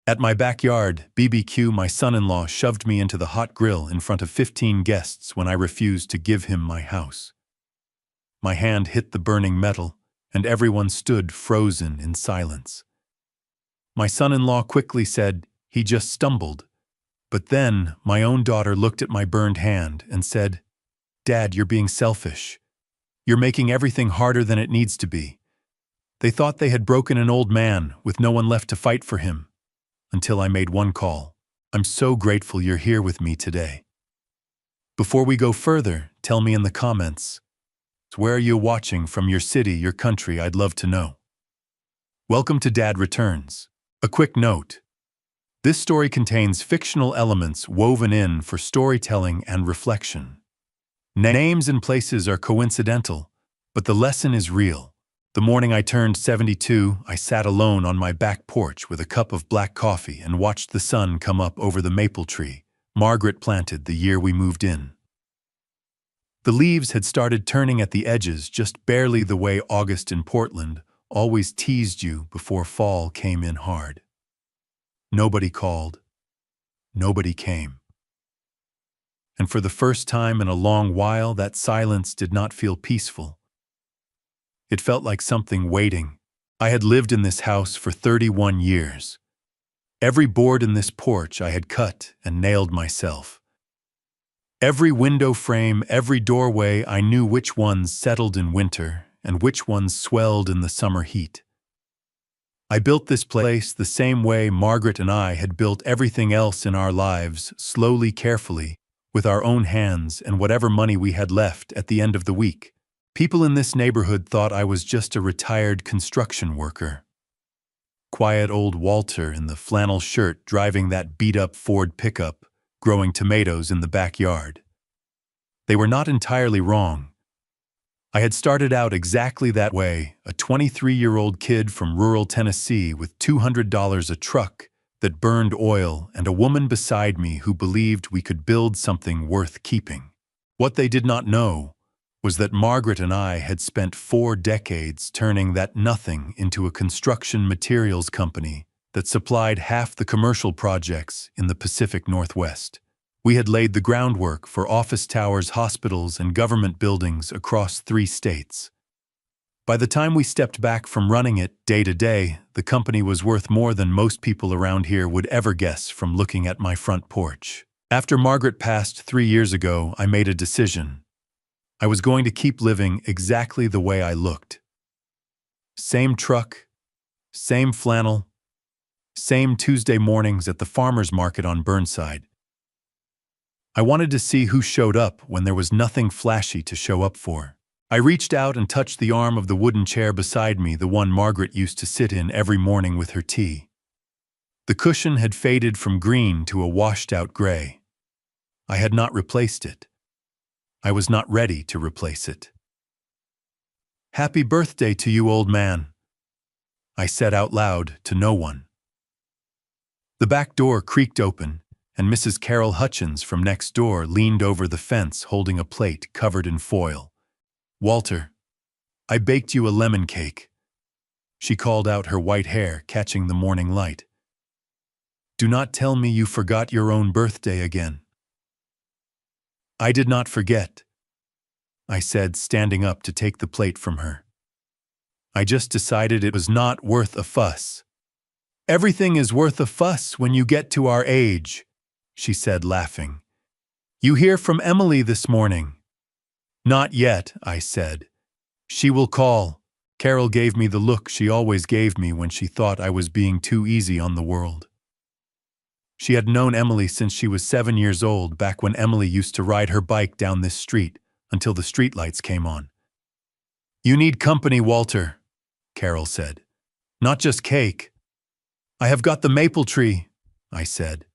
At my backyard BBQ, my son-in-law shoved me into the hot grill in front of 15 guests when I refused to give him my house. My hand hit the burning metal, and everyone stood frozen in silence. My son-in-law quickly said he just stumbled, but then my own daughter looked at my burned hand and said, "Dad, you're being selfish. You're making everything harder than it needs to be." They thought they had broken an old man with no one left to fight for him. Until I made one call. "I'm so grateful you're here with me today." Before we go further, tell me in the comments, where are you watching from, your city, your country? I'd love to know. Welcome to Dad Returns. A quick note. This story contains fictional elements woven in for storytelling and reflection. Names and places are coincidental, but the lesson is real. The morning I turned 72, I sat alone on my back porch with a cup of black coffee and watched the sun come up over the maple tree Margaret planted the year we moved in. The leaves had started turning at the edges, just barely the way August in Portland always teased you before fall came in hard. Nobody called. Nobody came. And for the first time in a long while, that silence did not feel peaceful. It felt like something waiting. I had lived in this house for 31 years. Every board in this porch I had cut and nailed myself. Every window frame, every doorway, I knew which ones settled in winter and which ones swelled in the summer heat. I built this place the same way Margaret and I had built everything else in our lives, slowly, carefully, with our own hands and whatever money we had left at the end of the week. People in this neighborhood thought I was just a retired construction worker. Quiet old Walter in the flannel shirt driving that beat-up Ford pickup, growing tomatoes in the backyard. They were not entirely wrong. I had started out exactly that way, a 23-year-old kid from rural Tennessee with $200 a truck that burned oil and a woman beside me who believed we could build something worth keeping. What they did not know was that Margaret and I had spent 4 decades turning that nothing into a construction materials company that supplied half the commercial projects in the Pacific Northwest. We had laid the groundwork for office towers, hospitals, and government buildings across 3 states. By the time we stepped back from running it day to day, the company was worth more than most people around here would ever guess from looking at my front porch. After Margaret passed 3 years ago, I made a decision. I was going to keep living exactly the way I looked. Same truck, same flannel, same Tuesday mornings at the farmer's market on Burnside. I wanted to see who showed up when there was nothing flashy to show up for. I reached out and touched the arm of the wooden chair beside me, the one Margaret used to sit in every morning with her tea. The cushion had faded from green to a washed-out gray. I had not replaced it. I was not ready to replace it. "Happy birthday to you, old man," I said out loud to no one. The back door creaked open, and Mrs. Carol Hutchins from next door leaned over the fence holding a plate covered in foil. "Walter, I baked you a lemon cake," she called out, her white hair catching the morning light. "Do not tell me you forgot your own birthday again." "I did not forget," I said, standing up to take the plate from her. "I just decided it was not worth a fuss." "Everything is worth a fuss when you get to our age," she said, laughing. "You hear from Emily this morning?" "Not yet," I said. "She will call." Carol gave me the look she always gave me when she thought I was being too easy on the world. She had known Emily since she was 7 years old, back when Emily used to ride her bike down this street until the streetlights came on. "You need company, Walter," Carol said. "Not just cake." "I have got the maple tree," I said.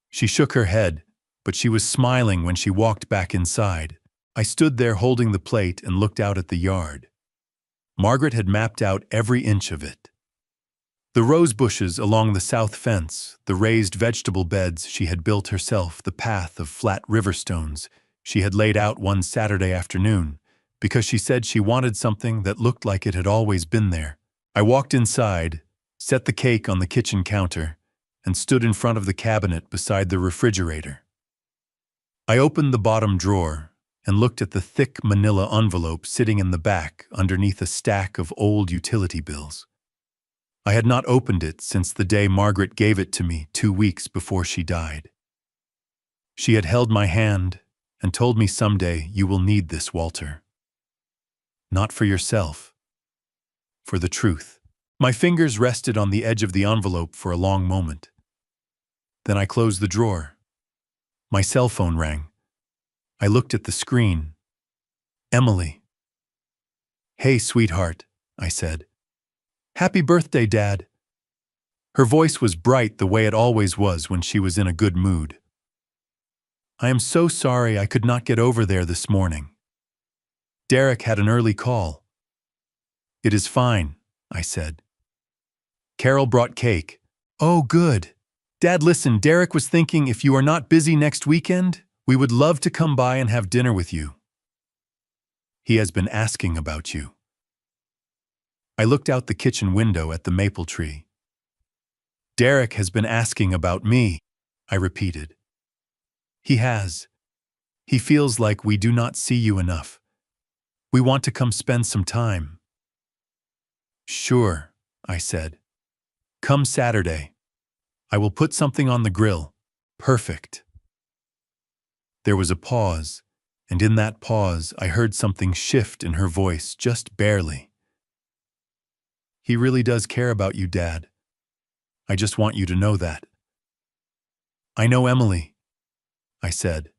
She shook her head, but she was smiling when she walked back inside. I stood there holding the plate and looked out at the yard. Margaret had mapped out every inch of it. The rose bushes along the south fence, the raised vegetable beds she had built herself, the path of flat river stones she had laid out one Saturday afternoon, because she said she wanted something that looked like it had always been there. I walked inside, set the cake on the kitchen counter, and stood in front of the cabinet beside the refrigerator. I opened the bottom drawer and looked at the thick manila envelope sitting in the back underneath a stack of old utility bills. I had not opened it since the day Margaret gave it to me 2 weeks before she died. She had held my hand and told me, "Someday you will need this, Walter. Not for yourself, for the truth." My fingers rested on the edge of the envelope for a long moment. Then I closed the drawer. My cell phone rang. I looked at the screen. Emily. "Hey, sweetheart," I said. "Happy birthday, Dad." Her voice was bright the way it always was when she was in a good mood. "I am so sorry I could not get over there this morning. Derek had an early call." "It is fine," I said. "Carol brought cake." "Oh, good. Dad, listen, Derek was thinking if you are not busy next weekend, we would love to come by and have dinner with you. He has been asking about you." I looked out the kitchen window at the maple tree. "Derek has been asking about me," I repeated. "He has. He feels like we do not see you enough. We want to come spend some time." "Sure," I said. "Come Saturday. I will put something on the grill." "Perfect." There was a pause, and in that pause I heard something shift in her voice just barely. "He really does care about you, Dad. I just want you to know that." "I know, Emily," I said.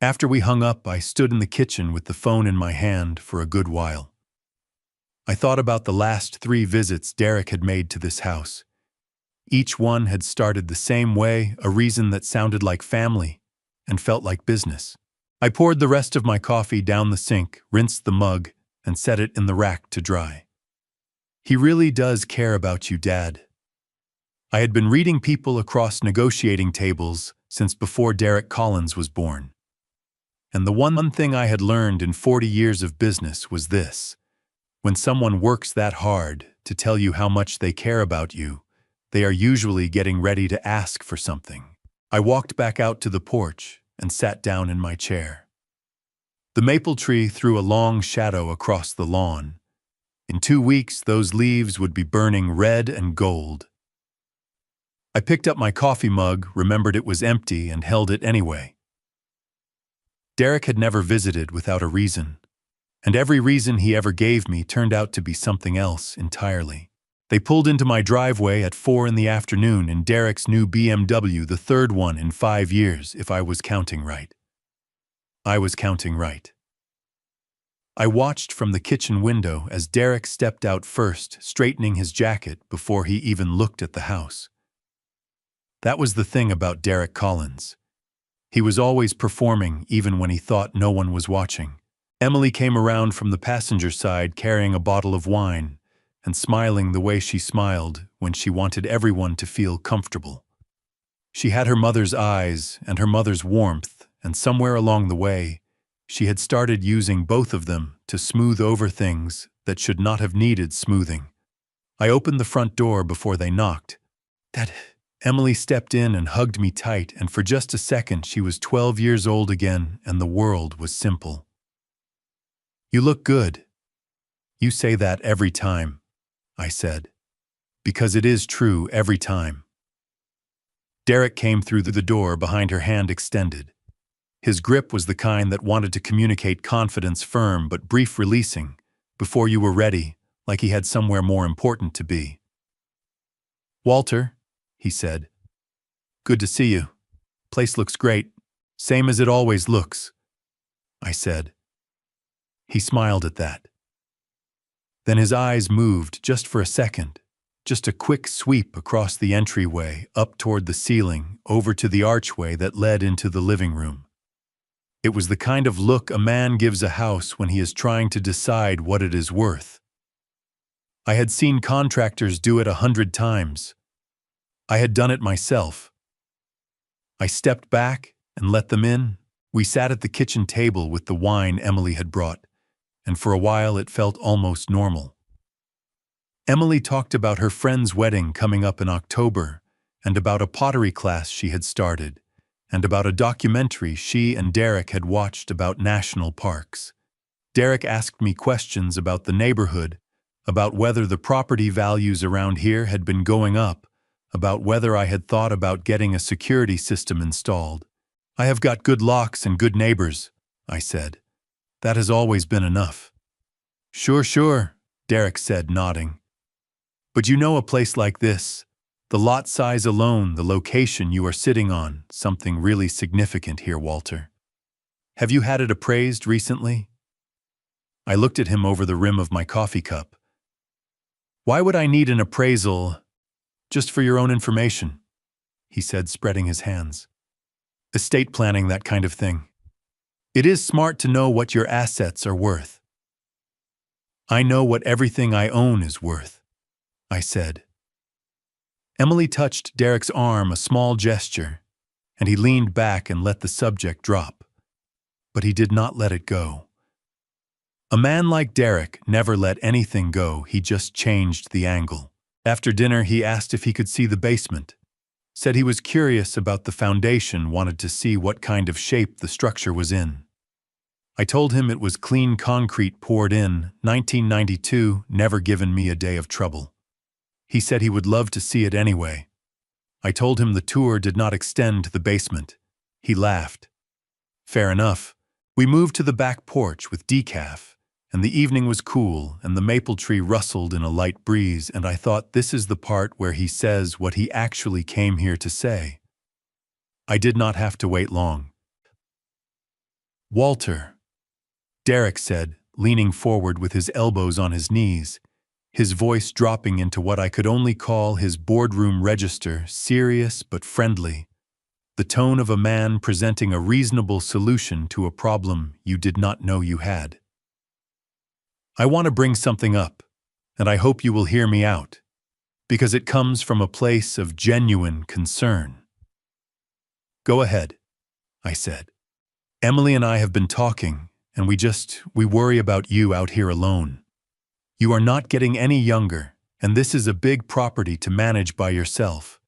After we hung up, I stood in the kitchen with the phone in my hand for a good while. I thought about the last 3 visits Derek had made to this house. Each one had started the same way, a reason that sounded like family and felt like business. I poured the rest of my coffee down the sink, rinsed the mug, and set it in the rack to dry. "He really does care about you, Dad." I had been reading people across negotiating tables since before Derek Collins was born. And the one thing I had learned in 40 years of business was this: when someone works that hard to tell you how much they care about you, they are usually getting ready to ask for something. I walked back out to the porch and sat down in my chair. The maple tree threw a long shadow across the lawn. In 2 weeks, those leaves would be burning red and gold. I picked up my coffee mug, remembered it was empty, and held it anyway. Derek had never visited without a reason, and every reason he ever gave me turned out to be something else entirely. They pulled into my driveway at 4 in the afternoon in Derek's new BMW, the 3rd one in 5 years, if I was counting right. I was counting right. I watched from the kitchen window as Derek stepped out first, straightening his jacket before he even looked at the house. That was the thing about Derek Collins. He was always performing even when he thought no one was watching. Emily came around from the passenger side carrying a bottle of wine and smiling the way she smiled when she wanted everyone to feel comfortable. She had her mother's eyes and her mother's warmth, and somewhere along the way, she had started using both of them to smooth over things that should not have needed smoothing. I opened the front door before they knocked. "Dad." Emily stepped in and hugged me tight, and for just a second she was 12 years old again and the world was simple. "You look good." "You say that every time," I said, "because it is true every time." Derek came through the door behind her, hand extended. His grip was the kind that wanted to communicate confidence, firm but brief, releasing before you were ready, like he had somewhere more important to be. "Walter," he said. "Good to see you. Place looks great. Same as it always looks," I said. He smiled at that. Then his eyes moved just for a second, just a quick sweep across the entryway, up toward the ceiling, over to the archway that led into the living room. It was the kind of look a man gives a house when he is trying to decide what it is worth. I had seen contractors do it 100 times. I had done it myself. I stepped back and let them in. We sat at the kitchen table with the wine Emily had brought, and for a while it felt almost normal. Emily talked about her friend's wedding coming up in October, and about a pottery class she had started, and about a documentary she and Derek had watched about national parks. Derek asked me questions about the neighborhood, about whether the property values around here had been going up, about whether I had thought about getting a security system installed. "I have got good locks and good neighbors," I said. "That has always been enough." Sure, Derek said, nodding. "But you know, a place like this, the lot size alone, the location you are sitting on, something really significant here, Walter. Have you had it appraised recently?" I looked at him over the rim of my coffee cup. "Why would I need an appraisal? Just for your own information," he said, spreading his hands. "Estate planning, that kind of thing. It is smart to know what your assets are worth." "I know what everything I own is worth," I said. Emily touched Derek's arm, a small gesture, and he leaned back and let the subject drop. But he did not let it go. A man like Derek never let anything go, he just changed the angle. After dinner, he asked if he could see the basement. Said he was curious about the foundation, wanted to see what kind of shape the structure was in. I told him it was clean concrete poured in, 1992, never given me a day of trouble. He said he would love to see it anyway. I told him the tour did not extend to the basement. He laughed. Fair enough. We moved to the back porch with decaf, and the evening was cool, and the maple tree rustled in a light breeze, and I thought, this is the part where he says what he actually came here to say. I did not have to wait long. "Walter," Derek said, leaning forward with his elbows on his knees, his voice dropping into what I could only call his boardroom register, serious but friendly, the tone of a man presenting a reasonable solution to a problem you did not know you had. "I want to bring something up, and I hope you will hear me out, because it comes from a place of genuine concern." "Go ahead," I said. "Emily and I have been talking, and we worry about you out here alone. You are not getting any younger, and this is a big property to manage by yourself.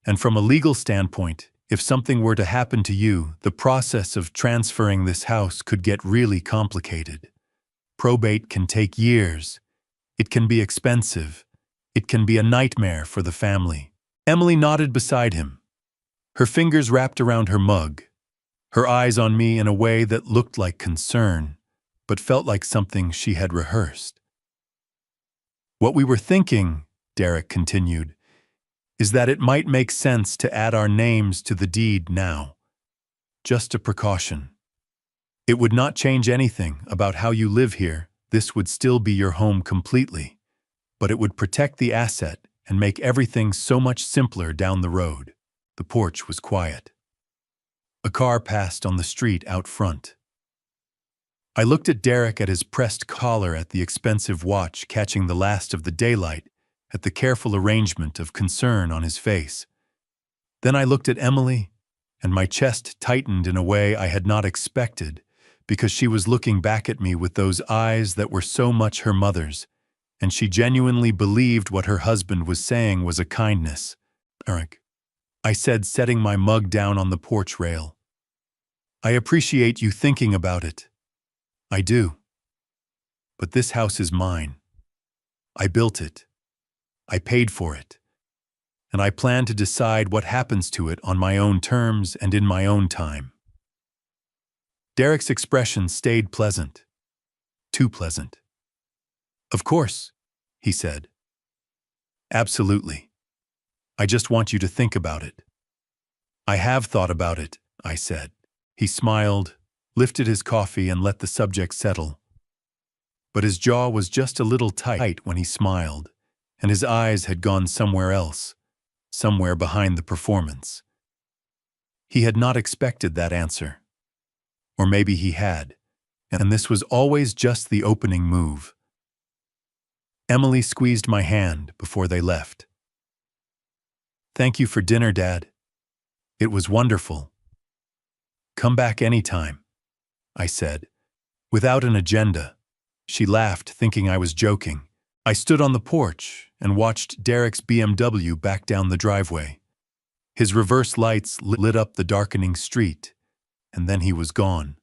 And from a legal standpoint, if something were to happen to you, the process of transferring this house could get really complicated. Probate can take years. It can be expensive. It can be a nightmare for the family." Emily nodded beside him, her fingers wrapped around her mug, her eyes on me in a way that looked like concern, but felt like something she had rehearsed. "What we were thinking," Derek continued, "is that it might make sense to add our names to the deed now. Just a precaution. It would not change anything about how you live here. This would still be your home completely, but it would protect the asset and make everything so much simpler down the road." The porch was quiet. A car passed on the street out front. I looked at Derek, at his pressed collar, at the expensive watch catching the last of the daylight, at the careful arrangement of concern on his face. Then I looked at Emily, and my chest tightened in a way I had not expected, because she was looking back at me with those eyes that were so much her mother's, and she genuinely believed what her husband was saying was a kindness. "Eric," I said, setting my mug down on the porch rail. "I appreciate you thinking about it. I do. But this house is mine. I built it. I paid for it. And I plan to decide what happens to it on my own terms and in my own time." Derek's expression stayed pleasant. Too pleasant. "Of course," he said. "Absolutely. I just want you to think about it." "I have thought about it," I said. He smiled, lifted his coffee, and let the subject settle. But his jaw was just a little tight when he smiled, and his eyes had gone somewhere else, somewhere behind the performance. He had not expected that answer. Or maybe he had, and this was always just the opening move. Emily squeezed my hand before they left. "Thank you for dinner, Dad. It was wonderful. Come back anytime," I said, without an agenda. She laughed, thinking I was joking. I stood on the porch and watched Derek's BMW back down the driveway. His reverse lights lit up the darkening street, and then he was gone.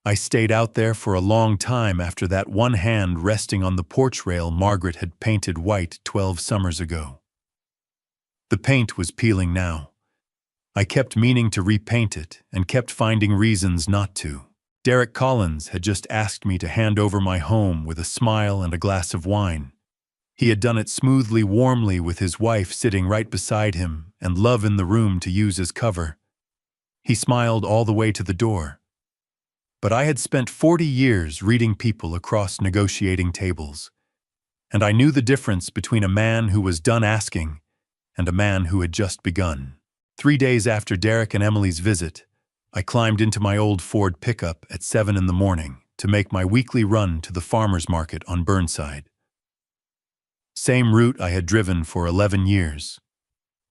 I stayed out there for a long time after that, one hand resting on the porch rail Margaret had painted white 12 summers ago. The paint was peeling now. I kept meaning to repaint it and kept finding reasons not to. Derek Collins had just asked me to hand over my home with a smile and a glass of wine. He had done it smoothly, warmly, with his wife sitting right beside him and love in the room to use as cover. He smiled all the way to the door. But I had spent 40 years reading people across negotiating tables, and I knew the difference between a man who was done asking and a man who had just begun. 3 days after Derek and Emily's visit, I climbed into my old Ford pickup at 7 in the morning to make my weekly run to the farmer's market on Burnside. Same route I had driven for 11 years.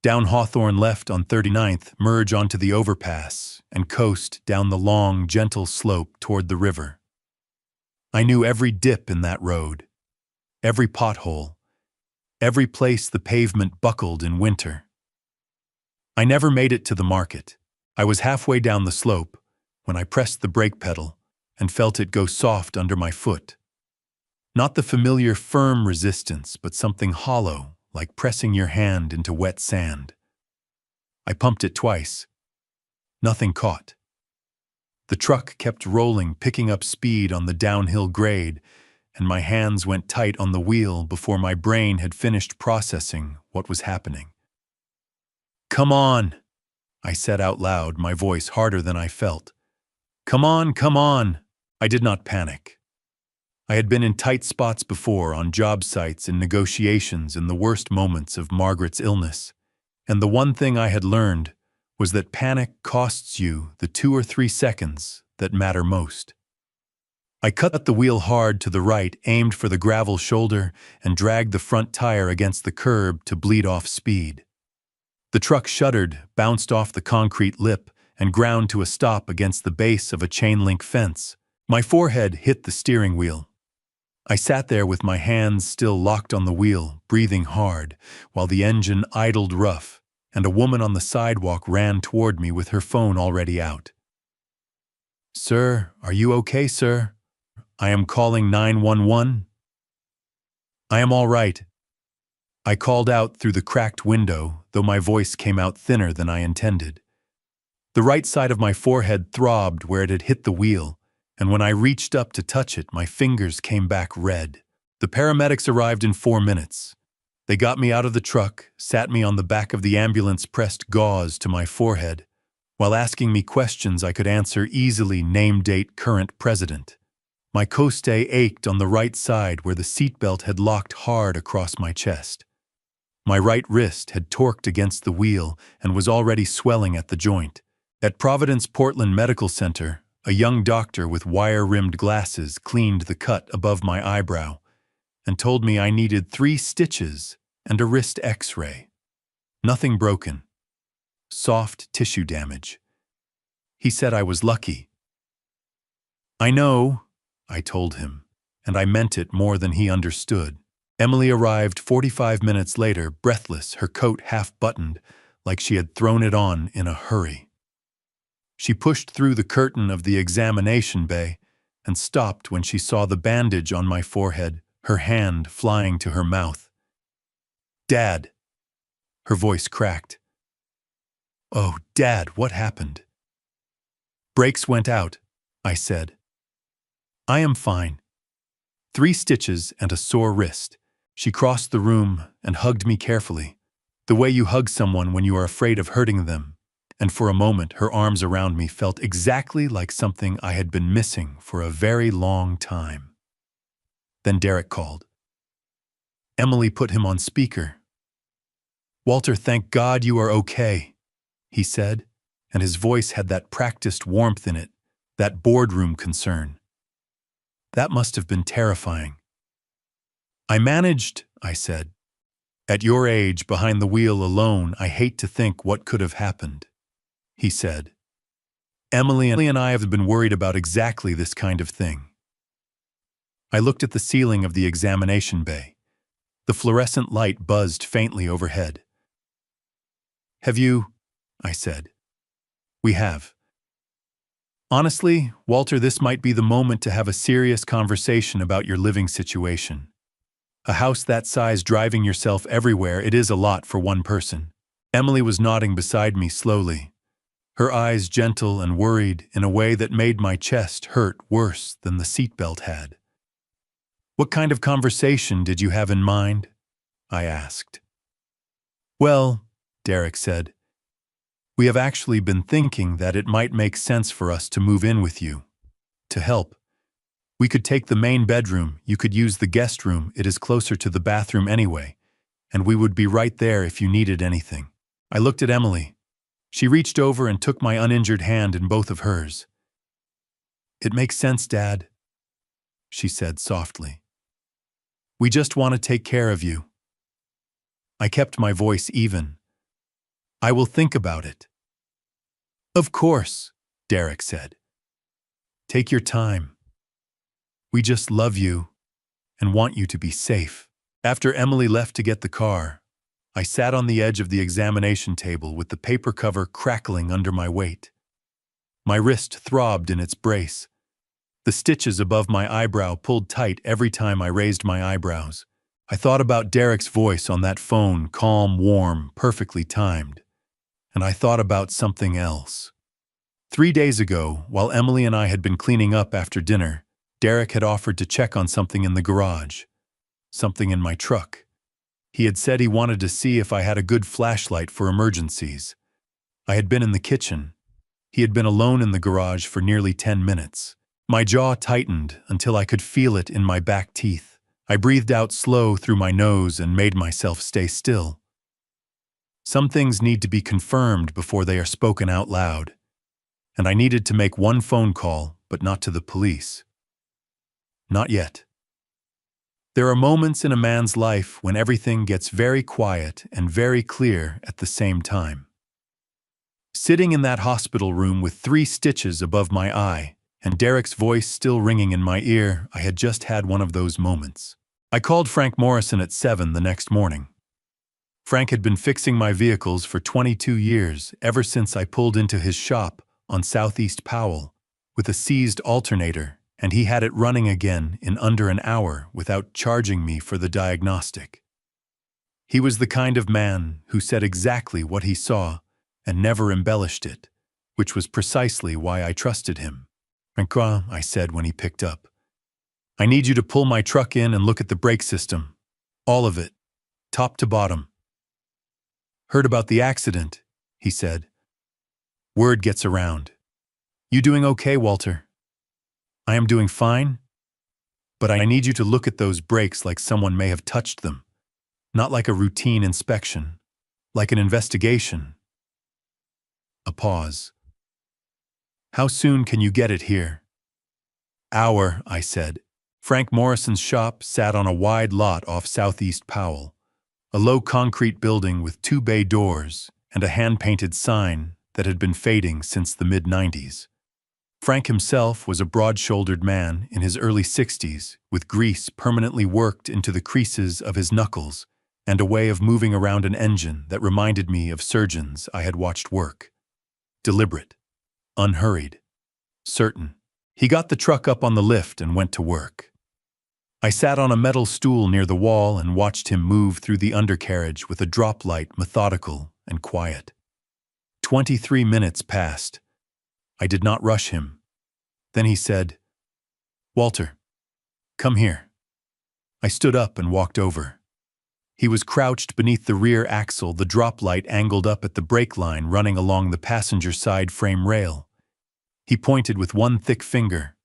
Down Hawthorne left on 39th, merge onto the overpass, and coast down the long, gentle slope toward the river. I knew every dip in that road, every pothole, every place the pavement buckled in winter. I never made it to the market. I was halfway down the slope when I pressed the brake pedal and felt it go soft under my foot. Not the familiar firm resistance, but something hollow, like pressing your hand into wet sand. I pumped it twice. Nothing caught. The truck kept rolling, picking up speed on the downhill grade, and my hands went tight on the wheel before my brain had finished processing what was happening. "Come on," I said out loud, my voice harder than I felt. "Come on, come on." I did not panic. I had been in tight spots before, on job sites, in negotiations, in the worst moments of Margaret's illness, and the one thing I had learned was that panic costs you the 2 or 3 seconds that matter most. I cut the wheel hard to the right, aimed for the gravel shoulder, and dragged the front tire against the curb to bleed off speed. The truck shuddered, bounced off the concrete lip, and ground to a stop against the base of a chain-link fence. My forehead hit the steering wheel. I sat there with my hands still locked on the wheel, breathing hard, while the engine idled rough, and a woman on the sidewalk ran toward me with her phone already out. "Sir, are you okay, sir? I am calling 911. "I am all right." I called out through the cracked window, though my voice came out thinner than I intended. The right side of my forehead throbbed where it had hit the wheel, and when I reached up to touch it, my fingers came back red. The paramedics arrived in 4 minutes. They got me out of the truck, sat me on the back of the ambulance, pressed gauze to my forehead, while asking me questions I could answer easily. Name, date, current president. My costay ached on the right side where the seatbelt had locked hard across my chest. My right wrist had torqued against the wheel and was already swelling at the joint. At Providence Portland Medical Center, a young doctor with wire-rimmed glasses cleaned the cut above my eyebrow and told me I needed 3 stitches and a wrist X-ray. Nothing broken. Soft tissue damage. He said I was lucky. "I know," I told him, and I meant it more than he understood. Emily arrived 45 minutes later, breathless, her coat half-buttoned, like she had thrown it on in a hurry. She pushed through the curtain of the examination bay and stopped when she saw the bandage on my forehead, her hand flying to her mouth. "Dad." Her voice cracked. "Oh, Dad, what happened?" "Brakes went out," I said. "I am fine." 3 stitches and a sore wrist. She crossed the room and hugged me carefully, the way you hug someone when you are afraid of hurting them, and for a moment her arms around me felt exactly like something I had been missing for a very long time. Then Derek called. Emily put him on speaker. "Walter, thank God you are okay," he said, and his voice had that practiced warmth in it, that boardroom concern. "That must have been terrifying." "I managed," I said. "At your age, behind the wheel alone, I hate to think what could have happened," he said. "Emily and I have been worried about exactly this kind of thing." I looked at the ceiling of the examination bay. The fluorescent light buzzed faintly overhead. "Have you I said. We have. Honestly, Walter, this might be the moment to have a serious conversation about your living situation. A house that size, driving yourself everywhere, it is a lot for one person. Emily was nodding beside me slowly, her eyes gentle and worried in a way that made my chest hurt worse than the seatbelt had. What kind of conversation did you have in mind? I asked. Well, Derek said, we have actually been thinking that it might make sense for us to move in with you. To help. We could take the main bedroom, you could use the guest room, it is closer to the bathroom anyway, and we would be right there if you needed anything. I looked at Emily. She reached over and took my uninjured hand in both of hers. It makes sense, Dad, she said softly. We just want to take care of you. I kept my voice even. I will think about it. Of course, Derek said. Take your time. We just love you and want you to be safe. After Emily left to get the car, I sat on the edge of the examination table with the paper cover crackling under my weight. My wrist throbbed in its brace. The stitches above my eyebrow pulled tight every time I raised my eyebrows. I thought about Derek's voice on that phone, calm, warm, perfectly timed. And I thought about something else. 3 days ago, while Emily and I had been cleaning up after dinner, Derek had offered to check on something in the garage. Something in my truck. He had said he wanted to see if I had a good flashlight for emergencies. I had been in the kitchen. He had been alone in the garage for nearly 10 minutes. My jaw tightened until I could feel it in my back teeth. I breathed out slow through my nose and made myself stay still. Some things need to be confirmed before they are spoken out loud. And I needed to make one phone call, but not to the police. Not yet. There are moments in a man's life when everything gets very quiet and very clear at the same time. Sitting in that hospital room with 3 stitches above my eye, and Derek's voice still ringing in my ear, I had just had one of those moments. I called Frank Morrison at 7 the next morning. Frank had been fixing my vehicles for 22 years, ever since I pulled into his shop on Southeast Powell with a seized alternator, and he had it running again in under an hour without charging me for the diagnostic. He was the kind of man who said exactly what he saw and never embellished it, which was precisely why I trusted him. "Francois," I said when he picked up, "I need you to pull my truck in and look at the brake system. All of it, top to bottom." "Heard about the accident," he said. "Word gets around. You doing okay, Walter?" "I am doing fine, but I need you to look at those brakes like someone may have touched them. Not like a routine inspection, like an investigation." A pause. "How soon can you get it here?" "Hour," I said. Frank Morrison's shop sat on a wide lot off Southeast Powell, a low concrete building with 2 bay doors and a hand-painted sign that had been fading since the mid-90s. Frank himself was a broad-shouldered man in his early 60s, with grease permanently worked into the creases of his knuckles and a way of moving around an engine that reminded me of surgeons I had watched work. Deliberate, unhurried, certain. He got the truck up on the lift and went to work. I sat on a metal stool near the wall and watched him move through the undercarriage with a drop light, methodical and quiet. 23 minutes passed. I did not rush him. Then he said, "Walter, come here." I stood up and walked over. He was crouched beneath the rear axle, the drop light angled up at the brake line running along the passenger side frame rail. He pointed with one thick finger.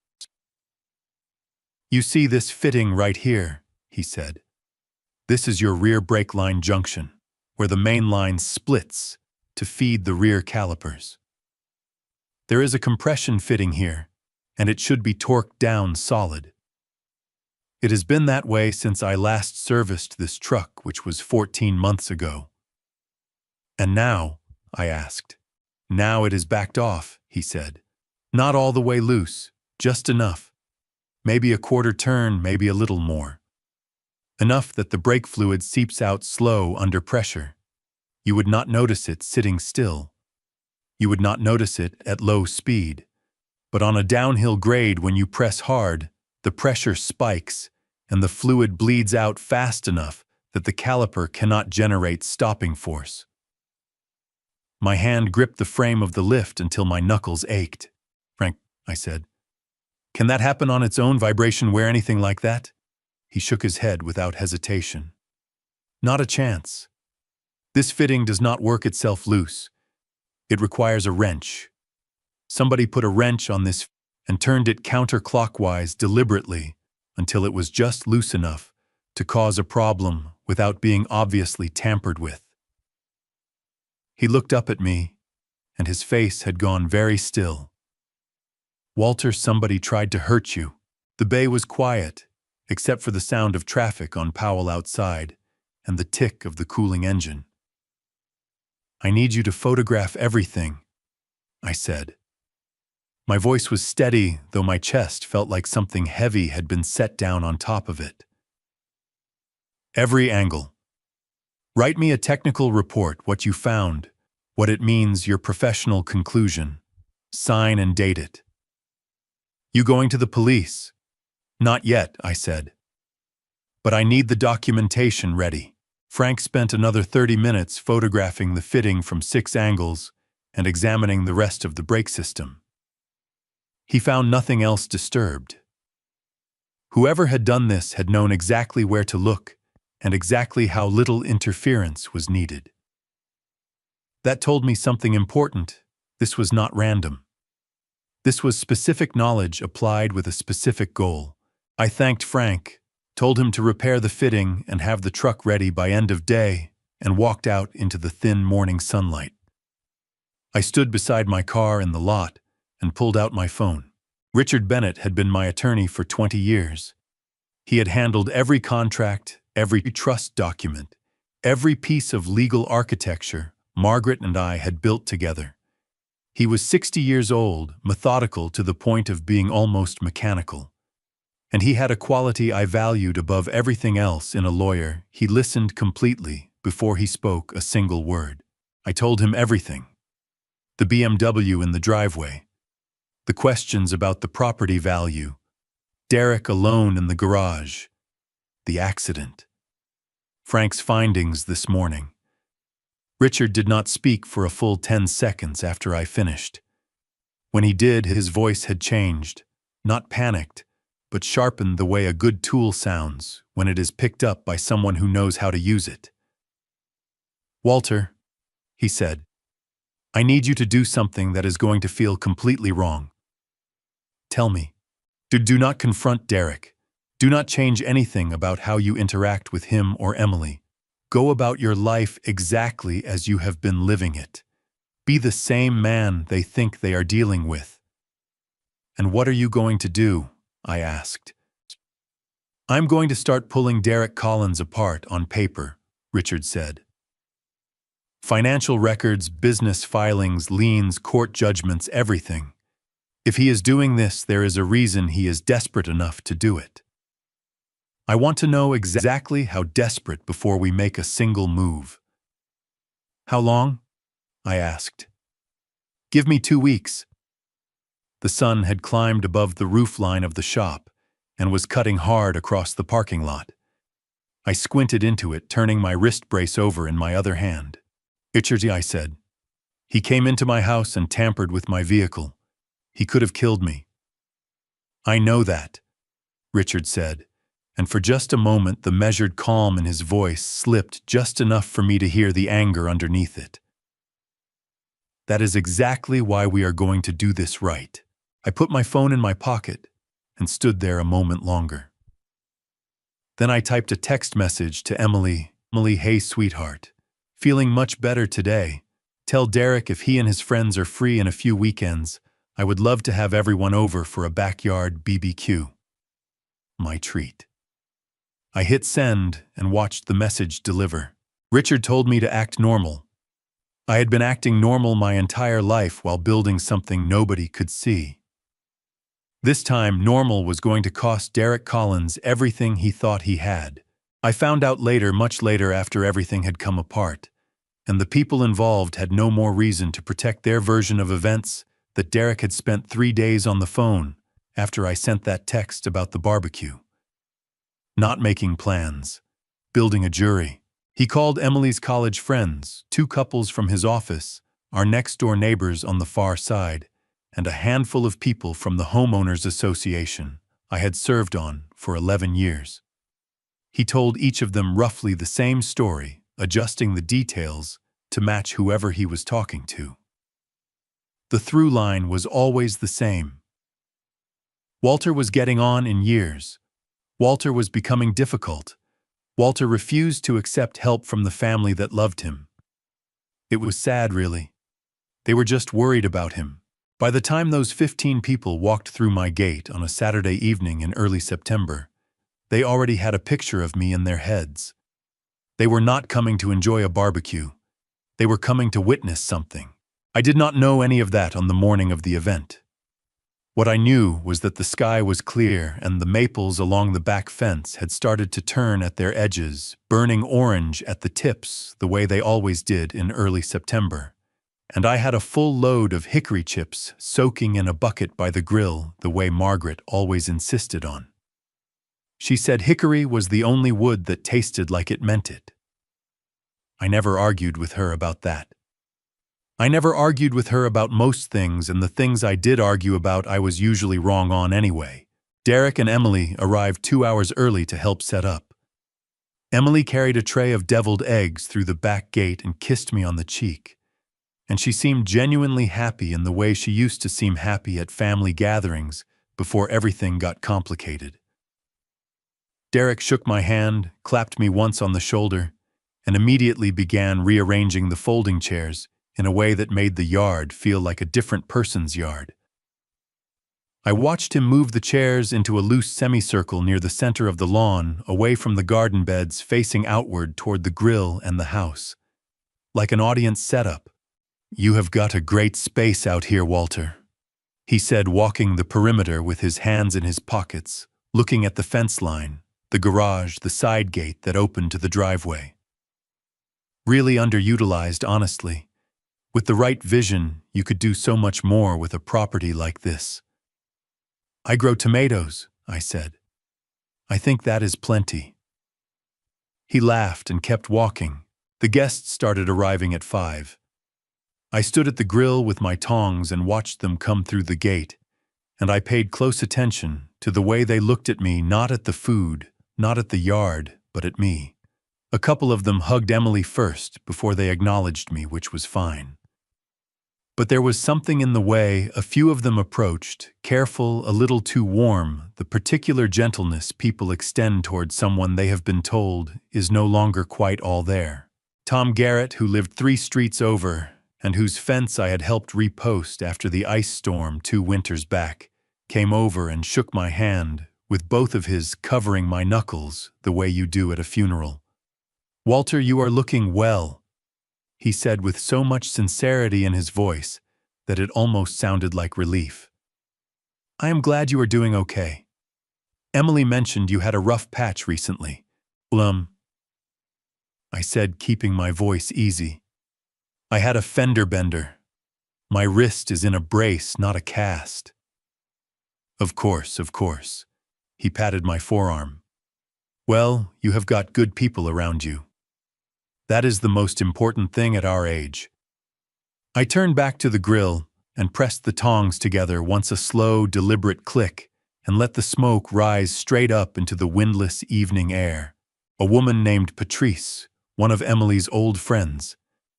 "You see this fitting right here," he said. "This is your rear brake line junction, where the main line splits to feed the rear calipers. There is a compression fitting here, and it should be torqued down solid. It has been that way since I last serviced this truck, which was 14 months ago." "And now?" I asked. "Now it is backed off," he said. "Not all the way loose, just enough. Maybe a quarter turn, maybe a little more. Enough that the brake fluid seeps out slow under pressure. You would not notice it sitting still, You would not notice it at low speed. But on a downhill grade, when you press hard, the pressure spikes and the fluid bleeds out fast enough that the caliper cannot generate stopping force. My hand gripped the frame of the lift until my knuckles ached. "Frank," I said, "can that happen on its own? Vibration wear anything like that?" He shook his head without hesitation. "Not a chance. This fitting does not work itself loose. It requires a wrench. Somebody put a wrench on this and turned it counterclockwise deliberately until it was just loose enough to cause a problem without being obviously tampered with." He looked up at me, and his face had gone very still. "Walter, somebody tried to hurt you." The bay was quiet, except for the sound of traffic on Powell outside and the tick of the cooling engine. "I need you to photograph everything," I said. My voice was steady, though my chest felt like something heavy had been set down on top of it. "Every angle. Write me a technical report, what you found, what it means, your professional conclusion. Sign and date it." "You going to the police?" "Not yet," I said. "But I need the documentation ready." Frank spent another 30 minutes photographing the fitting from 6 angles and examining the rest of the brake system. He found nothing else disturbed. Whoever had done this had known exactly where to look and exactly how little interference was needed. That told me something important. This was not random. This was specific knowledge applied with a specific goal. I thanked Frank, told him to repair the fitting and have the truck ready by end of day, and walked out into the thin morning sunlight. I stood beside my car in the lot and pulled out my phone. Richard Bennett had been my attorney for 20 years. He had handled every contract, every trust document, every piece of legal architecture Margaret and I had built together. He was 60 years old, methodical to the point of being almost mechanical. And he had a quality I valued above everything else in a lawyer. He listened completely before he spoke a single word. I told him everything. The BMW in the driveway, the questions about the property value, Derek alone in the garage, the accident, Frank's findings this morning. Richard did not speak for a full 10 seconds after I finished. When he did, his voice had changed, not panicked, but sharpened the way a good tool sounds when it is picked up by someone who knows how to use it. "Walter," he said, "I need you to do something that is going to feel completely wrong. Tell me. Do not confront Derek. Do not change anything about how you interact with him or Emily. Go about your life exactly as you have been living it. Be the same man they think they are dealing with." "And what are you going to do?" I asked. "I'm going to start pulling Derek Collins apart on paper," Richard said. "Financial records, business filings, liens, court judgments, everything. If he is doing this, there is a reason he is desperate enough to do it. I want to know exactly how desperate before we make a single move." "How long?" I asked. "Give me 2 weeks." The sun had climbed above the roofline of the shop and was cutting hard across the parking lot. I squinted into it, turning my wrist brace over in my other hand. "Richard," I said. "He came into my house and tampered with my vehicle. He could have killed me." "I know that," Richard said, and for just a moment the measured calm in his voice slipped just enough for me to hear the anger underneath it. "That is exactly why we are going to do this right." I put my phone in my pocket and stood there a moment longer. Then I typed a text message to Emily. "Emily, hey sweetheart. Feeling much better today. Tell Derek if he and his friends are free in a few weekends, I would love to have everyone over for a backyard BBQ. My treat." I hit send and watched the message deliver. Richard told me to act normal. I had been acting normal my entire life while building something nobody could see. This time, normal was going to cost Derek Collins everything he thought he had. I found out later, much later after everything had come apart, and the people involved had no more reason to protect their version of events that Derek had spent 3 days on the phone after I sent that text about the barbecue. Not making plans. Building a jury. He called Emily's college friends, 2 couples from his office, our next-door neighbors on the far side, and a handful of people from the homeowners association I had served on for 11 years. He told each of them roughly the same story, adjusting the details to match whoever he was talking to. The through line was always the same. Walter was getting on in years. Walter was becoming difficult. Walter refused to accept help from the family that loved him. It was sad, really. They were just worried about him. By the time those 15 people walked through my gate on a Saturday evening in early September, they already had a picture of me in their heads. They were not coming to enjoy a barbecue. They were coming to witness something. I did not know any of that on the morning of the event. What I knew was that the sky was clear and the maples along the back fence had started to turn at their edges, burning orange at the tips the way they always did in early September. And I had a full load of hickory chips soaking in a bucket by the grill the way Margaret always insisted on. She said hickory was the only wood that tasted like it meant it. I never argued with her about that. I never argued with her about most things, and the things I did argue about I was usually wrong on anyway. Derek and Emily arrived 2 hours early to help set up. Emily carried a tray of deviled eggs through the back gate and kissed me on the cheek. And she seemed genuinely happy in the way she used to seem happy at family gatherings before everything got complicated. Derek shook my hand, clapped me once on the shoulder, and immediately began rearranging the folding chairs in a way that made the yard feel like a different person's yard. I watched him move the chairs into a loose semicircle near the center of the lawn, away from the garden beds facing outward toward the grill and the house. Like an audience setup. "You have got a great space out here, Walter," he said, walking the perimeter with his hands in his pockets, looking at the fence line, the garage, the side gate that opened to the driveway. Really underutilized, honestly. With the right vision, you could do so much more with a property like this. "I grow tomatoes," I said. "I think that is plenty." He laughed and kept walking. The guests started arriving at 5. I stood at the grill with my tongs and watched them come through the gate, and I paid close attention to the way they looked at me, not at the food, not at the yard, but at me. A couple of them hugged Emily first before they acknowledged me, which was fine. But there was something in the way a few of them approached, careful, a little too warm, the particular gentleness people extend toward someone they have been told is no longer quite all there. Tom Garrett, who lived 3 streets over, and whose fence I had helped repost after the ice storm 2 winters back, came over and shook my hand, with both of his covering my knuckles the way you do at a funeral. "Walter, you are looking well," he said with so much sincerity in his voice that it almost sounded like relief. "I am glad you are doing okay. Emily mentioned you had a rough patch recently." I said, keeping my voice easy. "I had a fender bender. My wrist is in a brace, not a cast." Of course. He patted my forearm. "Well, you have got good people around you. That is the most important thing at our age." I turned back to the grill and pressed the tongs together once, a slow, deliberate click, and let the smoke rise straight up into the windless evening air. A woman named Patrice, one of Emily's old friends,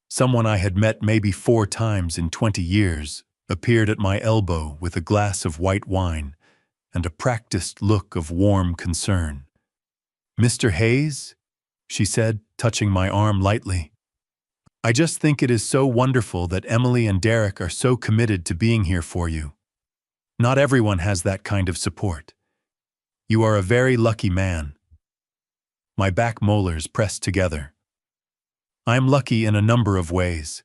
someone I had met maybe 4 times in 20 years, appeared at my elbow with a glass of white wine and a practiced look of warm concern. "Mr. Hayes?" she said, touching my arm lightly. "I just think it is so wonderful that Emily and Derek are so committed to being here for you. Not everyone has that kind of support. You are a very lucky man." My back molars pressed together. "I'm lucky in a number of ways,"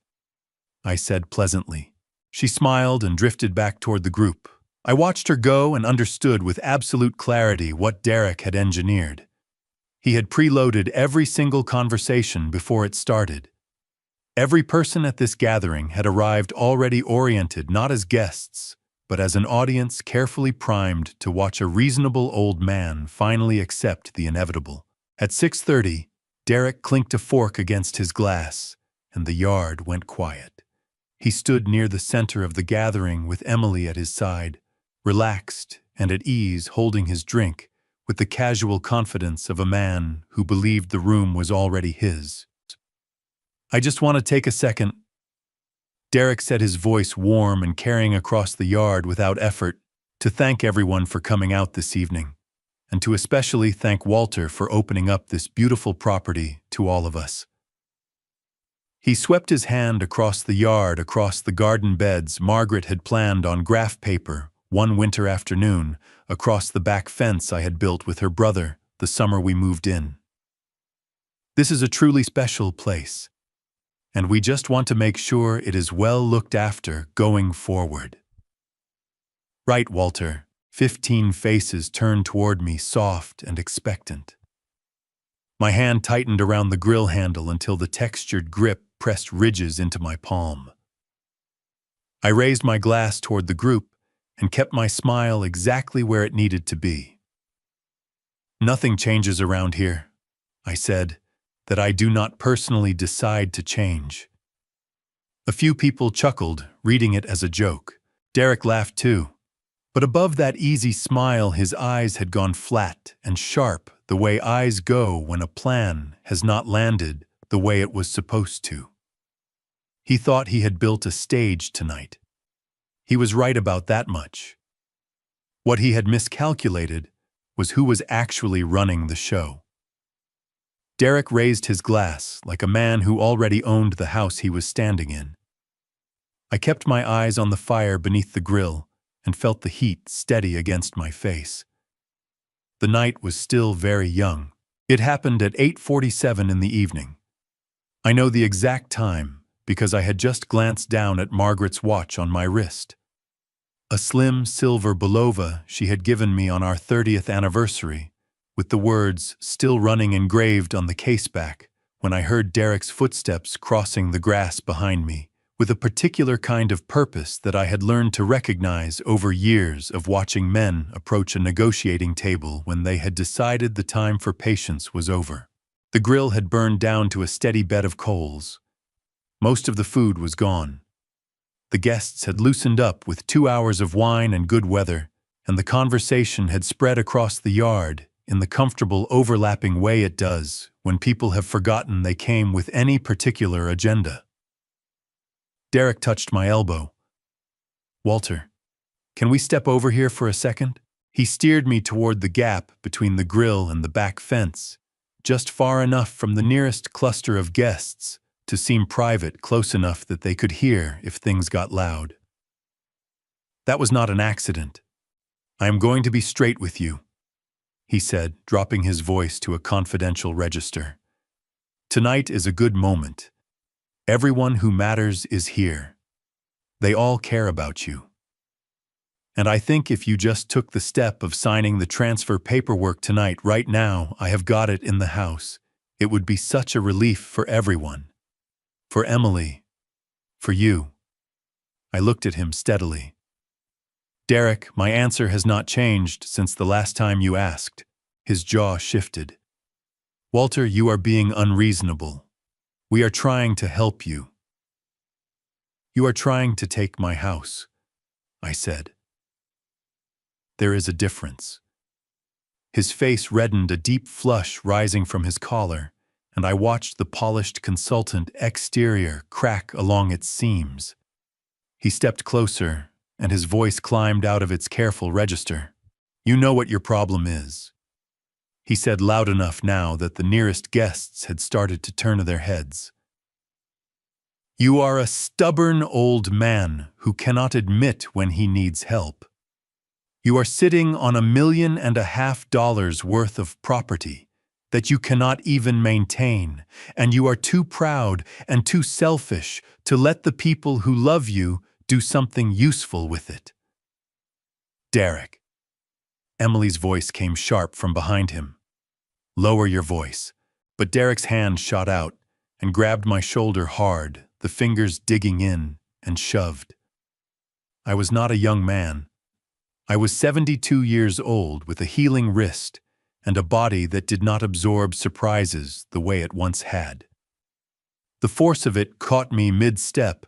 I said pleasantly. She smiled and drifted back toward the group. I watched her go and understood with absolute clarity what Derek had engineered. He had preloaded every single conversation before it started. Every person at this gathering had arrived already oriented not as guests, but as an audience carefully primed to watch a reasonable old man finally accept the inevitable. At 6:30, Derek clinked a fork against his glass, and the yard went quiet. He stood near the center of the gathering with Emily at his side, relaxed and at ease holding his drink, with the casual confidence of a man who believed the room was already his. "I just want to take a second." Derek said, his voice warm and carrying across the yard without effort, "to thank everyone for coming out this evening, and to especially thank Walter for opening up this beautiful property to all of us." He swept his hand across the yard, across the garden beds Margaret had planned on graph paper one winter afternoon, across the back fence I had built with her brother the summer we moved in. "This is a truly special place, and we just want to make sure it is well looked after going forward." "Right, Walter." 15 faces turned toward me, soft and expectant. My hand tightened around the grill handle until the textured grip pressed ridges into my palm. I raised my glass toward the group and kept my smile exactly where it needed to be. "Nothing changes around here," I said, "that I do not personally decide to change." A few people chuckled, reading it as a joke. Derek laughed too. But above that easy smile, his eyes had gone flat and sharp, the way eyes go when a plan has not landed the way it was supposed to. He thought he had built a stage tonight. He was right about that much. What he had miscalculated was who was actually running the show. Derek raised his glass like a man who already owned the house he was standing in. I kept my eyes on the fire beneath the grill and felt the heat steady against my face. The night was still very young. It happened at 8:47 in the evening. I know the exact time because I had just glanced down at Margaret's watch on my wrist. A slim silver Bulova she had given me on our 30th anniversary, with the words still running engraved on the caseback when I heard Derek's footsteps crossing the grass behind me, with a particular kind of purpose that I had learned to recognize over years of watching men approach a negotiating table when they had decided the time for patience was over. The grill had burned down to a steady bed of coals. Most of the food was gone. The guests had loosened up with 2 hours of wine and good weather, and the conversation had spread across the yard in the comfortable overlapping way it does when people have forgotten they came with any particular agenda. Derek touched my elbow. "Walter, can we step over here for a second?" He steered me toward the gap between the grill and the back fence, just far enough from the nearest cluster of guests to seem private, close enough that they could hear if things got loud. "That was not an accident. I am going to be straight with you," he said, dropping his voice to a confidential register. "Tonight is a good moment. Everyone who matters is here. They all care about you. And I think if you just took the step of signing the transfer paperwork tonight, right now, I have got it in the house, it would be such a relief for everyone. For Emily. For you." I looked at him steadily. "Derek, my answer has not changed since the last time you asked." His jaw shifted. "Walter, you are being unreasonable. We are trying to help you." "You are trying to take my house," I said. "There is a difference." His face reddened, a deep flush rising from his collar, and I watched the polished consultant exterior crack along its seams. He stepped closer, and his voice climbed out of its careful register. "You know what your problem is," he said loud enough now that the nearest guests had started to turn their heads. "You are a stubborn old man who cannot admit when he needs help. You are sitting on $1.5 million worth of property that you cannot even maintain, and you are too proud and too selfish to let the people who love you do something useful with it." "Derek." Emily's voice came sharp from behind him. "Lower your voice." But Derek's hand shot out and grabbed my shoulder hard, the fingers digging in, and shoved. I was not a young man. I was 72 years old with a healing wrist and a body that did not absorb surprises the way it once had. The force of it caught me mid-step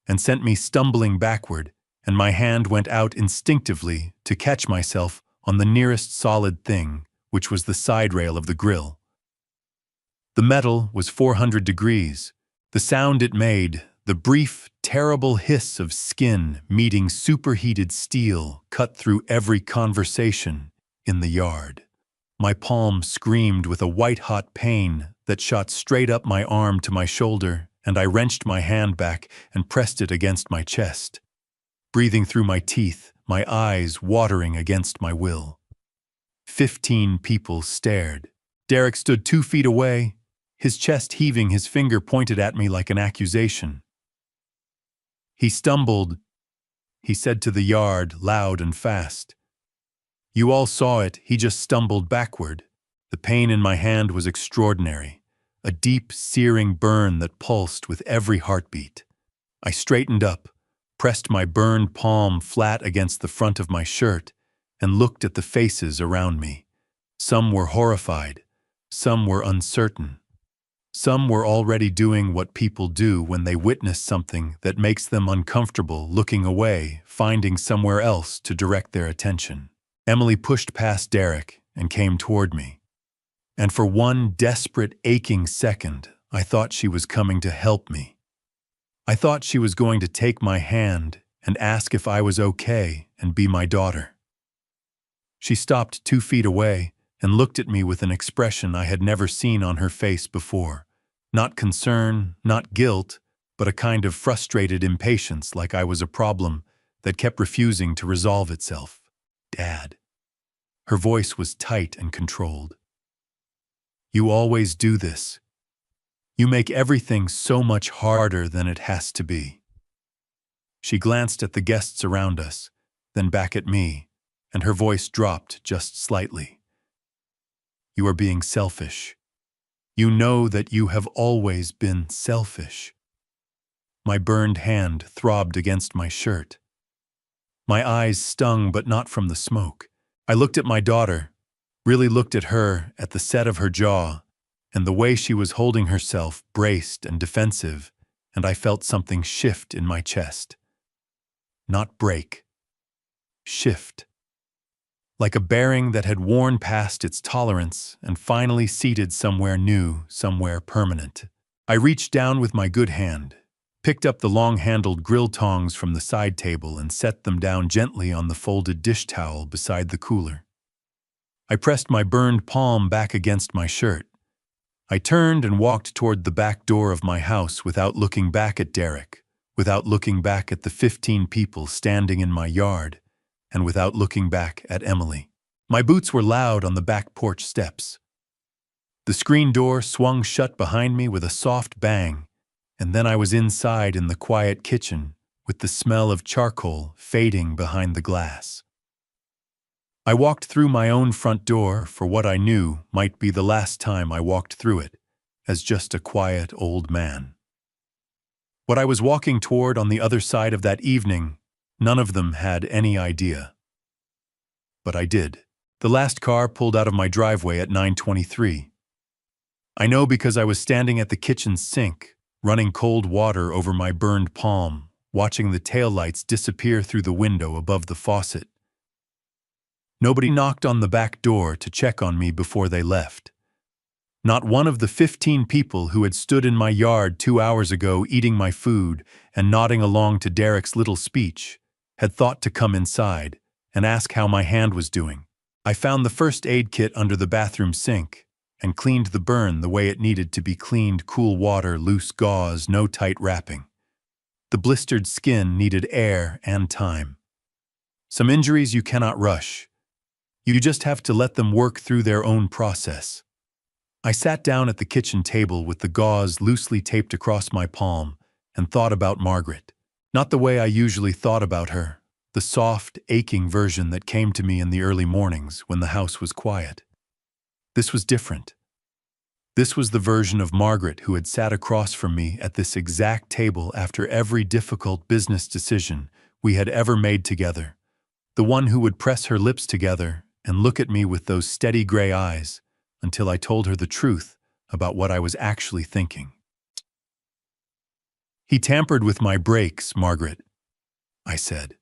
and sent me stumbling backward, and my hand went out instinctively to catch myself on the nearest solid thing, which was the side rail of the grill. The metal was 400 degrees. The sound it made, the brief, terrible hiss of skin meeting superheated steel, cut through every conversation in the yard. My palm screamed with a white-hot pain that shot straight up my arm to my shoulder, and I wrenched my hand back and pressed it against my chest, breathing through my teeth, my eyes watering against my will. 15 people stared. Derek stood 2 feet away, his chest heaving, his finger pointed at me like an accusation. He stumbled, he said to the yard, loud and fast. You all saw it, he just stumbled backward. The pain in my hand was extraordinary, a deep, searing burn that pulsed with every heartbeat. I straightened up, pressed my burned palm flat against the front of my shirt, and looked at the faces around me. Some were horrified, some were uncertain. Some were already doing what people do when they witness something that makes them uncomfortable, looking away, finding somewhere else to direct their attention. Emily pushed past Derek and came toward me. And for one desperate, aching second, I thought she was coming to help me. I thought she was going to take my hand and ask if I was okay and be my daughter. She stopped 2 feet away and looked at me with an expression I had never seen on her face before. Not concern, not guilt, but a kind of frustrated impatience, like I was a problem that kept refusing to resolve itself. Dad. Her voice was tight and controlled. You always do this. You make everything so much harder than it has to be. She glanced at the guests around us, then back at me, and her voice dropped just slightly. You are being selfish. You know that you have always been selfish. My burned hand throbbed against my shirt. My eyes stung, but not from the smoke. I looked at my daughter, really looked at her, at the set of her jaw, and the way she was holding herself, braced and defensive, and I felt something shift in my chest. Not break. Shift. Like a bearing that had worn past its tolerance and finally seated somewhere new, somewhere permanent. I reached down with my good hand, picked up the long-handled grill tongs from the side table and set them down gently on the folded dish towel beside the cooler. I pressed my burned palm back against my shirt. I turned and walked toward the back door of my house without looking back at Derek, without looking back at the 15 people standing in my yard, and without looking back at Emily. My boots were loud on the back porch steps. The screen door swung shut behind me with a soft bang, and then I was inside in the quiet kitchen with the smell of charcoal fading behind the glass. I walked through my own front door for what I knew might be the last time I walked through it, as just a quiet old man. What I was walking toward on the other side of that evening, none of them had any idea. But I did. The last car pulled out of my driveway at 9:23. I know because I was standing at the kitchen sink, running cold water over my burned palm, watching the taillights disappear through the window above the faucet. Nobody knocked on the back door to check on me before they left. Not one of the 15 people who had stood in my yard 2 hours ago eating my food and nodding along to Derek's little speech had thought to come inside and ask how my hand was doing. I found the first aid kit under the bathroom sink and cleaned the burn the way it needed to be cleaned: cool water, loose gauze, no tight wrapping. The blistered skin needed air and time. Some injuries you cannot rush. You just have to let them work through their own process. I sat down at the kitchen table with the gauze loosely taped across my palm and thought about Margaret. Not the way I usually thought about her, the soft, aching version that came to me in the early mornings when the house was quiet. This was different. This was the version of Margaret who had sat across from me at this exact table after every difficult business decision we had ever made together. The one who would press her lips together and look at me with those steady gray eyes until I told her the truth about what I was actually thinking. "He tampered with my brakes, Margaret," I said.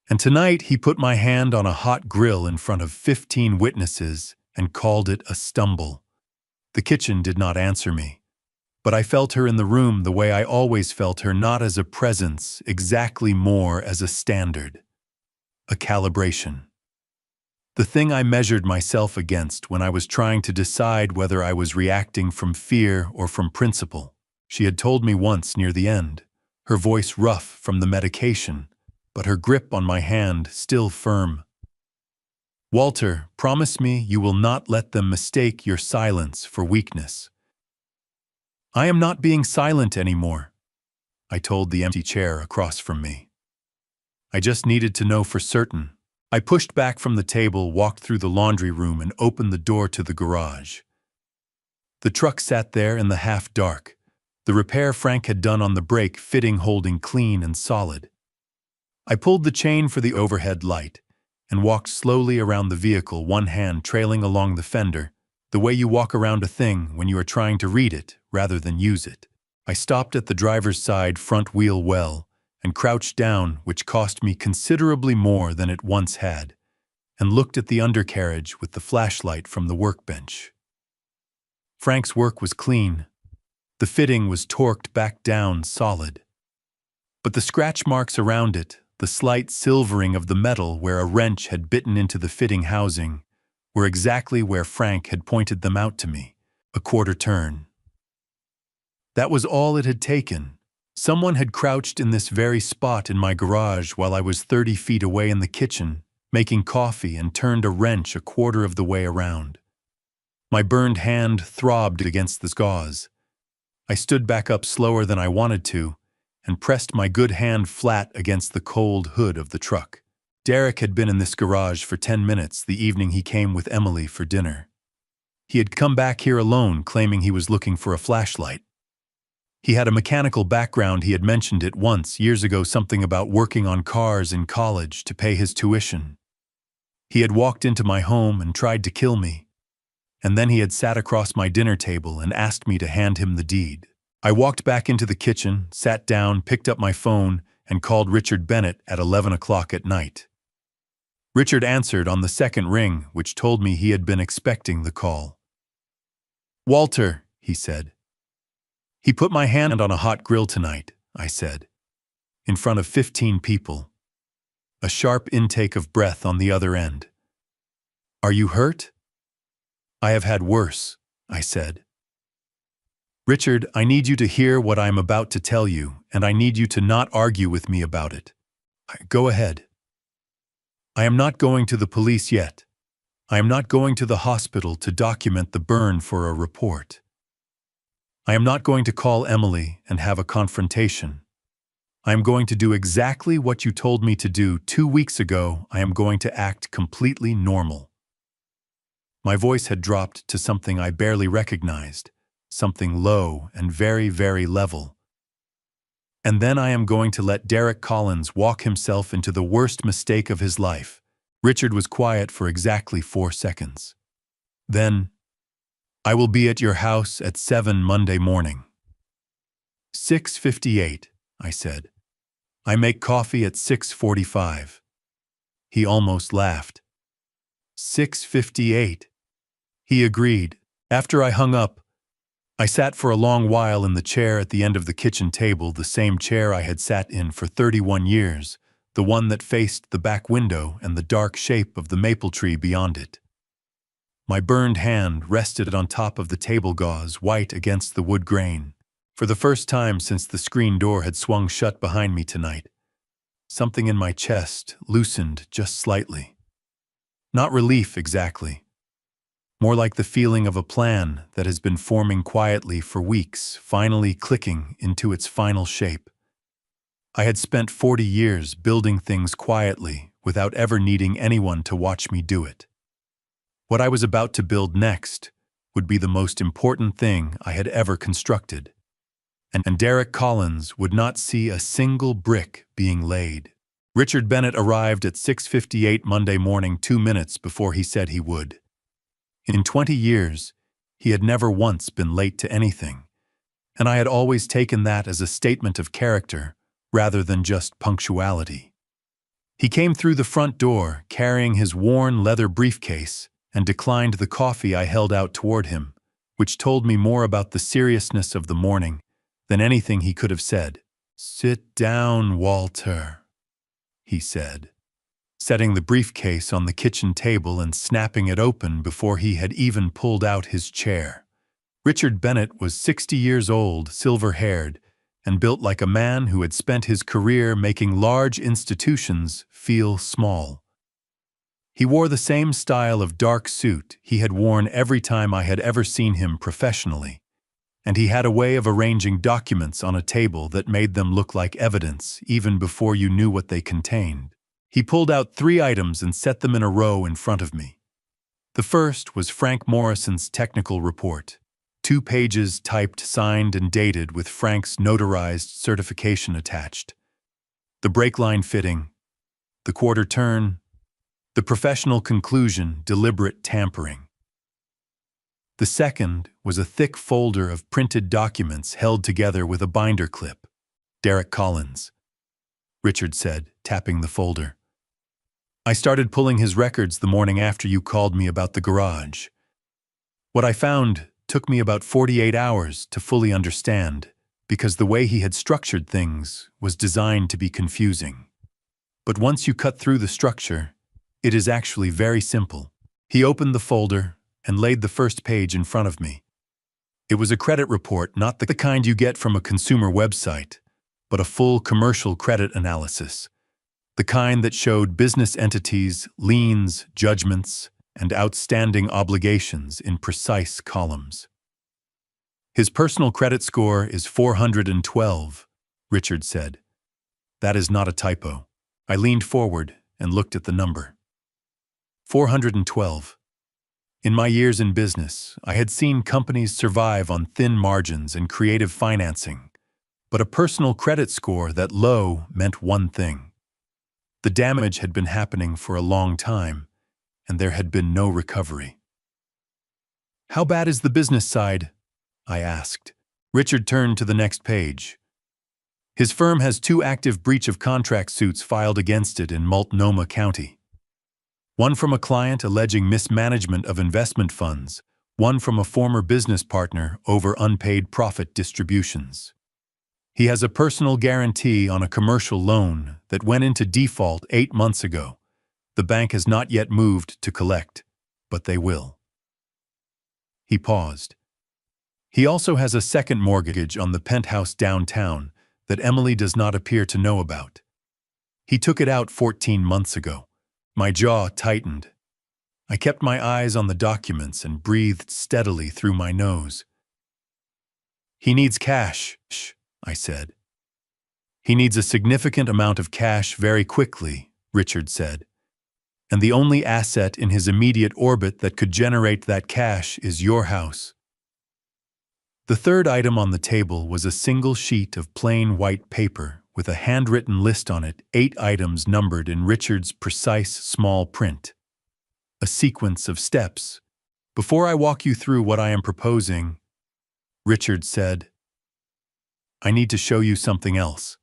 "And tonight he put my hand on a hot grill in front of 15 witnesses and called it a stumble." The kitchen did not answer me, but I felt her in the room the way I always felt her, not as a presence, exactly, more as a standard, a calibration. The thing I measured myself against when I was trying to decide whether I was reacting from fear or from principle. She had told me once near the end, her voice rough from the medication, but her grip on my hand still firm. "Walter, promise me you will not let them mistake your silence for weakness." "I am not being silent anymore," I told the empty chair across from me. "I just needed to know for certain." I pushed back from the table, walked through the laundry room, and opened the door to the garage. The truck sat there in the half-dark, the repair Frank had done on the brake fitting holding clean and solid. I pulled the chain for the overhead light and walked slowly around the vehicle, one hand trailing along the fender, the way you walk around a thing when you are trying to read it rather than use it. I stopped at the driver's side front wheel well and crouched down, which cost me considerably more than it once had, and looked at the undercarriage with the flashlight from the workbench. Frank's work was clean. The fitting was torqued back down solid. But the scratch marks around it, the slight silvering of the metal where a wrench had bitten into the fitting housing, were exactly where Frank had pointed them out to me, a quarter turn. That was all it had taken. Someone had crouched in this very spot in my garage while I was 30 feet away in the kitchen, making coffee, and turned a wrench a quarter of the way around. My burned hand throbbed against the gauze. I stood back up slower than I wanted to, and pressed my good hand flat against the cold hood of the truck. Derek had been in this garage for 10 minutes the evening he came with Emily for dinner. He had come back here alone, claiming he was looking for a flashlight. He had a mechanical background. He had mentioned it once, years ago, something about working on cars in college to pay his tuition. He had walked into my home and tried to kill me, and then he had sat across my dinner table and asked me to hand him the deed. I walked back into the kitchen, sat down, picked up my phone, and called Richard Bennett at 11 o'clock at night. Richard answered on the second ring, which told me he had been expecting the call. "Walter," he said. "He put my hand on a hot grill tonight," I said, "in front of 15 people. A sharp intake of breath on the other end. Are you hurt?" "I have had worse," I said. "Richard, I need you to hear what I am about to tell you, and I need you to not argue with me about it." "Go ahead." "I am not going to the police yet. I am not going to the hospital to document the burn for a report. I am not going to call Emily and have a confrontation. I am going to do exactly what you told me to do 2 weeks ago. I am going to act completely normal." My voice had dropped to something I barely recognized, something low and very, very level. "And then I am going to let Derek Collins walk himself into the worst mistake of his life." Richard was quiet for exactly 4 seconds. Then, "I will be at your house at 7 Monday morning." 6:58, I said. "I make coffee at 6:45. He almost laughed. 6:58. He agreed. After I hung up, I sat for a long while in the chair at the end of the kitchen table, the same chair I had sat in for 31 years, the one that faced the back window and the dark shape of the maple tree beyond it. My burned hand rested on top of the table gauze, white against the wood grain. For the first time since the screen door had swung shut behind me tonight, something in my chest loosened just slightly. Not relief exactly. More like the feeling of a plan that has been forming quietly for weeks, finally clicking into its final shape. I had spent 40 years building things quietly without ever needing anyone to watch me do it. What I was about to build next would be the most important thing I had ever constructed, and Derek Collins would not see a single brick being laid. Richard Bennett arrived at 6:58 Monday morning, 2 minutes before he said he would. In 20 years, he had never once been late to anything, and I had always taken that as a statement of character rather than just punctuality. He came through the front door carrying his worn leather briefcase and declined the coffee I held out toward him, which told me more about the seriousness of the morning than anything he could have said. "Sit down, Walter," he said, setting the briefcase on the kitchen table and snapping it open before he had even pulled out his chair. Richard Bennett was 60 years old, silver-haired, and built like a man who had spent his career making large institutions feel small. He wore the same style of dark suit he had worn every time I had ever seen him professionally, and he had a way of arranging documents on a table that made them look like evidence even before you knew what they contained. He pulled out 3 items and set them in a row in front of me. The first was Frank Morrison's technical report, 2 pages typed, signed, and dated with Frank's notarized certification attached. The brake line fitting, the quarter turn, the professional conclusion, deliberate tampering. The second was a thick folder of printed documents held together with a binder clip. "Derek Collins," Richard said, tapping the folder. "I started pulling his records the morning after you called me about the garage. What I found took me about 48 hours to fully understand, because the way he had structured things was designed to be confusing. But once you cut through the structure, it is actually very simple." He opened the folder and laid the first page in front of me. It was a credit report, not the kind you get from a consumer website, but a full commercial credit analysis, the kind that showed business entities, liens, judgments, and outstanding obligations in precise columns. "His personal credit score is 412, Richard said. "That is not a typo." I leaned forward and looked at the number. 412. In my years in business, I had seen companies survive on thin margins and creative financing, but a personal credit score that low meant one thing. The damage had been happening for a long time, and there had been no recovery. "How bad is the business side?" I asked. Richard turned to the next page. "His firm has 2 active breach of contract suits filed against it in Multnomah County. One from a client alleging mismanagement of investment funds, one from a former business partner over unpaid profit distributions. He has a personal guarantee on a commercial loan that went into default 8 months ago. The bank has not yet moved to collect, but they will." He paused. "He also has a second mortgage on the penthouse downtown that Emily does not appear to know about. He took it out 14 months ago." My jaw tightened. I kept my eyes on the documents and breathed steadily through my nose. "He needs cash," I said. "He needs a significant amount of cash very quickly," Richard said. "And the only asset in his immediate orbit that could generate that cash is your house." The third item on the table was a single sheet of plain white paper with a handwritten list on it, 8 items numbered in Richard's precise small print. A sequence of steps. "Before I walk you through what I am proposing," Richard said, "I need to show you something else."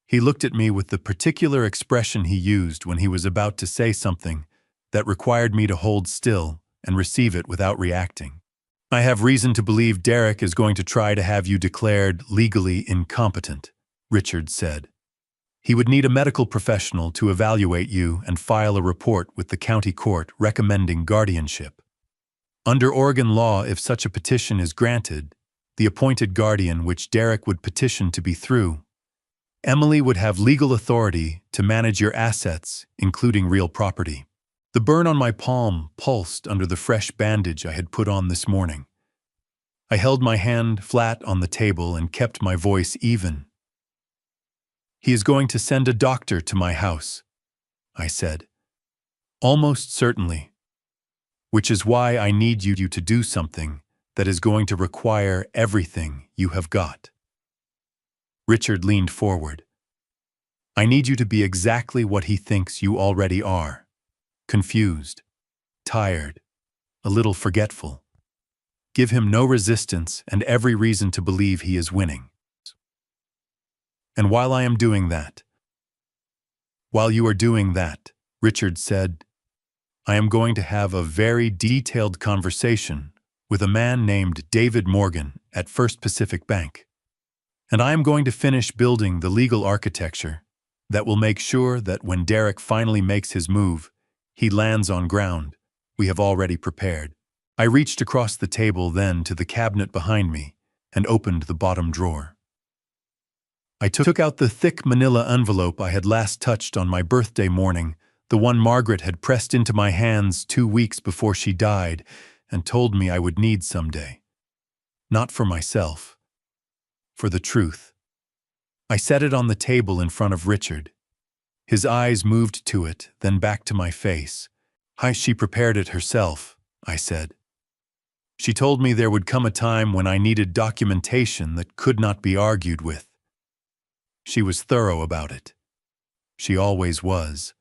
He looked at me with the particular expression he used when he was about to say something that required me to hold still and receive it without reacting. "I have reason to believe Derek is going to try to have you declared legally incompetent," Richard said. "He would need a medical professional to evaluate you and file a report with the county court recommending guardianship. Under Oregon law, if such a petition is granted, the appointed guardian, which Derek would petition to be through, Emily would have legal authority to manage your assets, including real property." The burn on my palm pulsed under the fresh bandage I had put on this morning. I held my hand flat on the table and kept my voice even. "He is going to send a doctor to my house," I said. "Almost certainly." which is why I need you to do something that is going to require everything you have got. Richard leaned forward. I need you to be exactly what he thinks you already are. Confused, tired, a little forgetful. Give him no resistance and every reason to believe he is winning. And while I am doing that, while you are doing that, Richard said, I am going to have a very detailed conversation with a man named David Morgan at First Pacific Bank. And I am going to finish building the legal architecture that will make sure that when Derek finally makes his move, he lands on ground we have already prepared. I reached across the table then to the cabinet behind me and opened the bottom drawer. I took out the thick manila envelope I had last touched on my birthday morning, the one Margaret had pressed into my hands 2 weeks before she died and told me I would need someday. Not for myself, for the truth. I set it on the table in front of Richard. His eyes moved to it, then back to my face. She prepared it herself, I said. She told me there would come a time when I needed documentation that could not be argued with. She was thorough about it. She always was.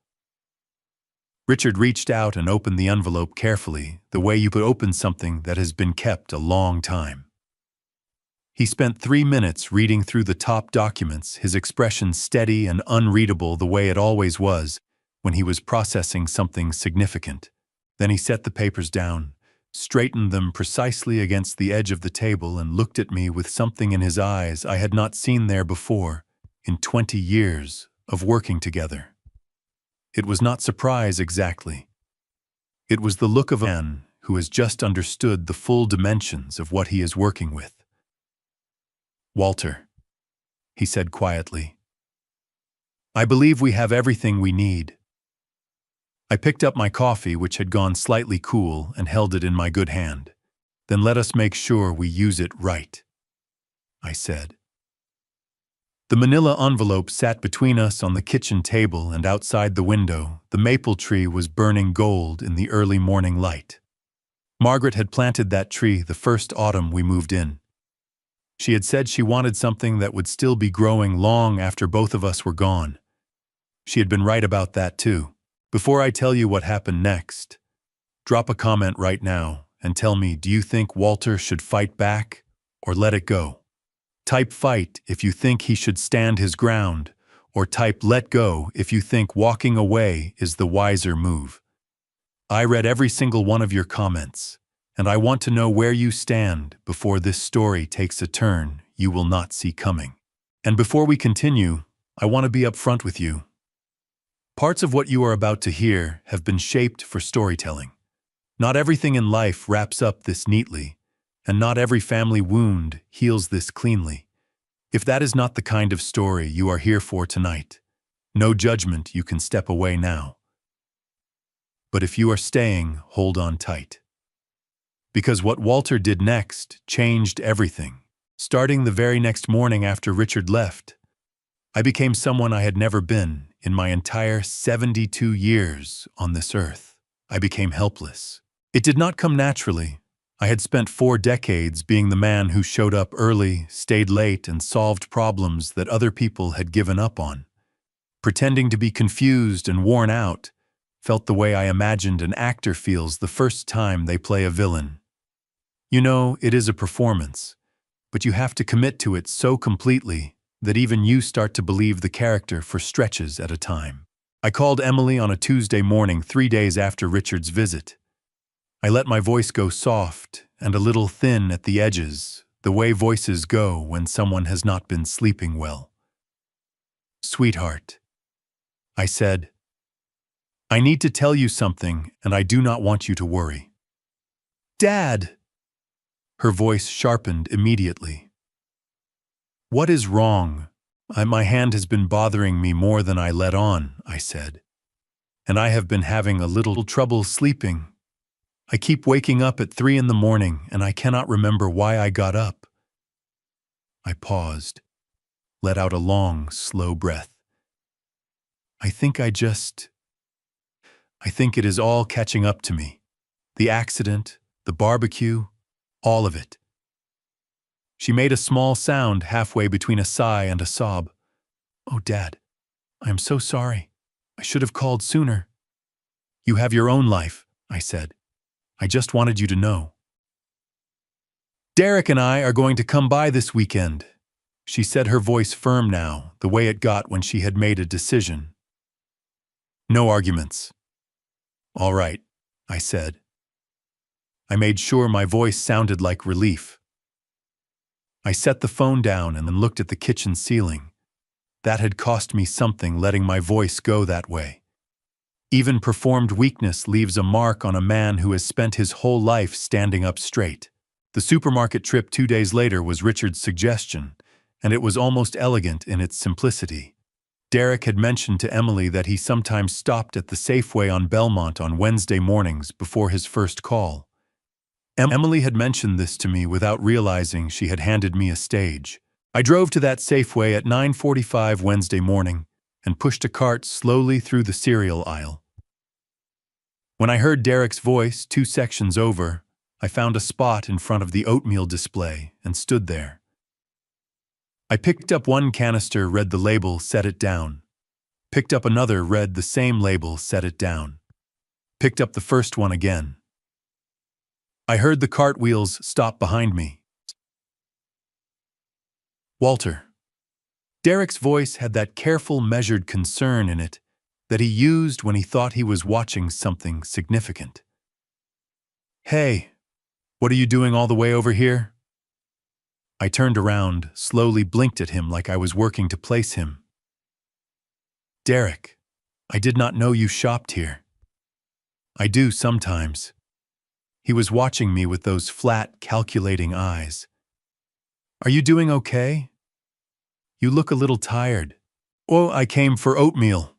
Richard reached out and opened the envelope carefully, the way you would open something that has been kept a long time. He spent 3 minutes reading through the top documents, his expression steady and unreadable the way it always was when he was processing something significant. Then he set the papers down, straightened them precisely against the edge of the table, and looked at me with something in his eyes I had not seen there before in 20 years of working together. It was not surprise exactly. It was the look of a man who has just understood the full dimensions of what he is working with. Walter, he said quietly, I believe we have everything we need. I picked up my coffee, which had gone slightly cool, and held it in my good hand. Then let us make sure we use it right, I said. The manila envelope sat between us on the kitchen table, and outside the window, the maple tree was burning gold in the early morning light. Margaret had planted that tree the first autumn we moved in. She had said she wanted something that would still be growing long after both of us were gone. She had been right about that too. Before I tell you what happened next, drop a comment right now and tell me, do you think Walter should fight back or let it go? Type fight if you think he should stand his ground, or type let go if you think walking away is the wiser move. I read every single one of your comments, and I want to know where you stand before this story takes a turn you will not see coming. And before we continue, I want to be upfront with you. Parts of what you are about to hear have been shaped for storytelling. Not everything in life wraps up this neatly, and not every family wound heals this cleanly. If that is not the kind of story you are here for tonight, no judgment, you can step away now. But if you are staying, hold on tight. Because what Walter did next changed everything. Starting the very next morning after Richard left, I became someone I had never been in my entire 72 years on this earth. I became helpless. It did not come naturally. I had spent 4 decades being the man who showed up early, stayed late, and solved problems that other people had given up on. Pretending to be confused and worn out, felt the way I imagined an actor feels the first time they play a villain. You know, it is a performance, but you have to commit to it so completely that even you start to believe the character for stretches at a time. I called Emily on a Tuesday morning 3 days after Richard's visit. I let my voice go soft and a little thin at the edges, the way voices go when someone has not been sleeping well. Sweetheart, I said, I need to tell you something, and I do not want you to worry. Dad! Her voice sharpened immediately. What is wrong? My hand has been bothering me more than I let on, I said. And I have been having a little trouble sleeping. I keep waking up at 3 in the morning, and I cannot remember why I got up. I paused, let out a long, slow breath. I think it is all catching up to me. The accident, the barbecue, all of it. She made a small sound halfway between a sigh and a sob. "Oh, Dad, I am so sorry. I should have called sooner." "You have your own life," I said. "I just wanted you to know." "Derek and I are going to come by this weekend," she said, her voice firm now, the way it got when she had made a decision. No arguments. "All right," I said. I made sure my voice sounded like relief. I set the phone down and then looked at the kitchen ceiling. That had cost me something, letting my voice go that way. Even performed weakness leaves a mark on a man who has spent his whole life standing up straight. The supermarket trip 2 days later was Richard's suggestion, and it was almost elegant in its simplicity. Derek had mentioned to Emily that he sometimes stopped at the Safeway on Belmont on Wednesday mornings before his first call. Emily had mentioned this to me without realizing she had handed me a stage. I drove to that Safeway at 9:45 Wednesday morning and pushed a cart slowly through the cereal aisle. When I heard Derek's voice 2 sections over, I found a spot in front of the oatmeal display and stood there. I picked up one canister, read the label, set it down. Picked up another, read the same label, set it down. Picked up the first one again. I heard the cartwheels stop behind me. "Walter." Derek's voice had that careful, measured concern in it that he used when he thought he was watching something significant. "Hey, what are you doing all the way over here?" I turned around, slowly blinked at him like I was working to place him. "Derek, I did not know you shopped here." "I do sometimes." He was watching me with those flat, calculating eyes. "Are you doing okay? You look a little tired." "Oh, I came for oatmeal,"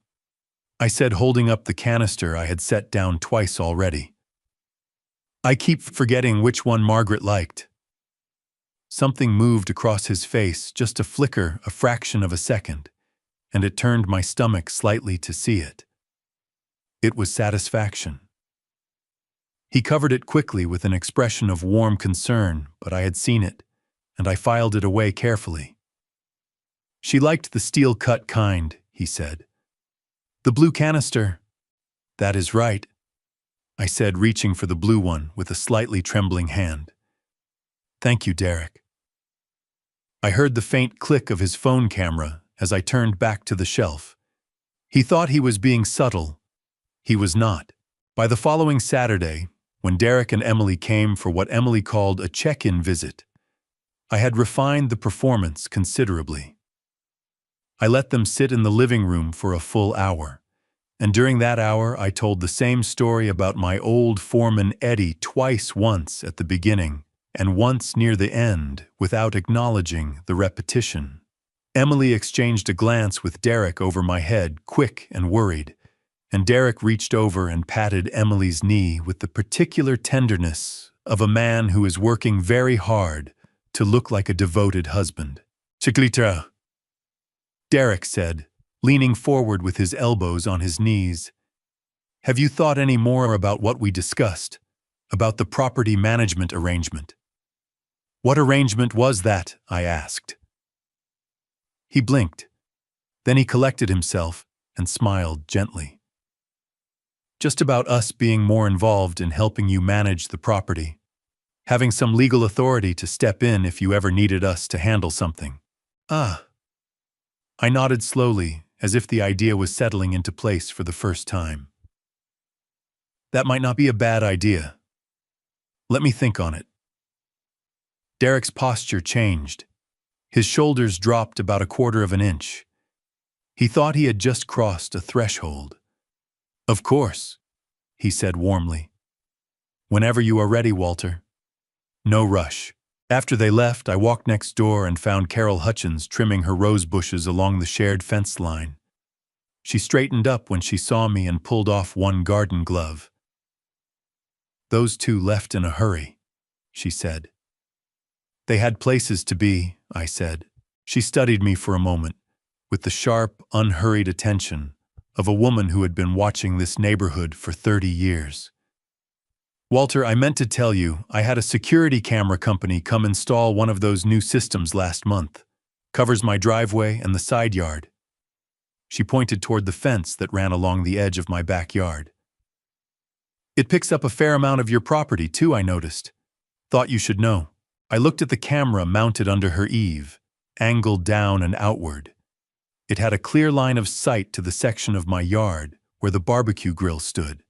I said, holding up the canister I had set down twice already. "I keep forgetting which one Margaret liked." Something moved across his face, just a flicker, a fraction of a second, and it turned my stomach slightly to see it. It was satisfaction. He covered it quickly with an expression of warm concern, but I had seen it, and I filed it away carefully. "She liked the steel-cut kind," he said. "The blue canister." "That is right," I said, reaching for the blue one with a slightly trembling hand. "Thank you, Derek." I heard the faint click of his phone camera as I turned back to the shelf. He thought he was being subtle. He was not. By the following Saturday, when Derek and Emily came for what Emily called a check-in visit, I had refined the performance considerably. I let them sit in the living room for a full hour, and during that hour I told the same story about my old foreman Eddie twice, once at the beginning and once near the end, without acknowledging the repetition. Emily exchanged a glance with Derek over my head, quick and worried, and Derek reached over and patted Emily's knee with the particular tenderness of a man who is working very hard to look like a devoted husband. "Chiquita," Derek said, leaning forward with his elbows on his knees. "Have you thought any more about what we discussed, about the property management arrangement?" "What arrangement was that?" I asked. He blinked. Then he collected himself and smiled gently. "Just about us being more involved in helping you manage the property, having some legal authority to step in if you ever needed us to handle something." "Ah." I nodded slowly, as if the idea was settling into place for the first time. "That might not be a bad idea. Let me think on it." Derek's posture changed. His shoulders dropped about 1/4 of an inch. He thought he had just crossed a threshold. "Of course," he said warmly. "Whenever you are ready, Walter. No rush." After they left, I walked next door and found Carol Hutchins trimming her rose bushes along the shared fence line. She straightened up when she saw me and pulled off one garden glove. "Those two left in a hurry," she said. "They had places to be," I said. She studied me for a moment, with the sharp, unhurried attention of a woman who had been watching this neighborhood for 30 years. Walter, I meant to tell you, I had a security camera company come install one of those new systems last month. Covers my driveway and the side yard. She pointed toward the fence that ran along the edge of my backyard. It picks up a fair amount of your property, too, I noticed. Thought you should know. I looked at the camera mounted under her eave, angled down and outward. It had a clear line of sight to the section of my yard where the barbecue grill stood.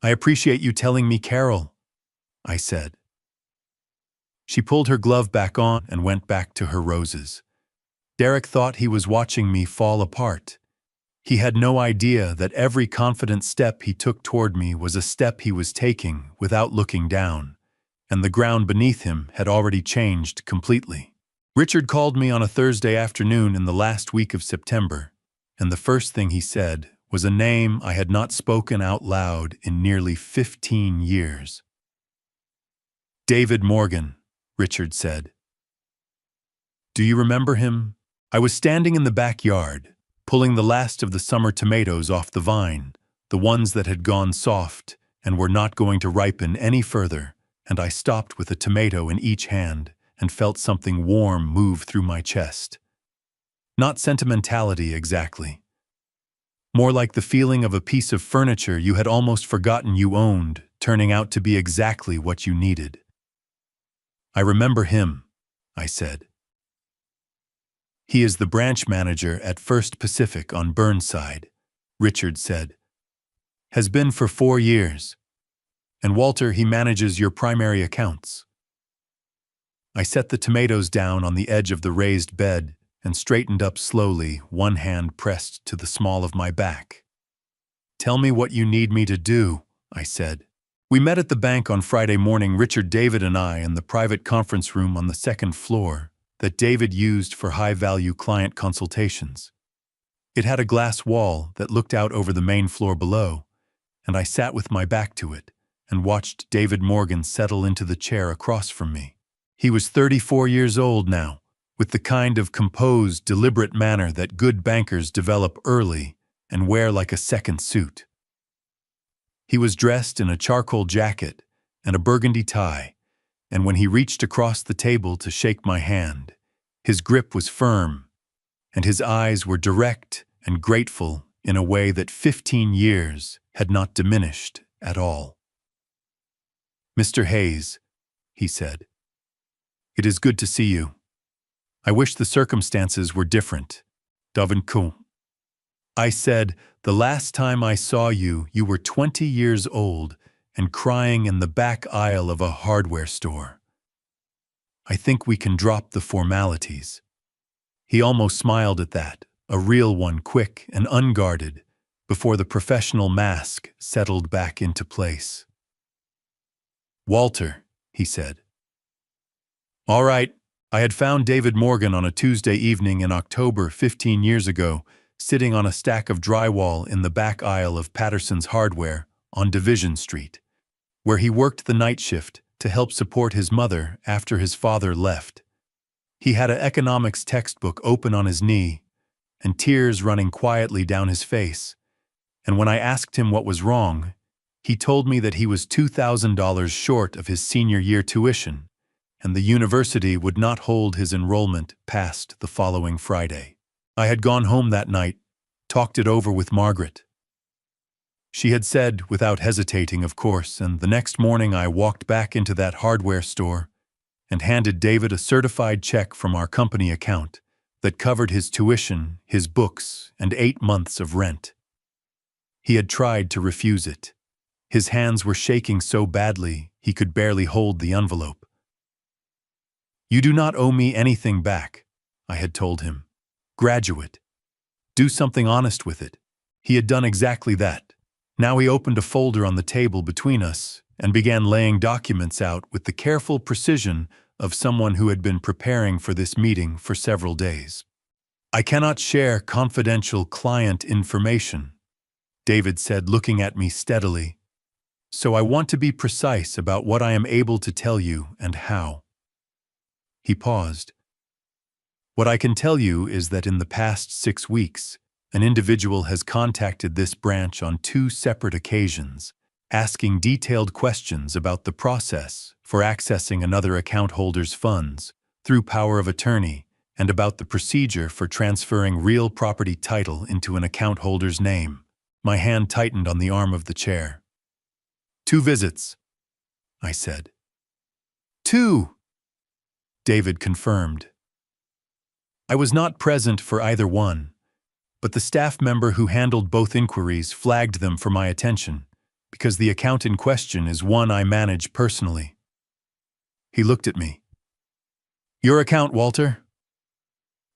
I appreciate you telling me, Carol, I said. She pulled her glove back on and went back to her roses. Derek thought he was watching me fall apart. He had no idea that every confident step he took toward me was a step he was taking without looking down, and the ground beneath him had already changed completely. Richard called me on a Thursday afternoon in the last week of September, and the first thing he said was a name I had not spoken out loud in nearly 15 years. David Morgan, Richard said. Do you remember him? I was standing in the backyard, pulling the last of the summer tomatoes off the vine, the ones that had gone soft and were not going to ripen any further, and I stopped with a tomato in each hand and felt something warm move through my chest. Not sentimentality exactly. More like the feeling of a piece of furniture you had almost forgotten you owned, turning out to be exactly what you needed. I remember him, I said. He is the branch manager at First Pacific on Burnside, Richard said. Has been for 4 years. And Walter, he manages your primary accounts. I set the tomatoes down on the edge of the raised bed and straightened up slowly, one hand pressed to the small of my back. Tell me what you need me to do, I said. We met at the bank on Friday morning, Richard, David, and I, in the private conference room on the second floor that David used for high-value client consultations. It had a glass wall that looked out over the main floor below, and I sat with my back to it and watched David Morgan settle into the chair across from me. He was 34 years old now, with the kind of composed, deliberate manner that good bankers develop early and wear like a second suit. He was dressed in a charcoal jacket and a burgundy tie, and when he reached across the table to shake my hand, his grip was firm, and his eyes were direct and grateful in a way that 15 years had not diminished at all. Mr. Hayes, he said, it is good to see you. I wish the circumstances were different. Davenco. I said, the last time I saw you, you were 20 years old and crying in the back aisle of a hardware store. I think we can drop the formalities. He almost smiled at that, a real one, quick and unguarded, before the professional mask settled back into place. Walter, he said. All right, I had found David Morgan on a Tuesday evening in October 15 years ago, sitting on a stack of drywall in the back aisle of Patterson's Hardware on Division Street, where he worked the night shift to help support his mother after his father left. He had an economics textbook open on his knee and tears running quietly down his face, and when I asked him what was wrong, he told me that he was $2,000 short of his senior year tuition, and the university would not hold his enrollment past the following Friday. I had gone home that night, talked it over with Margaret. She had said, without hesitating, of course, and the next morning I walked back into that hardware store and handed David a certified check from our company account that covered his tuition, his books, and 8 months of rent. He had tried to refuse it. His hands were shaking so badly he could barely hold the envelope. You do not owe me anything back, I had told him. Graduate. Do something honest with it. He had done exactly that. Now he opened a folder on the table between us and began laying documents out with the careful precision of someone who had been preparing for this meeting for several days. I cannot share confidential client information, David said, looking at me steadily. So I want to be precise about what I am able to tell you and how. He paused. What I can tell you is that in the past 6 weeks, an individual has contacted this branch on 2 separate occasions asking detailed questions about the process for accessing another account holder's funds through power of attorney and about the procedure for transferring real property title into an account holder's name. My hand tightened on the arm of the chair. 2 visits, I said. 2, David confirmed. I was not present for either one, but the staff member who handled both inquiries flagged them for my attention, because the account in question is one I manage personally. He looked at me. Your account, Walter?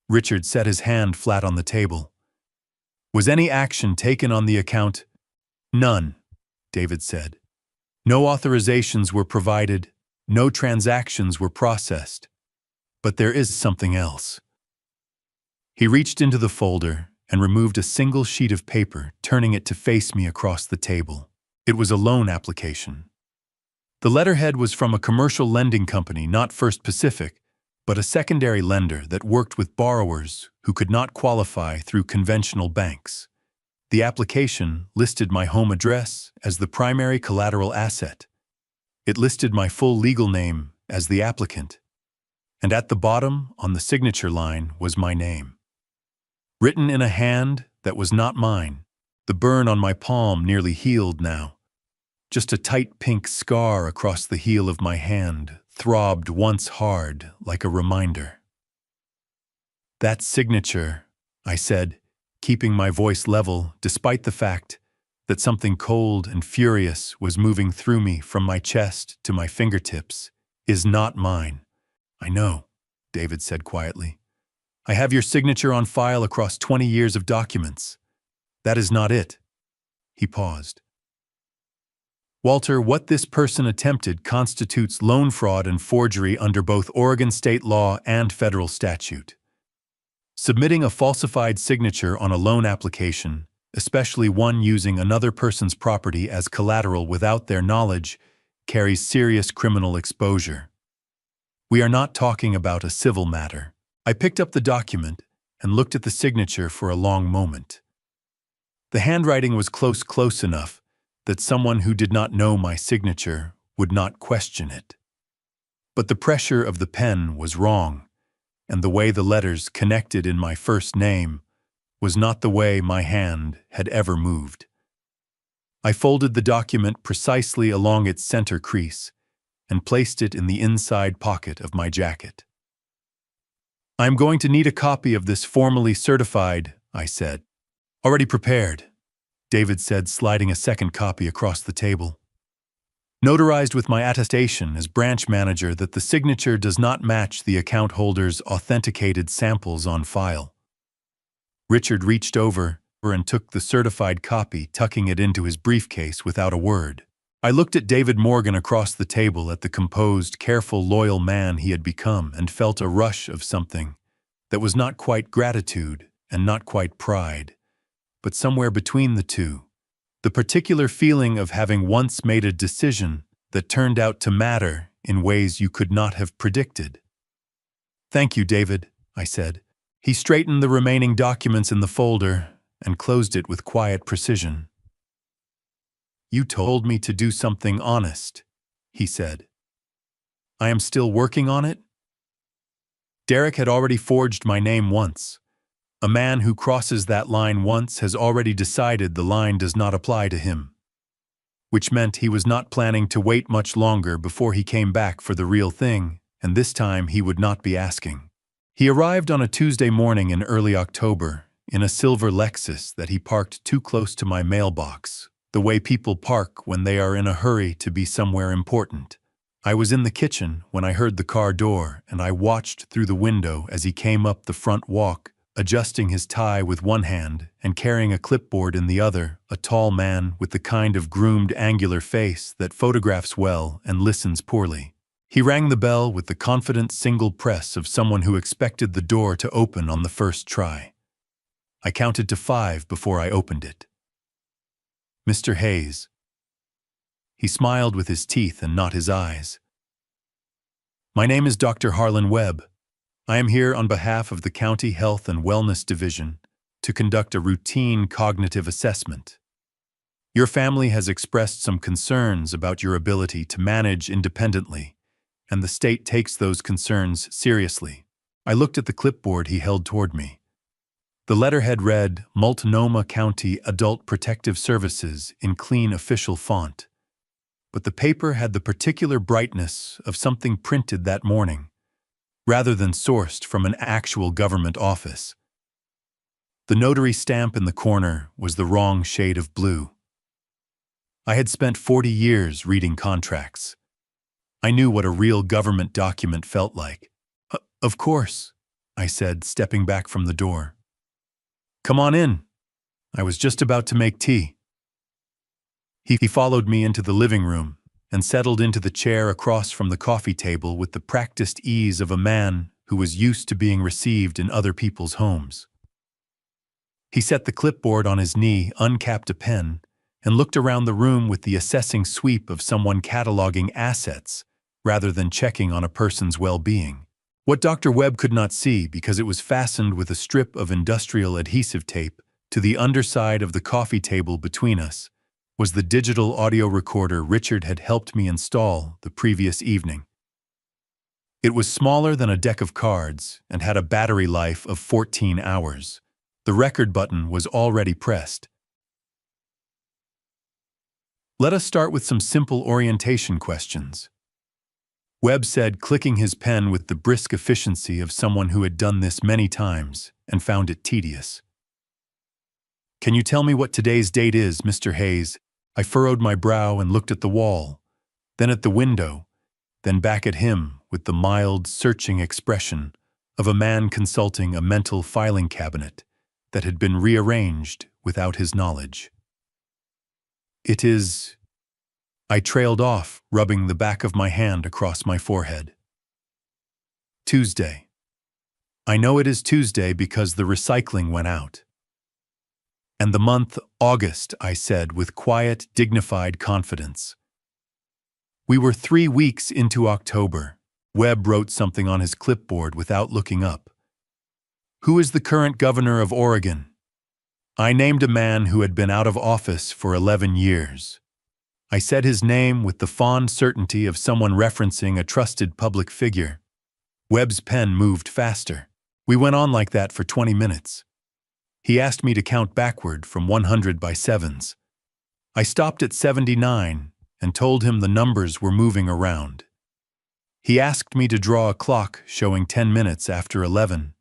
Richard set his hand flat on the table. Was any action taken on the account? None, David said. No authorizations were provided, no transactions were processed. But there is something else. He reached into the folder and removed a single sheet of paper, turning it to face me across the table. It was a loan application. The letterhead was from a commercial lending company, not First Pacific, but a secondary lender that worked with borrowers who could not qualify through conventional banks. The application listed my home address as the primary collateral asset. It listed my full legal name as the applicant. And at the bottom, on the signature line, was my name. Written in a hand that was not mine, the burn on my palm nearly healed now. Just a tight pink scar across the heel of my hand throbbed once hard like a reminder. That signature, I said, keeping my voice level despite the fact that something cold and furious was moving through me from my chest to my fingertips, is not mine. I know, David said quietly. I have your signature on file across 20 years of documents. That is not it. He paused. Walter, what this person attempted constitutes loan fraud and forgery under both Oregon state law and federal statute. Submitting a falsified signature on a loan application, especially one using another person's property as collateral without their knowledge, carries serious criminal exposure. We are not talking about a civil matter. I picked up the document and looked at the signature for a long moment. The handwriting was close enough that someone who did not know my signature would not question it. But the pressure of the pen was wrong, and the way the letters connected in my first name was not the way my hand had ever moved. I folded the document precisely along its center crease and placed it in the inside pocket of my jacket. I am going to need a copy of this formally certified, I said. Already prepared, David said, sliding a second copy across the table. Notarized with my attestation as branch manager that the signature does not match the account holder's authenticated samples on file. Richard reached over and took the certified copy, tucking it into his briefcase without a word. I looked at David Morgan across the table, at the composed, careful, loyal man he had become, and felt a rush of something that was not quite gratitude and not quite pride, but somewhere between the two. The particular feeling of having once made a decision that turned out to matter in ways you could not have predicted. Thank you, David, I said. He straightened the remaining documents in the folder and closed it with quiet precision. You told me to do something honest, he said. I am still working on it? Derek had already forged my name once. A man who crosses that line once has already decided the line does not apply to him, which meant he was not planning to wait much longer before he came back for the real thing, and this time he would not be asking. He arrived on a Tuesday morning in early October in a silver Lexus that he parked too close to my mailbox, the way people park when they are in a hurry to be somewhere important. I was in the kitchen when I heard the car door, and I watched through the window as he came up the front walk, adjusting his tie with one hand and carrying a clipboard in the other, a tall man with the kind of groomed, angular face that photographs well and listens poorly. He rang the bell with the confident single press of someone who expected the door to open on the first try. I counted to 5 before I opened it. Mr. Hayes. He smiled with his teeth and not his eyes. My name is Dr. Harlan Webb. I am here on behalf of the County Health and Wellness Division to conduct a routine cognitive assessment. Your family has expressed some concerns about your ability to manage independently, and the state takes those concerns seriously. I looked at the clipboard he held toward me. The letterhead read, Multnomah County Adult Protective Services in clean official font. But the paper had the particular brightness of something printed that morning, rather than sourced from an actual government office. The notary stamp in the corner was the wrong shade of blue. I had spent 40 years reading contracts. I knew what a real government document felt like. Of course, I said, stepping back from the door. Come on in. I was just about to make tea. He followed me into the living room and settled into the chair across from the coffee table with the practiced ease of a man who was used to being received in other people's homes. He set the clipboard on his knee, uncapped a pen, and looked around the room with the assessing sweep of someone cataloging assets rather than checking on a person's well-being. What Dr. Webb could not see, because it was fastened with a strip of industrial adhesive tape to the underside of the coffee table between us, was the digital audio recorder Richard had helped me install the previous evening. It was smaller than a deck of cards and had a battery life of 14 hours. The record button was already pressed. Let us start with some simple orientation questions. Webb said, clicking his pen with the brisk efficiency of someone who had done this many times and found it tedious. Can you tell me what today's date is, Mr. Hayes? I furrowed my brow and looked at the wall, then at the window, then back at him with the mild, searching expression of a man consulting a mental filing cabinet that had been rearranged without his knowledge. It is... I trailed off, rubbing the back of my hand across my forehead. Tuesday. I know it is Tuesday because the recycling went out. And the month August, I said with quiet, dignified confidence. We were 3 weeks into October. Webb wrote something on his clipboard without looking up. Who is the current governor of Oregon? I named a man who had been out of office for 11 years. I said his name with the fond certainty of someone referencing a trusted public figure. Webb's pen moved faster. We went on like that for 20 minutes. He asked me to count backward from 100 by sevens. I stopped at 79 and told him the numbers were moving around. He asked me to draw a clock showing 10 minutes after 11,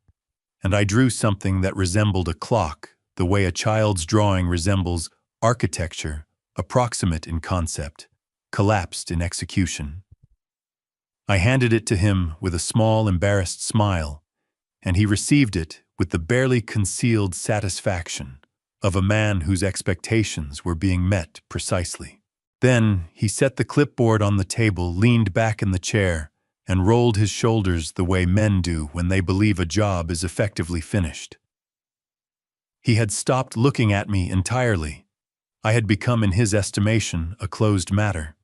and I drew something that resembled a clock, the way a child's drawing resembles architecture, approximate in concept, collapsed in execution. I handed it to him with a small, embarrassed smile, and he received it with the barely concealed satisfaction of a man whose expectations were being met precisely. Then he set the clipboard on the table, leaned back in the chair, and rolled his shoulders the way men do when they believe a job is effectively finished. He had stopped looking at me entirely. I had become, in his estimation, a closed matter.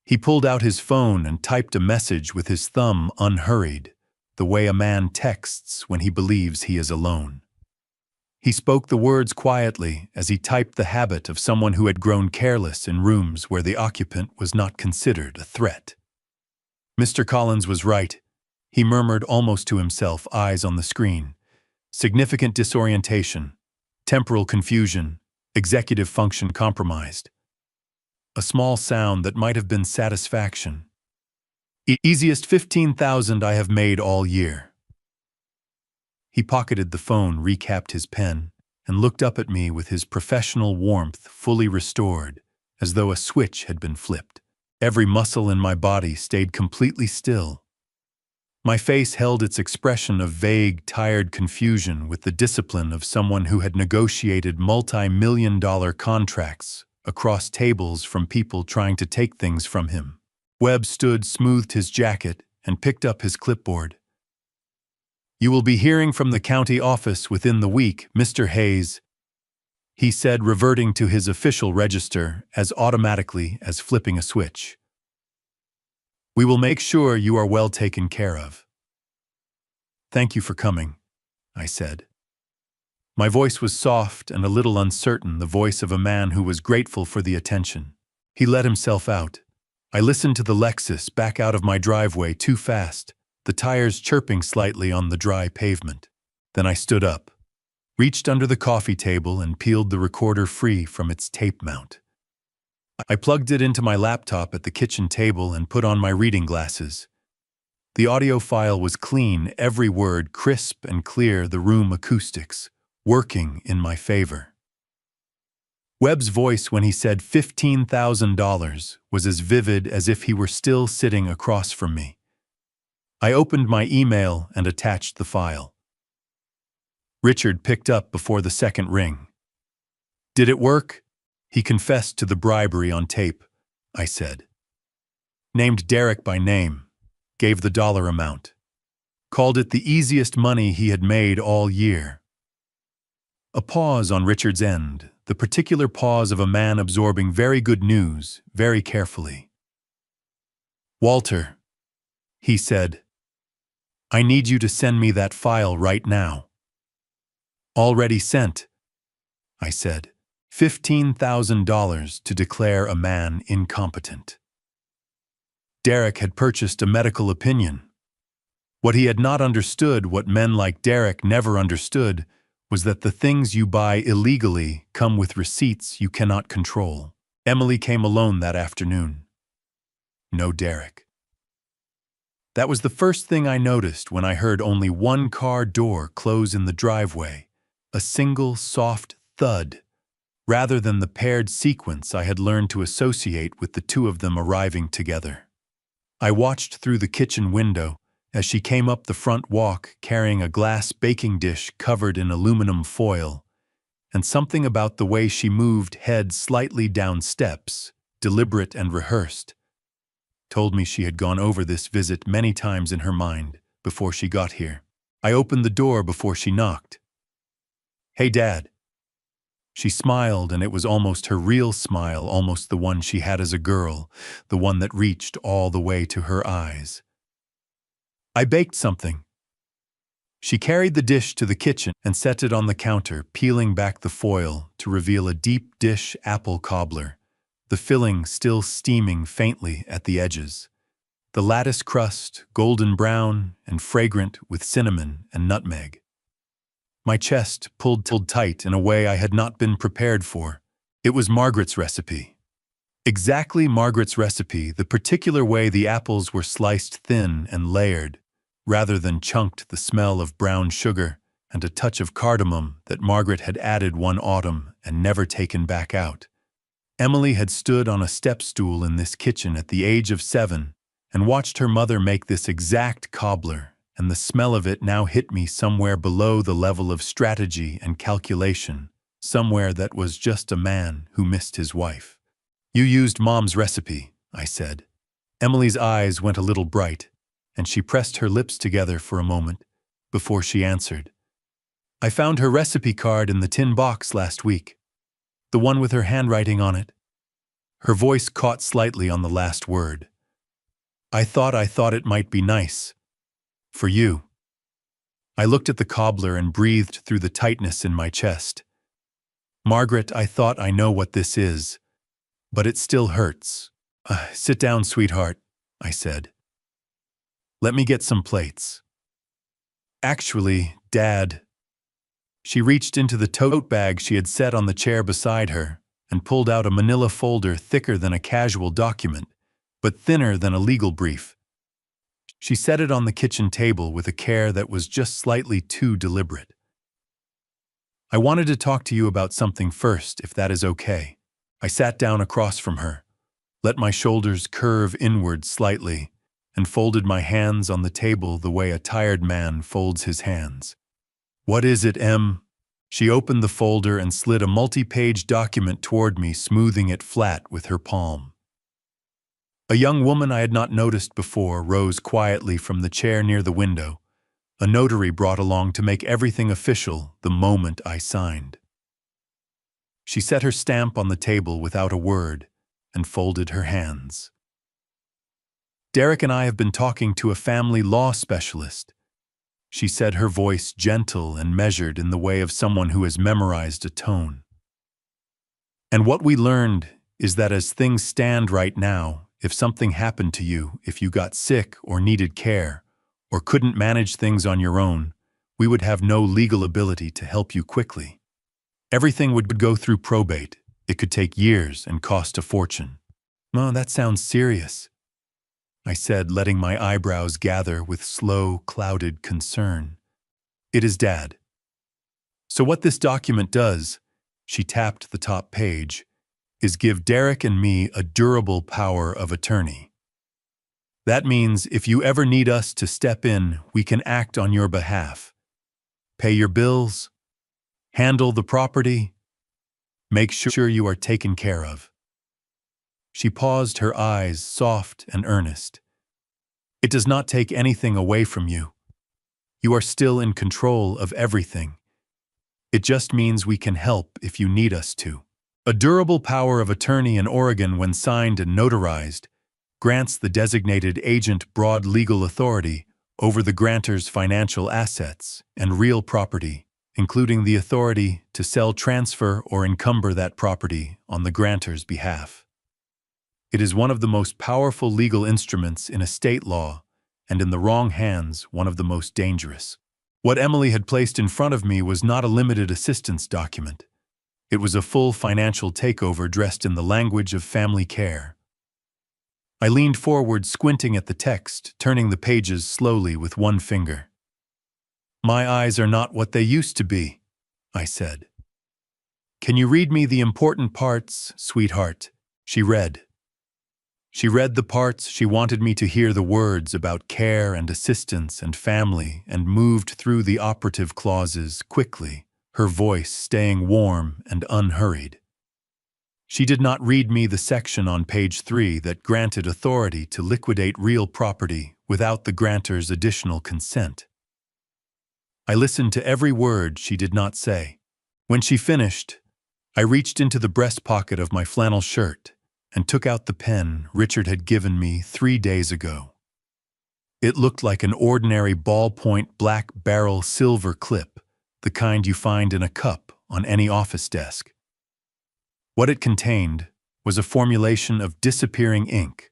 He pulled out his phone and typed a message with his thumb unhurried, the way a man texts when he believes he is alone. He spoke the words quietly as he typed, the habit of someone who had grown careless in rooms where the occupant was not considered a threat. Mr. Collins was right, he murmured almost to himself, eyes on the screen. Significant disorientation, temporal confusion, executive function compromised. A small sound that might have been satisfaction. Easiest 15,000 I have made all year. He pocketed the phone, recapped his pen, and looked up at me with his professional warmth fully restored, as though a switch had been flipped. Every muscle in my body stayed completely still. My face held its expression of vague, tired confusion with the discipline of someone who had negotiated multi-million-dollar contracts across tables from people trying to take things from him. Webb stood, smoothed his jacket, and picked up his clipboard. You will be hearing from the county office within the week, Mr. Hayes, he said, reverting to his official register as automatically as flipping a switch. We will make sure you are well taken care of. Thank you for coming, I said. My voice was soft and a little uncertain, the voice of a man who was grateful for the attention. He let himself out. I listened to the Lexus back out of my driveway too fast, the tires chirping slightly on the dry pavement. Then I stood up, reached under the coffee table and peeled the recorder free from its tape mount. I plugged it into my laptop at the kitchen table and put on my reading glasses. The audio file was clean, every word crisp and clear, the room acoustics working in my favor. Webb's voice when he said $15,000 was as vivid as if he were still sitting across from me. I opened my email and attached the file. Richard picked up before the second ring. "Did it work?" "He confessed to the bribery on tape," I said. Named Derek by name, gave the dollar amount. Called it the easiest money he had made all year. A pause on Richard's end, the particular pause of a man absorbing very good news very carefully. "Walter," he said, "I need you to send me that file right now." "Already sent," I said. $15,000 to declare a man incompetent. Derek had purchased a medical opinion. What he had not understood, what men like Derek never understood, was that the things you buy illegally come with receipts you cannot control. Emily came alone that afternoon. No Derek. That was the first thing I noticed when I heard only one car door close in the driveway, a single soft thud, rather than the paired sequence I had learned to associate with the two of them arriving together. I watched through the kitchen window as she came up the front walk carrying a glass baking dish covered in aluminum foil, and something about the way she moved head slightly down steps, deliberate and rehearsed, told me she had gone over this visit many times in her mind before she got here. I opened the door before she knocked. "Hey, Dad." She smiled, and it was almost her real smile, almost the one she had as a girl, the one that reached all the way to her eyes. "I baked something." She carried the dish to the kitchen and set it on the counter, peeling back the foil to reveal a deep dish apple cobbler, the filling still steaming faintly at the edges. The lattice crust, golden brown and fragrant with cinnamon and nutmeg. My chest pulled tight in a way I had not been prepared for. It was Margaret's recipe. Exactly Margaret's recipe, the particular way the apples were sliced thin and layered, rather than chunked, the smell of brown sugar and a touch of cardamom that Margaret had added one autumn and never taken back out. Emily had stood on a step stool in this kitchen at the age of 7 and watched her mother make this exact cobbler, and the smell of it now hit me somewhere below the level of strategy and calculation, somewhere that was just a man who missed his wife. "You used Mom's recipe," I said. Emily's eyes went a little bright, and she pressed her lips together for a moment before she answered. "I found her recipe card in the tin box last week. The one with her handwriting on it." Her voice caught slightly on the last word. I thought it might be nice. For you." I looked at the cobbler and breathed through the tightness in my chest. "Margaret, I thought I know what this is, but it still hurts." Sit down, sweetheart," I said. "Let me get some plates." "Actually, Dad." She reached into the tote bag she had set on the chair beside her and pulled out a manila folder thicker than a casual document, but thinner than a legal brief. She set it on the kitchen table with a care that was just slightly too deliberate. "I wanted to talk to you about something first, if that is okay." I sat down across from her, let my shoulders curve inward slightly, and folded my hands on the table the way a tired man folds his hands. "What is it, Em?" She opened the folder and slid a multi-page document toward me, smoothing it flat with her palm. A young woman I had not noticed before rose quietly from the chair near the window, a notary brought along to make everything official the moment I signed. She set her stamp on the table without a word and folded her hands. "Derek and I have been talking to a family law specialist." she said, her voice gentle and measured in the way of someone who has memorized a tone. "And what we learned is that as things stand right now, if something happened to you, if you got sick or needed care, or couldn't manage things on your own, we would have no legal ability to help you quickly. Everything would go through probate. It could take years and cost a fortune." "Oh, that sounds serious," I said, letting my eyebrows gather with slow, clouded concern. "It is, Dad. So what this document does," she tapped the top page, "is give Derek and me a durable power of attorney. That means if you ever need us to step in, we can act on your behalf. Pay your bills, handle the property, make sure you are taken care of." She paused, her eyes soft and earnest. "It does not take anything away from you. You are still in control of everything. It just means we can help if you need us to." A durable power of attorney in Oregon, when signed and notarized, grants the designated agent broad legal authority over the grantor's financial assets and real property, including the authority to sell, transfer, or encumber that property on the grantor's behalf. It is one of the most powerful legal instruments in estate law, and in the wrong hands, one of the most dangerous. What Emily had placed in front of me was not a limited assistance document. It was a full financial takeover dressed in the language of family care. I leaned forward, squinting at the text, turning the pages slowly with one finger. "My eyes are not what they used to be," I said. "Can you read me the important parts, sweetheart?" She read. She read the parts she wanted me to hear, the words about care and assistance and family, and moved through the operative clauses quickly, her voice staying warm and unhurried. She did not read me the section on page 3 that granted authority to liquidate real property without the grantor's additional consent. I listened to every word she did not say. When she finished, I reached into the breast pocket of my flannel shirt and took out the pen Richard had given me 3 days ago. It looked like an ordinary ballpoint black barrel silver clip, the kind you find in a cup on any office desk. What it contained was a formulation of disappearing ink,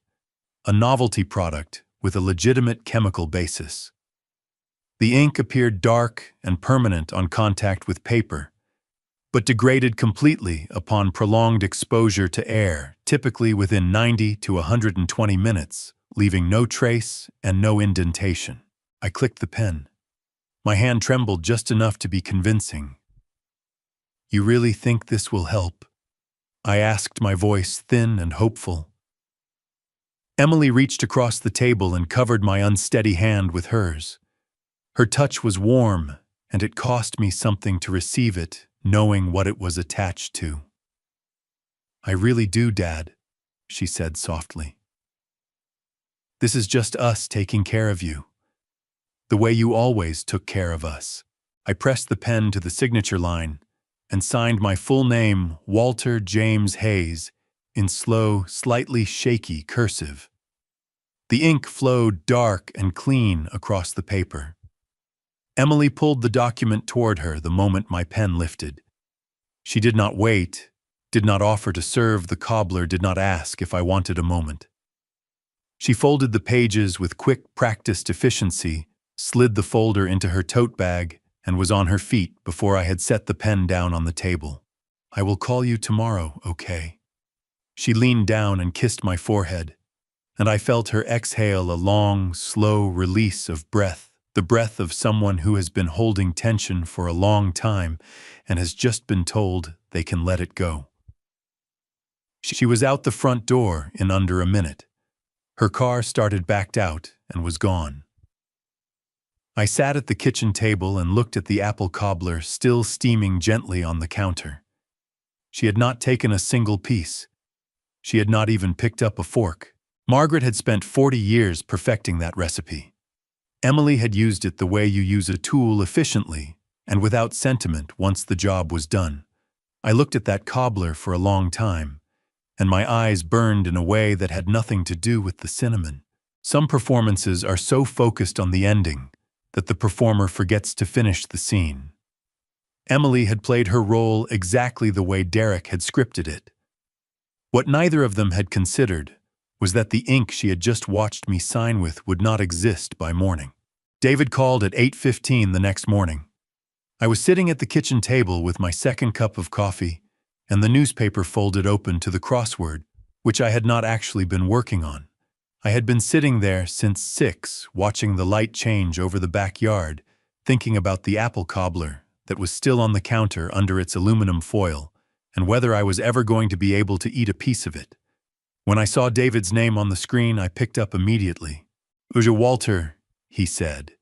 a novelty product with a legitimate chemical basis. The ink appeared dark and permanent on contact with paper, but degraded completely upon prolonged exposure to air, typically within 90 to 120 minutes, leaving no trace and no indentation. I clicked the pen. My hand trembled just enough to be convincing. "You really think this will help?" I asked, my voice thin and hopeful. Emily reached across the table and covered my unsteady hand with hers. Her touch was warm, and it cost me something to receive it, knowing what it was attached to. "I really do, Dad," she said softly. "This is just us taking care of you, the way you always took care of us." I pressed the pen to the signature line and signed my full name, Walter James Hayes, in slow, slightly shaky cursive. The ink flowed dark and clean across the paper. Emily pulled the document toward her the moment my pen lifted. She did not wait, did not offer to serve the cobbler, did not ask if I wanted a moment. She folded the pages with quick, practiced efficiency, slid the folder into her tote bag, and was on her feet before I had set the pen down on the table. "I will call you tomorrow, okay?" She leaned down and kissed my forehead, and I felt her exhale a long, slow release of breath, the breath of someone who has been holding tension for a long time and has just been told they can let it go. She was out the front door in under a minute. Her car started, backed out, and was gone. I sat at the kitchen table and looked at the apple cobbler still steaming gently on the counter. She had not taken a single piece. She had not even picked up a fork. Margaret had spent 40 years perfecting that recipe. Emily had used it the way you use a tool, efficiently and without sentiment once the job was done. I looked at that cobbler for a long time, and my eyes burned in a way that had nothing to do with the cinnamon. Some performances are so focused on the ending, that the performer forgets to finish the scene. Emily had played her role exactly the way Derek had scripted it. What neither of them had considered was that the ink she had just watched me sign with would not exist by morning. David called at 8:15 the next morning. I was sitting at the kitchen table with my second cup of coffee and the newspaper folded open to the crossword, which I had not actually been working on. I had been sitting there since 6, watching the light change over the backyard, thinking about the apple cobbler that was still on the counter under its aluminum foil, and whether I was ever going to be able to eat a piece of it. When I saw David's name on the screen, I picked up immediately. "Walter," he said.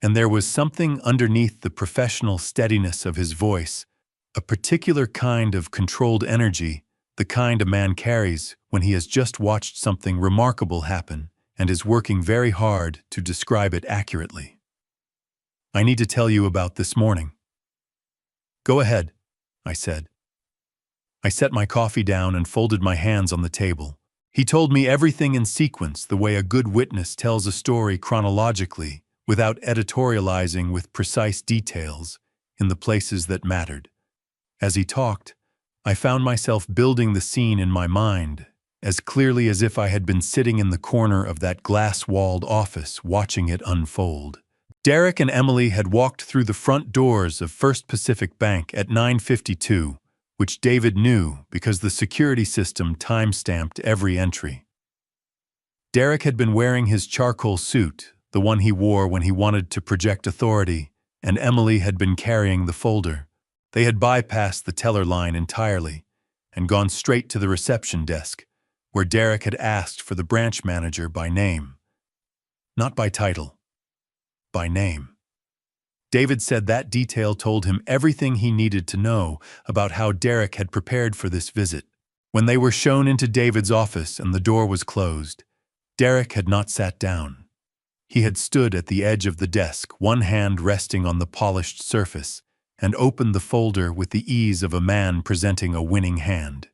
And there was something underneath the professional steadiness of his voice, a particular kind of controlled energy, the kind a man carries when he has just watched something remarkable happen and is working very hard to describe it accurately. "I need to tell you about this morning." "Go ahead," I said. I set my coffee down and folded my hands on the table. He told me everything in sequence, the way a good witness tells a story chronologically, without editorializing with precise details in the places that mattered. As he talked, I found myself building the scene in my mind, as clearly as if I had been sitting in the corner of that glass-walled office watching it unfold. Derek and Emily had walked through the front doors of First Pacific Bank at 9:52, which David knew because the security system time-stamped every entry. Derek had been wearing his charcoal suit, the one he wore when he wanted to project authority, and Emily had been carrying the folder. They had bypassed the teller line entirely and gone straight to the reception desk, where Derek had asked for the branch manager by name. Not by title, by name. David said that detail told him everything he needed to know about how Derek had prepared for this visit. When they were shown into David's office and the door was closed, Derek had not sat down. He had stood at the edge of the desk, one hand resting on the polished surface, and opened the folder with the ease of a man presenting a winning hand.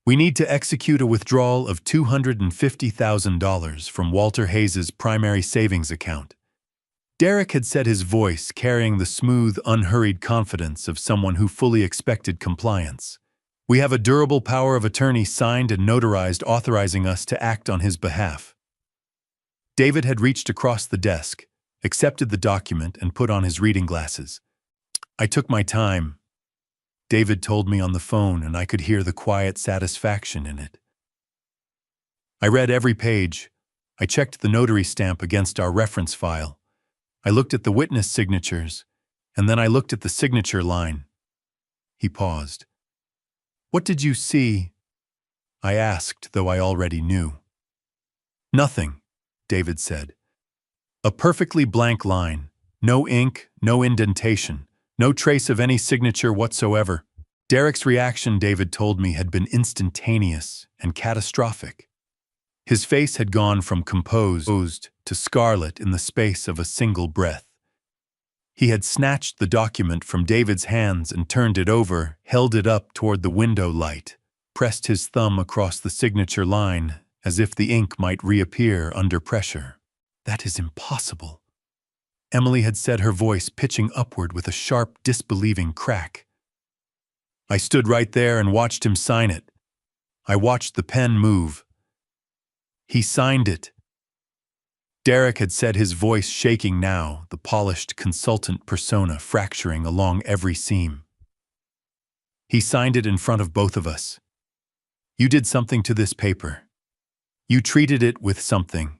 "We need to execute a withdrawal of $250,000 from Walter Hayes's primary savings account." Derek had said, his voice carrying the smooth, unhurried confidence of someone who fully expected compliance. "We have a durable power of attorney signed and notarized authorizing us to act on his behalf." David had reached across the desk, accepted the document, and put on his reading glasses. "I took my time," David told me on the phone, and I could hear the quiet satisfaction in it. "I read every page. I checked the notary stamp against our reference file. I looked at the witness signatures, and then I looked at the signature line." He paused. "What did you see?" I asked, though I already knew. "Nothing," David said. "A perfectly blank line. No ink, no indentation, no trace of any signature whatsoever." Derek's reaction, David told me, had been instantaneous and catastrophic. His face had gone from composed to scarlet in the space of a single breath. He had snatched the document from David's hands and turned it over, held it up toward the window light, pressed his thumb across the signature line as if the ink might reappear under pressure. "That is impossible," Emily had said, her voice pitching upward with a sharp, disbelieving crack. I stood right there and watched him sign it. I watched the pen move. "He signed it." Derek had said, his voice shaking now, the polished consultant persona fracturing along every seam. "He signed it in front of both of us. You did something to this paper. You treated it with something."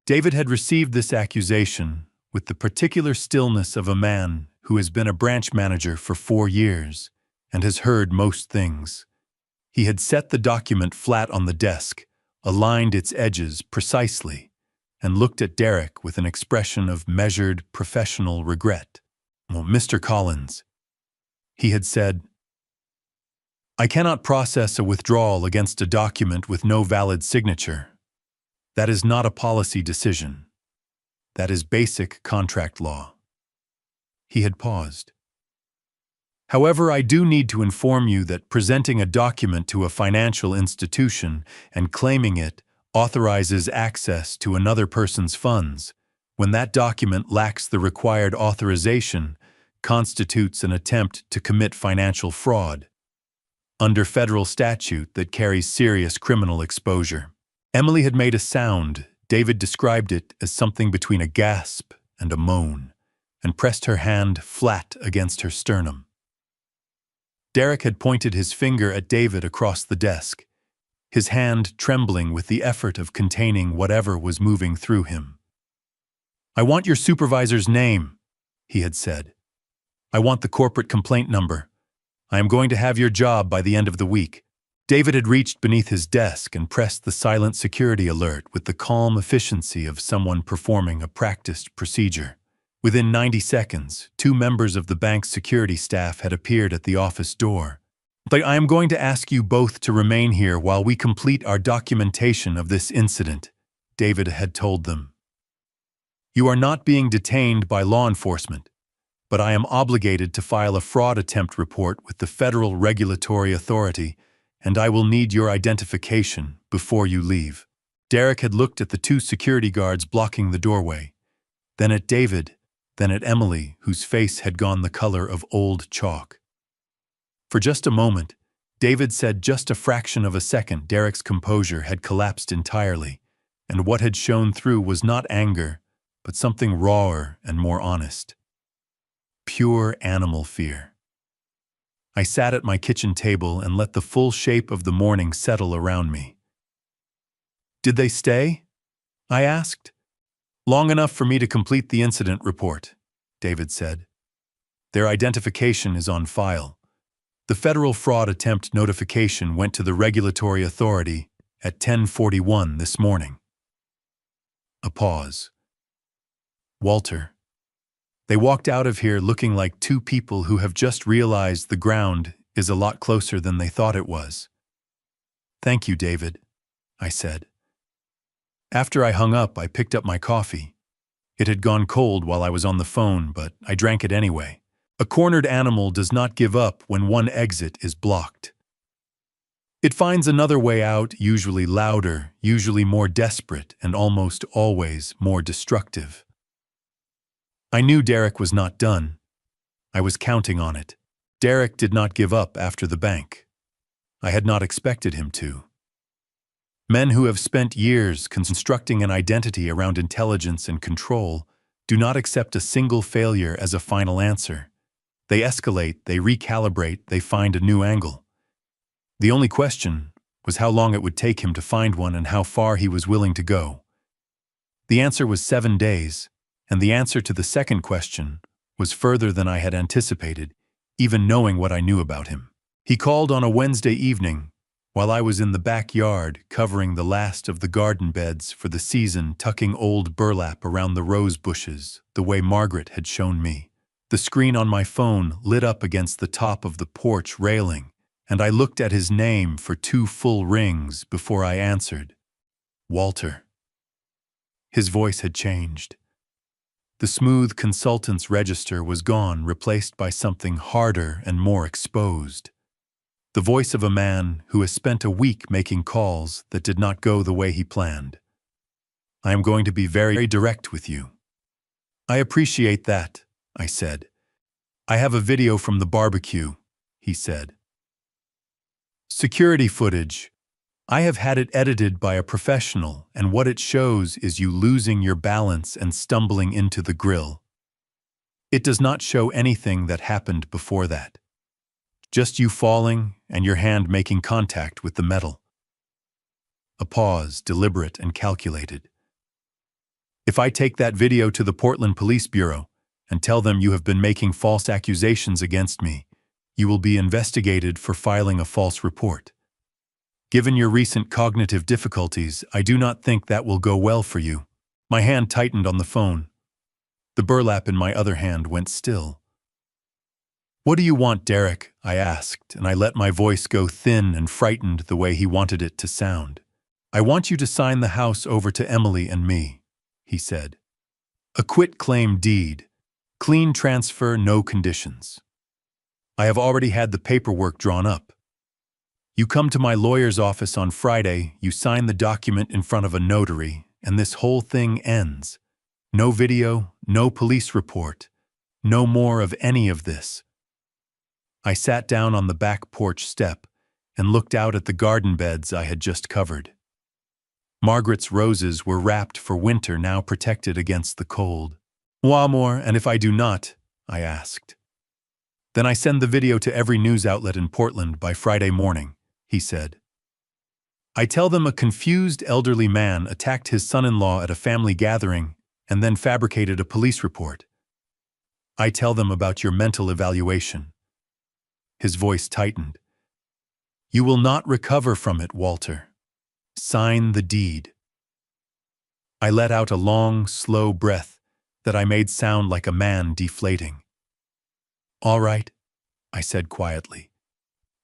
David had received this accusation with the particular stillness of a man who has been a branch manager for 4 years and has heard most things. He had set the document flat on the desk, aligned its edges precisely, and looked at Derek with an expression of measured, professional regret. "Well, Mr. Collins," he had said, "I cannot process a withdrawal against a document with no valid signature. That is not a policy decision. That is basic contract law." He had paused. "However, I do need to inform you that presenting a document to a financial institution and claiming it authorizes access to another person's funds, When that document lacks the required authorization, constitutes an attempt to commit financial fraud under federal statute that carries serious criminal exposure. Emily had made a sound. David described it as something between a gasp and a moan, and pressed her hand flat against her sternum. Derek had pointed his finger at David across the desk, his hand trembling with the effort of containing whatever was moving through him. "I want your supervisor's name," he had said. "I want the corporate complaint number. I am going to have your job by the end of the week." David had reached beneath his desk and pressed the silent security alert with the calm efficiency of someone performing a practiced procedure. Within 90 seconds, 2 members of the bank's security staff had appeared at the office door. "I am going to ask you both to remain here while we complete our documentation of this incident," David had told them. "You are not being detained by law enforcement, but I am obligated to file a fraud attempt report with the Federal Regulatory Authority, and I will need your identification before you leave." Derek had looked at the 2 security guards blocking the doorway, then at David, then at Emily, whose face had gone the color of old chalk. For just a moment, David said just a fraction of a second, Derek's composure had collapsed entirely, and what had shown through was not anger, but something rawer and more honest. Pure animal fear. I sat at my kitchen table and let the full shape of the morning settle around me. "Did they stay?" I asked. "Long enough for me to complete the incident report," David said. "Their identification is on file. The federal fraud attempt notification went to the regulatory authority at 10:41 this morning." A pause. "Walter." They walked out of here looking like 2 people who have just realized the ground is a lot closer than they thought it was. "Thank you, David," I said. After I hung up, I picked up my coffee. It had gone cold while I was on the phone, but I drank it anyway. A cornered animal does not give up when one exit is blocked. It finds another way out, usually louder, usually more desperate, and almost always more destructive. I knew Derek was not done. I was counting on it. Derek did not give up after the bank. I had not expected him to. Men who have spent years constructing an identity around intelligence and control do not accept a single failure as a final answer. They escalate, they recalibrate, they find a new angle. The only question was how long it would take him to find one and how far he was willing to go. The answer was 7 days, and the answer to the second question was further than I had anticipated, even knowing what I knew about him. He called on a Wednesday evening, while I was in the backyard covering the last of the garden beds for the season, tucking old burlap around the rose bushes, the way Margaret had shown me. The screen on my phone lit up against the top of the porch railing, and I looked at his name for 2 full rings before I answered. "Walter." His voice had changed. The smooth consultant's register was gone, replaced by something harder and more exposed. The voice of a man who has spent a week making calls that did not go the way he planned. "I am going to be very direct with you." "I appreciate that," I said. "I have a video from the barbecue," he said. "Security footage. I have had it edited by a professional, and what it shows is you losing your balance and stumbling into the grill. It does not show anything that happened before that. Just you falling and your hand making contact with the metal." A pause, deliberate and calculated. "If I take that video to the Portland Police Bureau and tell them you have been making false accusations against me, you will be investigated for filing a false report. Given your recent cognitive difficulties, I do not think that will go well for you." My hand tightened on the phone. The burlap in my other hand went still. "What do you want, Derek?" I asked, and I let my voice go thin and frightened the way he wanted it to sound. "I want you to sign the house over to Emily and me," he said. "A quit-claim deed. Clean transfer, no conditions. I have already had the paperwork drawn up. You come to my lawyer's office on Friday, you sign the document in front of a notary, and this whole thing ends. No video, no police report, no more of any of this. I sat down on the back porch step and looked out at the garden beds I had just covered. Margaret's roses were wrapped for winter, now protected against the cold. "What more, and if I do not?" I asked. "Then I send the video to every news outlet in Portland by Friday morning," he said. "I tell them a confused elderly man attacked his son-in-law at a family gathering and then fabricated a police report. I tell them about your mental evaluation." His voice tightened. "You will not recover from it, Walter. Sign the deed." I let out a long, slow breath that I made sound like a man deflating. "All right," I said quietly.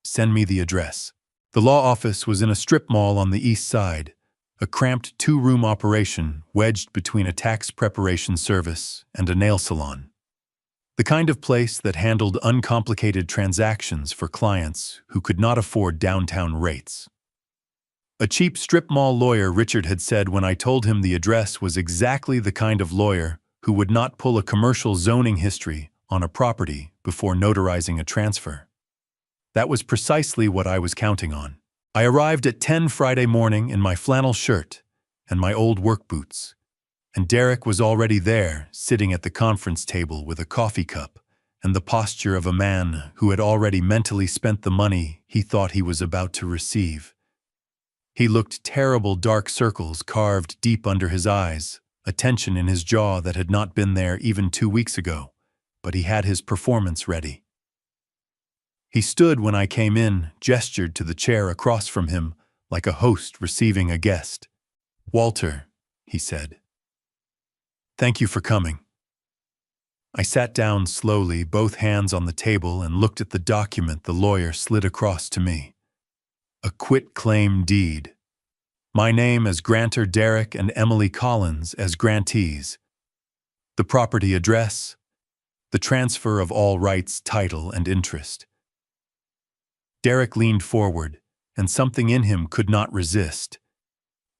"Send me the address." The law office was in a strip mall on the east side, a cramped 2-room operation wedged between a tax preparation service and a nail salon. The kind of place that handled uncomplicated transactions for clients who could not afford downtown rates. A cheap strip mall lawyer, Richard had said when I told him the address, was exactly the kind of lawyer who would not pull a commercial zoning history on a property before notarizing a transfer. That was precisely what I was counting on. I arrived at 10 Friday morning in my flannel shirt and my old work boots, and Derek was already there, sitting at the conference table with a coffee cup and the posture of a man who had already mentally spent the money he thought he was about to receive. He looked terrible, dark circles carved deep under his eyes, a tension in his jaw that had not been there even 2 weeks ago, but he had his performance ready. He stood when I came in, gestured to the chair across from him like a host receiving a guest. "Walter," he said. "Thank you for coming." I sat down slowly, both hands on the table, and looked at the document the lawyer slid across to me. A quit-claim deed. My name as grantor Derek and Emily Collins as grantees. The property address. The transfer of all rights, title, and interest. Derek leaned forward, and something in him could not resist.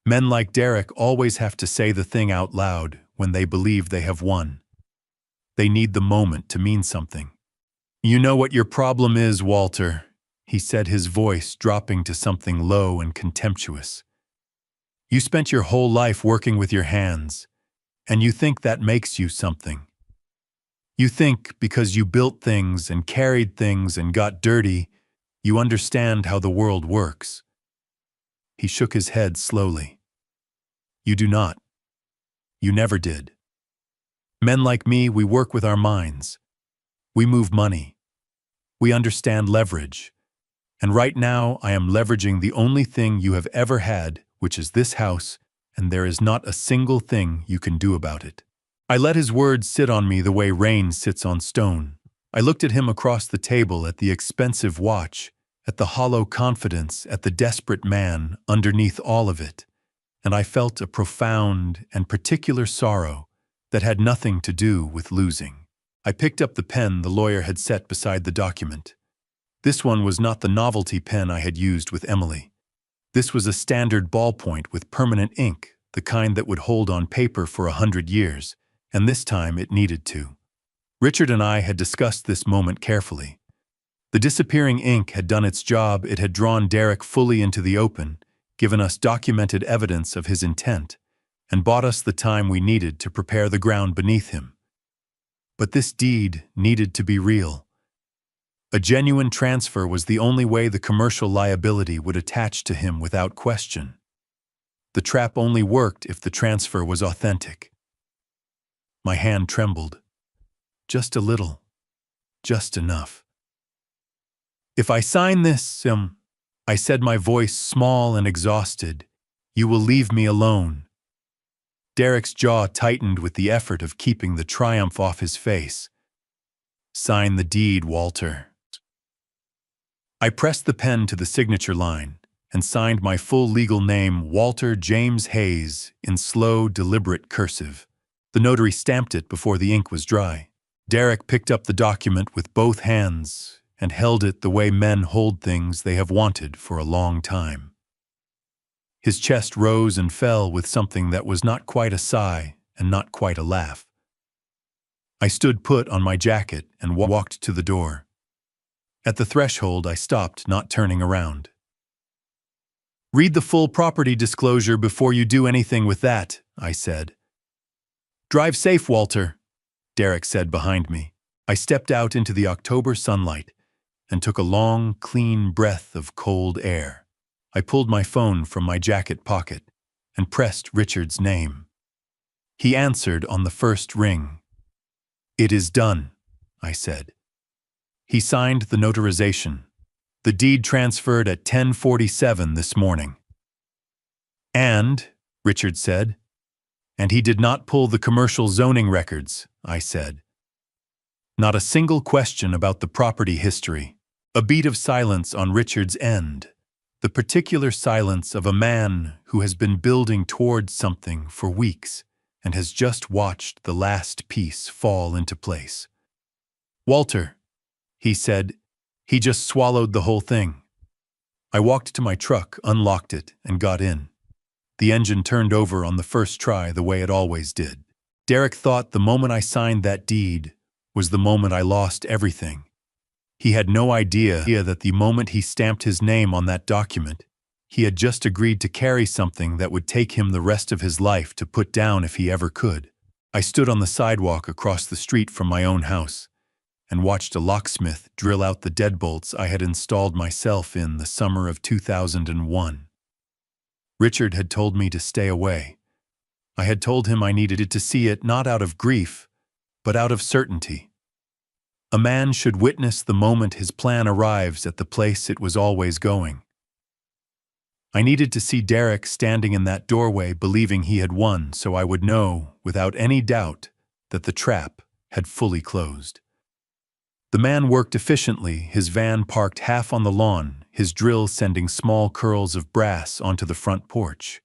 Men like Derek always have to say the thing out loud when they believe they have won. They need the moment to mean something. "You know what your problem is, Walter," he said, his voice dropping to something low and contemptuous. "You spent your whole life working with your hands, and you think that makes you something. You think because you built things and carried things and got dirty, you understand how the world works." He shook his head slowly. "You do not. You never did. Men like me, we work with our minds. We move money. We understand leverage. And right now, I am leveraging the only thing you have ever had, which is this house, and there is not a single thing you can do about it." I let his words sit on me the way rain sits on stone. I looked at him across the table, at the expensive watch, at the hollow confidence, at the desperate man underneath all of it, and I felt a profound and particular sorrow that had nothing to do with losing. I picked up the pen the lawyer had set beside the document. This one was not the novelty pen I had used with Emily. This was a standard ballpoint with permanent ink, the kind that would hold on paper for 100 years, and this time it needed to. Richard and I had discussed this moment carefully. The disappearing ink had done its job. It had drawn Derek fully into the open, given us documented evidence of his intent, and bought us the time we needed to prepare the ground beneath him. But this deed needed to be real. A genuine transfer was the only way the commercial liability would attach to him without question. The trap only worked if the transfer was authentic. My hand trembled. Just a little. Just enough. "If I sign this, I said, my voice small and exhausted, "you will leave me alone." Derek's jaw tightened with the effort of keeping the triumph off his face. "Sign the deed, Walter." I pressed the pen to the signature line and signed my full legal name, Walter James Hayes, in slow, deliberate cursive. The notary stamped it before the ink was dry. Derek picked up the document with both hands and held it the way men hold things they have wanted for a long time. His chest rose and fell with something that was not quite a sigh, and not quite a laugh. I stood put on my jacket and walked to the door. At the threshold, I stopped, not turning around. "Read the full property disclosure before you do anything with that," I said. "Drive safe, Walter," Derek said behind me. I stepped out into the October sunlight and took a long, clean breath of cold air. I pulled my phone from my jacket pocket and pressed Richard's name. He answered on the first ring. "It is done," I said. He signed the notarization. The deed transferred at 10:47 this morning. "And," Richard said, "and he did not pull the commercial zoning records," I said. Not a single question about the property history. A beat of silence on Richard's end. The particular silence of a man who has been building towards something for weeks and has just watched the last piece fall into place. "Walter," he said, "he just swallowed the whole thing." I walked to my truck, unlocked it, and got in. The engine turned over on the first try the way it always did. Derek thought the moment I signed that deed was the moment I lost everything. He had no idea that the moment he stamped his name on that document, he had just agreed to carry something that would take him the rest of his life to put down if he ever could. I stood on the sidewalk across the street from my own house and watched a locksmith drill out the deadbolts I had installed myself in the summer of 2001. Richard had told me to stay away. I had told him I needed to see it not out of grief, but out of certainty. A man should witness the moment his plan arrives at the place it was always going. I needed to see Derek standing in that doorway believing he had won, so I would know, without any doubt, that the trap had fully closed. The man worked efficiently, his van parked half on the lawn, his drill sending small curls of brass onto the front porch.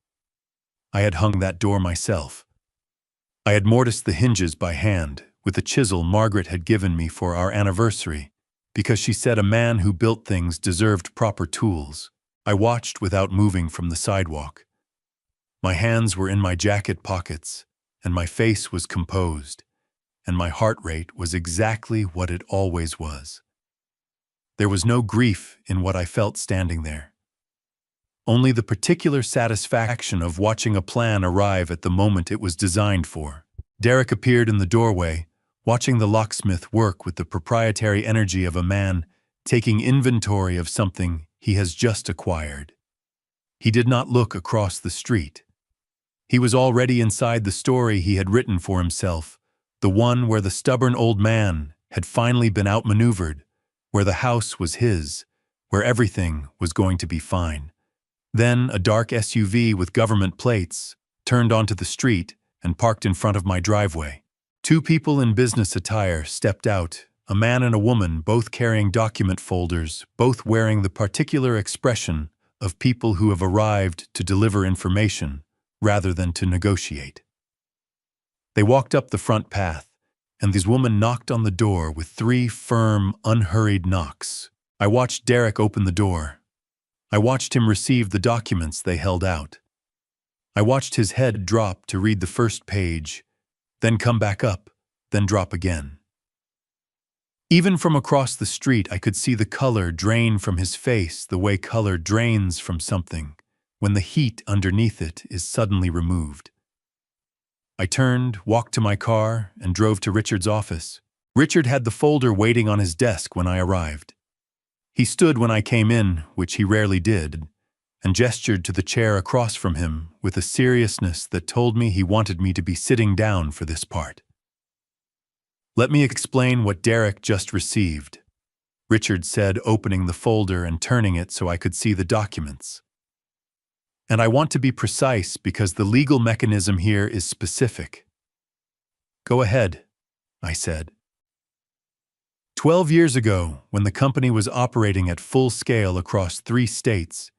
I had hung that door myself. I had mortised the hinges by hand, with a chisel Margaret had given me for our anniversary, because she said a man who built things deserved proper tools. I watched without moving from the sidewalk. My hands were in my jacket pockets, and my face was composed, and my heart rate was exactly what it always was. There was no grief in what I felt standing there. Only the particular satisfaction of watching a plan arrive at the moment it was designed for. Derek appeared in the doorway, watching the locksmith work with the proprietary energy of a man taking inventory of something he has just acquired. He did not look across the street. He was already inside the story he had written for himself, the one where the stubborn old man had finally been outmaneuvered, where the house was his, where everything was going to be fine. Then a dark SUV with government plates turned onto the street and parked in front of my driveway. Two people in business attire stepped out, a man and a woman, both carrying document folders, both wearing the particular expression of people who have arrived to deliver information rather than to negotiate. They walked up the front path, and this woman knocked on the door with 3 firm, unhurried knocks. I watched Derek open the door. I watched him receive the documents they held out. I watched his head drop to read the first page, then come back up, then drop again. Even from across the street, I could see the color drain from his face the way color drains from something when the heat underneath it is suddenly removed. I turned, walked to my car, and drove to Richard's office. Richard had the folder waiting on his desk when I arrived. He stood when I came in, which he rarely did, and gestured to the chair across from him with a seriousness that told me he wanted me to be sitting down for this part. "Let me explain what Derek just received," Richard said, opening the folder and turning it so I could see the documents. "And I want to be precise because the legal mechanism here is specific." "Go ahead," I said. 12 years ago, when the company was operating at full scale across 3 states,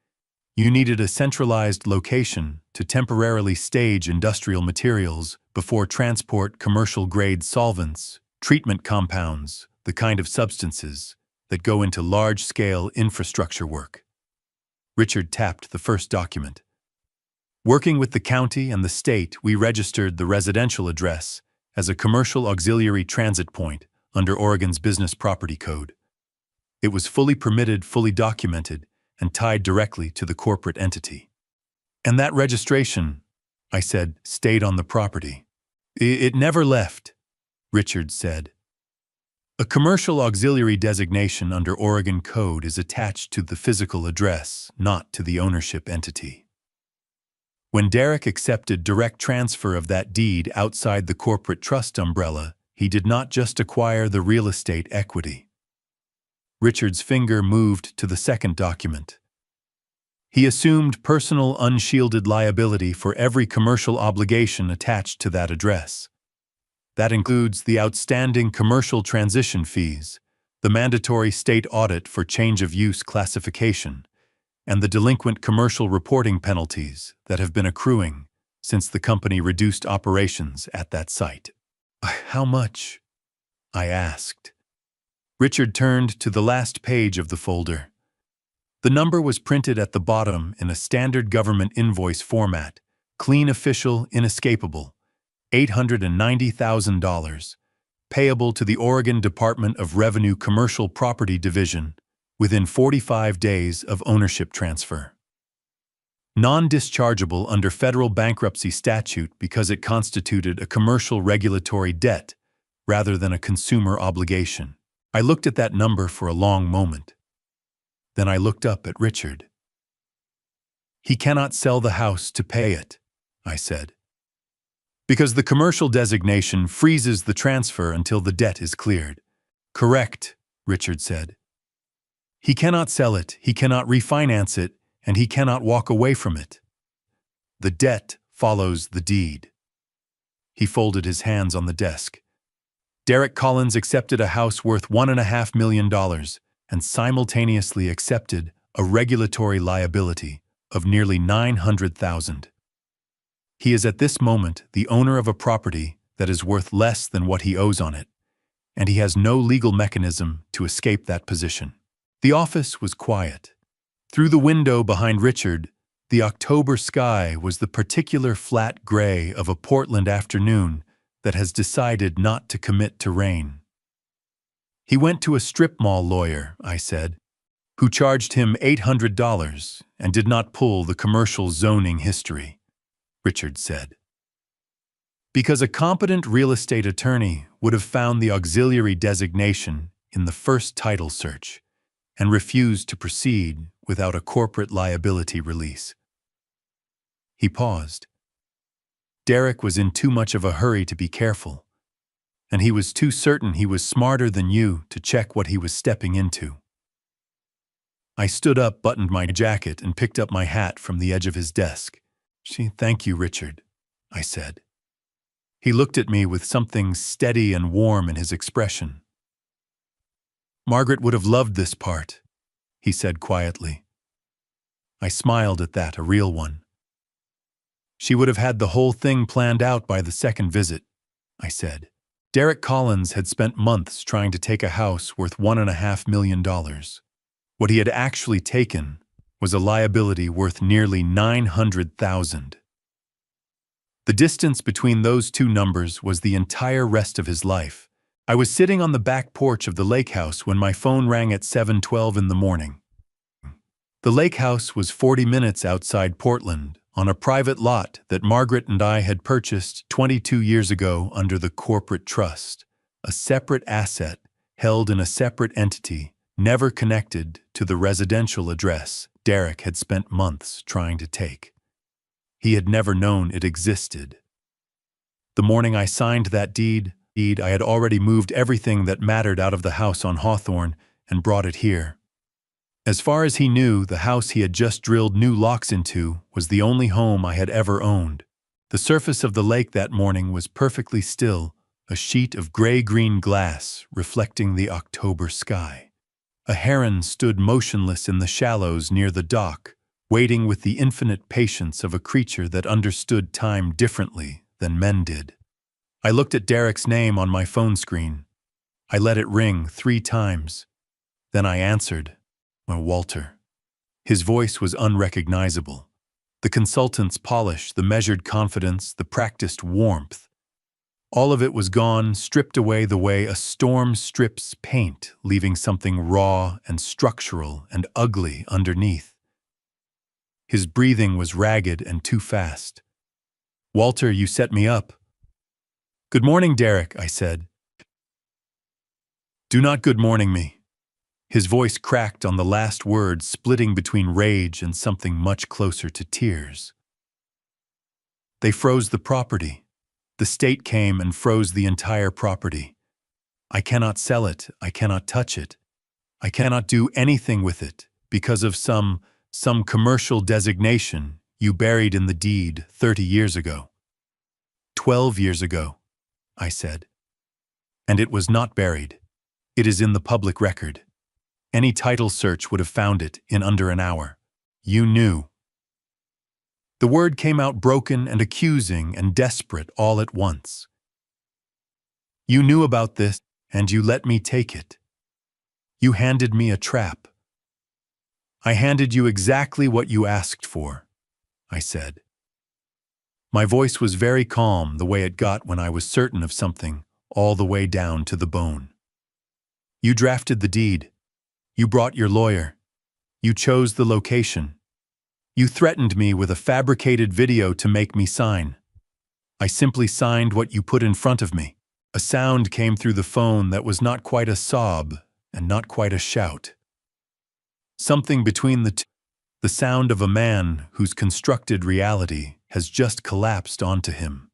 you needed a centralized location to temporarily stage industrial materials before transport commercial-grade solvents, treatment compounds, the kind of substances that go into large-scale infrastructure work. Richard tapped the first document. Working with the county and the state, we registered the residential address as a commercial auxiliary transit point under Oregon's Business Property Code. It was fully permitted, fully documented, and tied directly to the corporate entity. And that registration, I said, stayed on the property. It never left, Richard said. A commercial auxiliary designation under Oregon Code is attached to the physical address, not to the ownership entity. When Derek accepted direct transfer of that deed outside the corporate trust umbrella, he did not just acquire the real estate equity. Richard's finger moved to the second document. He assumed personal unshielded liability for every commercial obligation attached to that address. That includes the outstanding commercial transition fees, the mandatory state audit for change of use classification, and the delinquent commercial reporting penalties that have been accruing since the company reduced operations at that site. How much? I asked. Richard turned to the last page of the folder. The number was printed at the bottom in a standard government invoice format, clean, official, inescapable. $890,000, payable to the Oregon Department of Revenue Commercial Property Division within 45 days of ownership transfer. Non-dischargeable under federal bankruptcy statute because it constituted a commercial regulatory debt rather than a consumer obligation. I looked at that number for a long moment. Then I looked up at Richard. He cannot sell the house to pay it, I said. Because the commercial designation freezes the transfer until the debt is cleared. Correct, Richard said. He cannot sell it, he cannot refinance it, and he cannot walk away from it. The debt follows the deed. He folded his hands on the desk. Derek Collins accepted a house worth $1.5 million and simultaneously accepted a regulatory liability of nearly $900,000. He is at this moment the owner of a property that is worth less than what he owes on it, and he has no legal mechanism to escape that position. The office was quiet. Through the window behind Richard, the October sky was the particular flat gray of a Portland afternoon that has decided not to commit to rain. He went to a strip mall lawyer, I said, who charged him $800 and did not pull the commercial zoning history, Richard said. Because a competent real estate attorney would have found the auxiliary designation in the first title search and refused to proceed without a corporate liability release. He paused. Derek was in too much of a hurry to be careful, and he was too certain he was smarter than you to check what he was stepping into. I stood up, buttoned my jacket, and picked up my hat from the edge of his desk. Thank you, Richard, I said. He looked at me with something steady and warm in his expression. Margaret would have loved this part, he said quietly. I smiled at that, a real one. She would have had the whole thing planned out by the second visit, I said. Derek Collins had spent months trying to take a house worth $1.5 million. What he had actually taken was a liability worth nearly $900,000. The distance between those two numbers was the entire rest of his life. I was sitting on the back porch of the lake house when my phone rang at 7:12 in the morning. The lake house was 40 minutes outside Portland, on a private lot that Margaret and I had purchased 22 years ago under the corporate trust, a separate asset held in a separate entity, never connected to the residential address Derek had spent months trying to take. He had never known it existed. The morning I signed that deed, I had already moved everything that mattered out of the house on Hawthorne and brought it here. As far as he knew, the house he had just drilled new locks into was the only home I had ever owned. The surface of the lake that morning was perfectly still, a sheet of gray-green glass reflecting the October sky. A heron stood motionless in the shallows near the dock, waiting with the infinite patience of a creature that understood time differently than men did. I looked at Derek's name on my phone screen. I let it ring 3 times. Then I answered. Walter. His voice was unrecognizable. The consultant's polish, the measured confidence, the practiced warmth. All of it was gone, stripped away the way a storm strips paint, leaving something raw and structural and ugly underneath. His breathing was ragged and too fast. "Walter, you set me up." "Good morning, Derek," I said. "Do not good morning me." His voice cracked on the last word, splitting between rage and something much closer to tears. "They froze the property. The state came and froze the entire property. I cannot sell it, I cannot touch it. I cannot do anything with it because of some commercial designation you buried in the deed 30 years ago. 12 years ago, I said. And it was not buried. It is in the public record. Any title search would have found it in under an hour. You knew." The word came out broken and accusing and desperate all at once. "You knew about this, and you let me take it. You handed me a trap." "I handed you exactly what you asked for," I said. My voice was very calm, the way it got when I was certain of something, all the way down to the bone. "You drafted the deed. You brought your lawyer. You chose the location. You threatened me with a fabricated video to make me sign. I simply signed what you put in front of me." A sound came through the phone that was not quite a sob and not quite a shout. Something between the two. The sound of a man whose constructed reality has just collapsed onto him.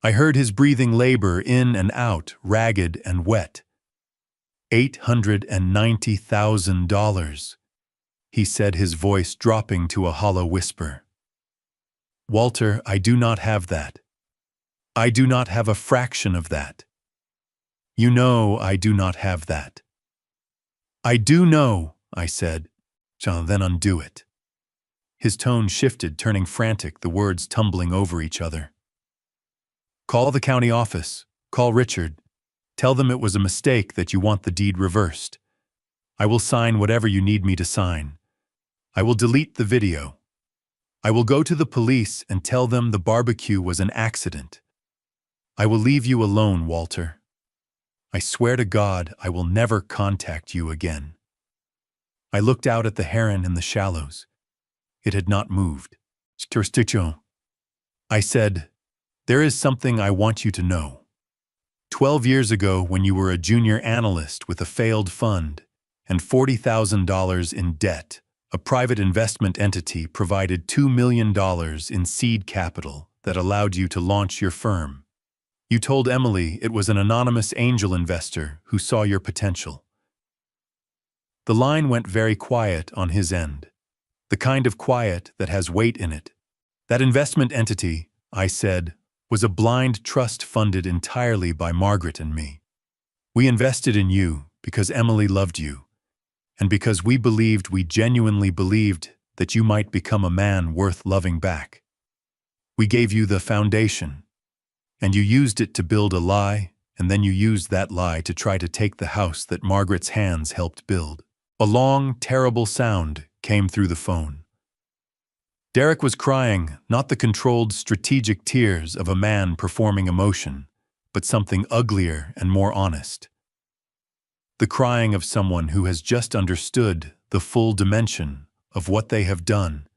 I heard his breathing labor in and out, ragged and wet. $890,000, he said, his voice dropping to a hollow whisper. "Walter, I do not have that. I do not have a fraction of that. You know I do not have that." "I do know," I said. "Shall then undo it." His tone shifted, turning frantic, the words tumbling over each other. "Call the county office. Call Richard. Tell them it was a mistake, that you want the deed reversed. I will sign whatever you need me to sign. I will delete the video. I will go to the police and tell them the barbecue was an accident. I will leave you alone, Walter. I swear to God I will never contact you again." I looked out at the heron in the shallows. It had not moved. I said, "There is something I want you to know. 12 years ago, when you were a junior analyst with a failed fund and $40,000 in debt, a private investment entity provided $2 million in seed capital that allowed you to launch your firm. You told Emily it was an anonymous angel investor who saw your potential." The line went very quiet on his end, the kind of quiet that has weight in it. "That investment entity," I said, "was a blind trust funded entirely by Margaret and me. We invested in you because Emily loved you, and because we genuinely believed that you might become a man worth loving back. We gave you the foundation, and you used it to build a lie, and then you used that lie to try to take the house that Margaret's hands helped build." A long, terrible sound came through the phone. Derek was crying, not the controlled, strategic tears of a man performing emotion, but something uglier and more honest. The crying of someone who has just understood the full dimension of what they have done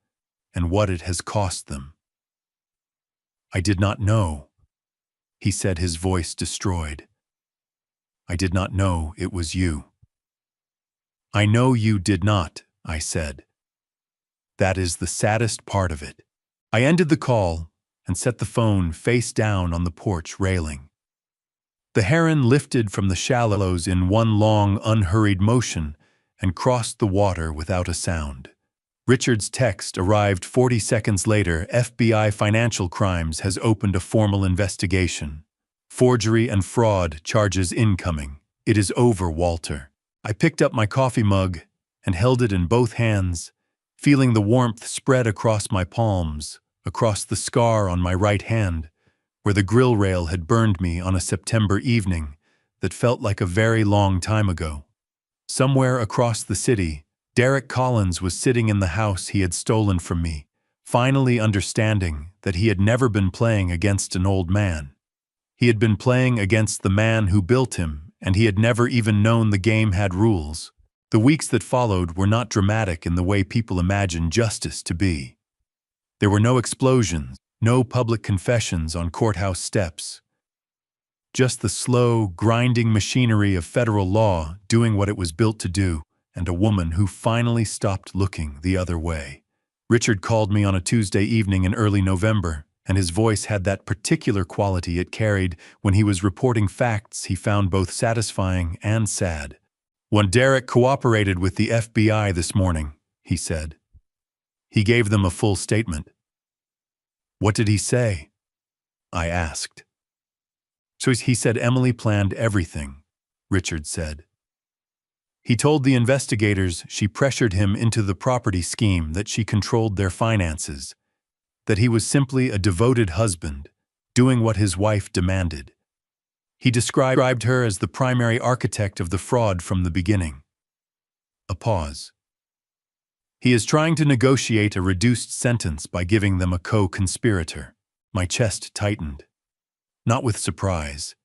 and what it has cost them. "I did not know," he said, his voice destroyed. "I did not know it was you." "I know you did not," I said. "That is the saddest part of it." I ended the call and set the phone face down on the porch railing. The heron lifted from the shallows in one long, unhurried motion and crossed the water without a sound. Richard's text arrived 40 seconds later. "FBI Financial Crimes has opened a formal investigation. Forgery and fraud charges incoming. It is over, Walter." I picked up my coffee mug and held it in both hands, feeling the warmth spread across my palms, across the scar on my right hand, where the grill rail had burned me on a September evening that felt like a very long time ago. Somewhere across the city, Derek Collins was sitting in the house he had stolen from me, finally understanding that he had never been playing against an old man. He had been playing against the man who built him, and he had never even known the game had rules. The weeks that followed were not dramatic in the way people imagine justice to be. There were no explosions, no public confessions on courthouse steps. Just the slow, grinding machinery of federal law doing what it was built to do, and a woman who finally stopped looking the other way. Richard called me on a Tuesday evening in early November, and his voice had that particular quality it carried when he was reporting facts he found both satisfying and sad. "When Derek cooperated with the FBI this morning," he said. "He gave them a full statement." "What did he say?" I asked. "So he said Emily planned everything," Richard said. "He told the investigators she pressured him into the property scheme, that she controlled their finances, that he was simply a devoted husband, doing what his wife demanded. He described her as the primary architect of the fraud from the beginning." A pause. "He is trying to negotiate a reduced sentence by giving them a co-conspirator." My chest tightened. Not with surprise.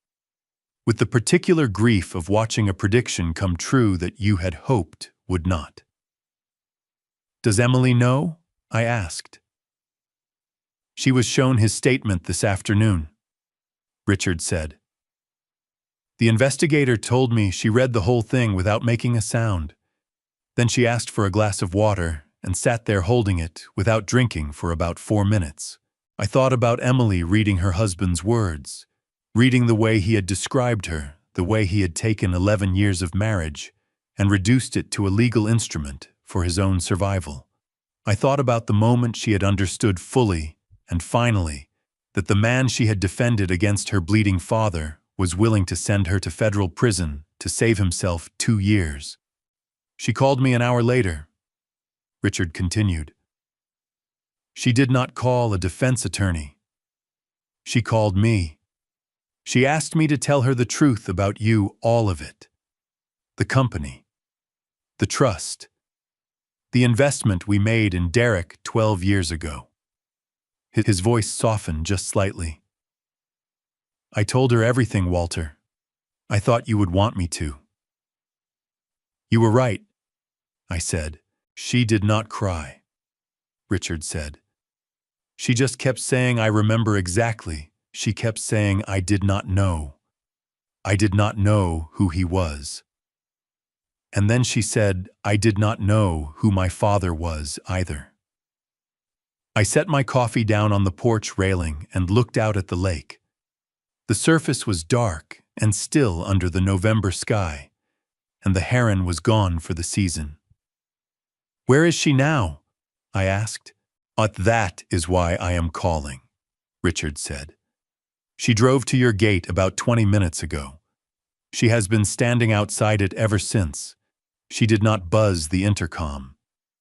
With the particular grief of watching a prediction come true that you had hoped would not. "Does Emily know?" I asked. "She was shown his statement this afternoon," Richard said. "The investigator told me she read the whole thing without making a sound. Then she asked for a glass of water and sat there holding it without drinking for about 4 minutes. I thought about Emily reading her husband's words, reading the way he had described her, the way he had taken 11 years of marriage and reduced it to a legal instrument for his own survival. I thought about the moment she had understood fully and finally that the man she had defended against her bleeding father was willing to send her to federal prison to save himself 2 years. She called me an hour later," Richard continued. "She did not call a defense attorney. She called me. She asked me to tell her the truth about you, all of it. The company, the trust, the investment we made in Derek 12 years ago." His voice softened just slightly. "I told her everything, Walter. I thought you would want me to." "You were right," I said. "She did not cry," Richard said. "She just kept saying, 'I remember exactly.' She kept saying, 'I did not know. I did not know who he was.' And then she said, 'I did not know who my father was either.'" I set my coffee down on the porch railing and looked out at the lake. The surface was dark and still under the November sky, and the heron was gone for the season. "Where is she now?" I asked. "That is why I am calling," Richard said. "She drove to your gate about 20 minutes ago. She has been standing outside it ever since. She did not buzz the intercom.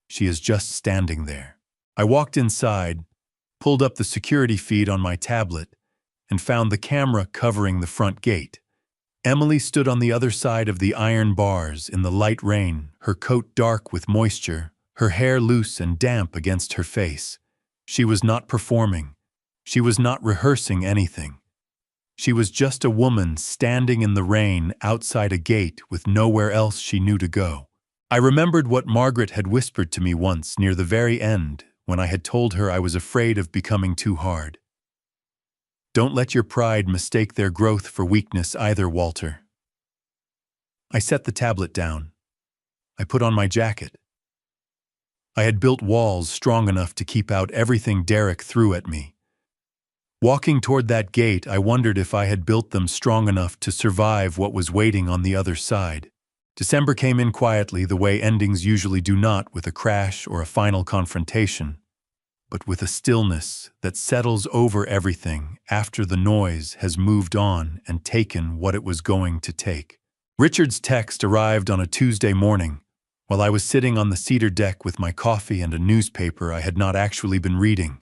She is just standing there." I walked inside, pulled up the security feed on my tablet, and found the camera covering the front gate. Emily stood on the other side of the iron bars in the light rain, her coat dark with moisture, her hair loose and damp against her face. She was not performing. She was not rehearsing anything. She was just a woman standing in the rain outside a gate with nowhere else she knew to go. I remembered what Margaret had whispered to me once near the very end when I had told her I was afraid of becoming too hard. "Don't let your pride mistake their growth for weakness either, Walter." I set the tablet down. I put on my jacket. I had built walls strong enough to keep out everything Derek threw at me. Walking toward that gate, I wondered if I had built them strong enough to survive what was waiting on the other side. December came in quietly, the way endings usually do, not with a crash or a final confrontation, but with a stillness that settles over everything after the noise has moved on and taken what it was going to take. Richard's text arrived on a Tuesday morning, while I was sitting on the cedar deck with my coffee and a newspaper I had not actually been reading.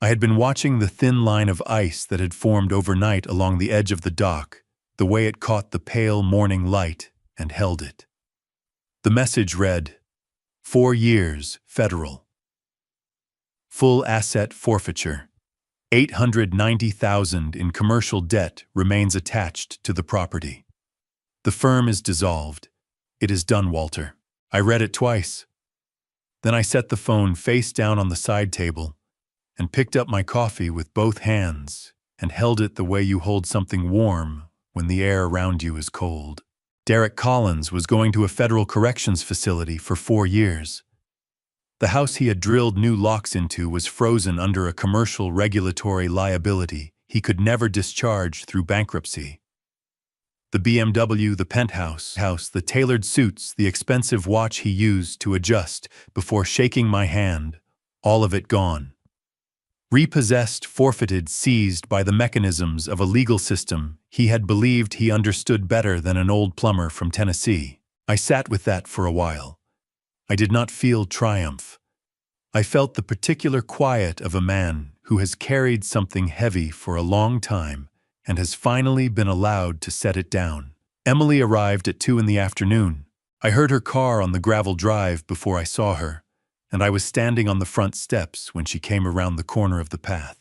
I had been watching the thin line of ice that had formed overnight along the edge of the dock, the way it caught the pale morning light and held it. The message read, 4 years, federal. Full asset forfeiture. 890,000 in commercial debt remains attached to the property. The firm is dissolved. It is done, Walter. I read it twice. Then I set the phone face down on the side table and picked up my coffee with both hands and held it the way you hold something warm when the air around you is cold. Derek Collins was going to a federal corrections facility for 4 years. The house he had drilled new locks into was frozen under a commercial regulatory liability he could never discharge through bankruptcy. The BMW, the penthouse, the tailored suits, the expensive watch he used to adjust before shaking my hand, all of it gone. Repossessed, forfeited, seized by the mechanisms of a legal system he had believed he understood better than an old plumber from Tennessee. I sat with that for a while. I did not feel triumph. I felt the particular quiet of a man who has carried something heavy for a long time and has finally been allowed to set it down. Emily arrived at 2 in the afternoon. I heard her car on the gravel drive before I saw her, and I was standing on the front steps when she came around the corner of the path.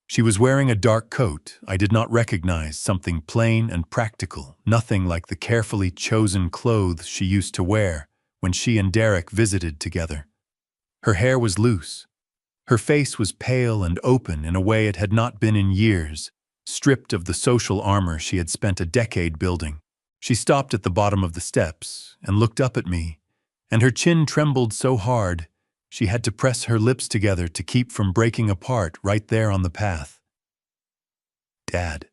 She was wearing a dark coat I did not recognize, something plain and practical, nothing like the carefully chosen clothes she used to wear when she and Derek visited together. Her hair was loose. Her face was pale and open in a way it had not been in years, stripped of the social armor she had spent a decade building. She stopped at the bottom of the steps and looked up at me, and her chin trembled so hard she had to press her lips together to keep from breaking apart right there on the path. Dad.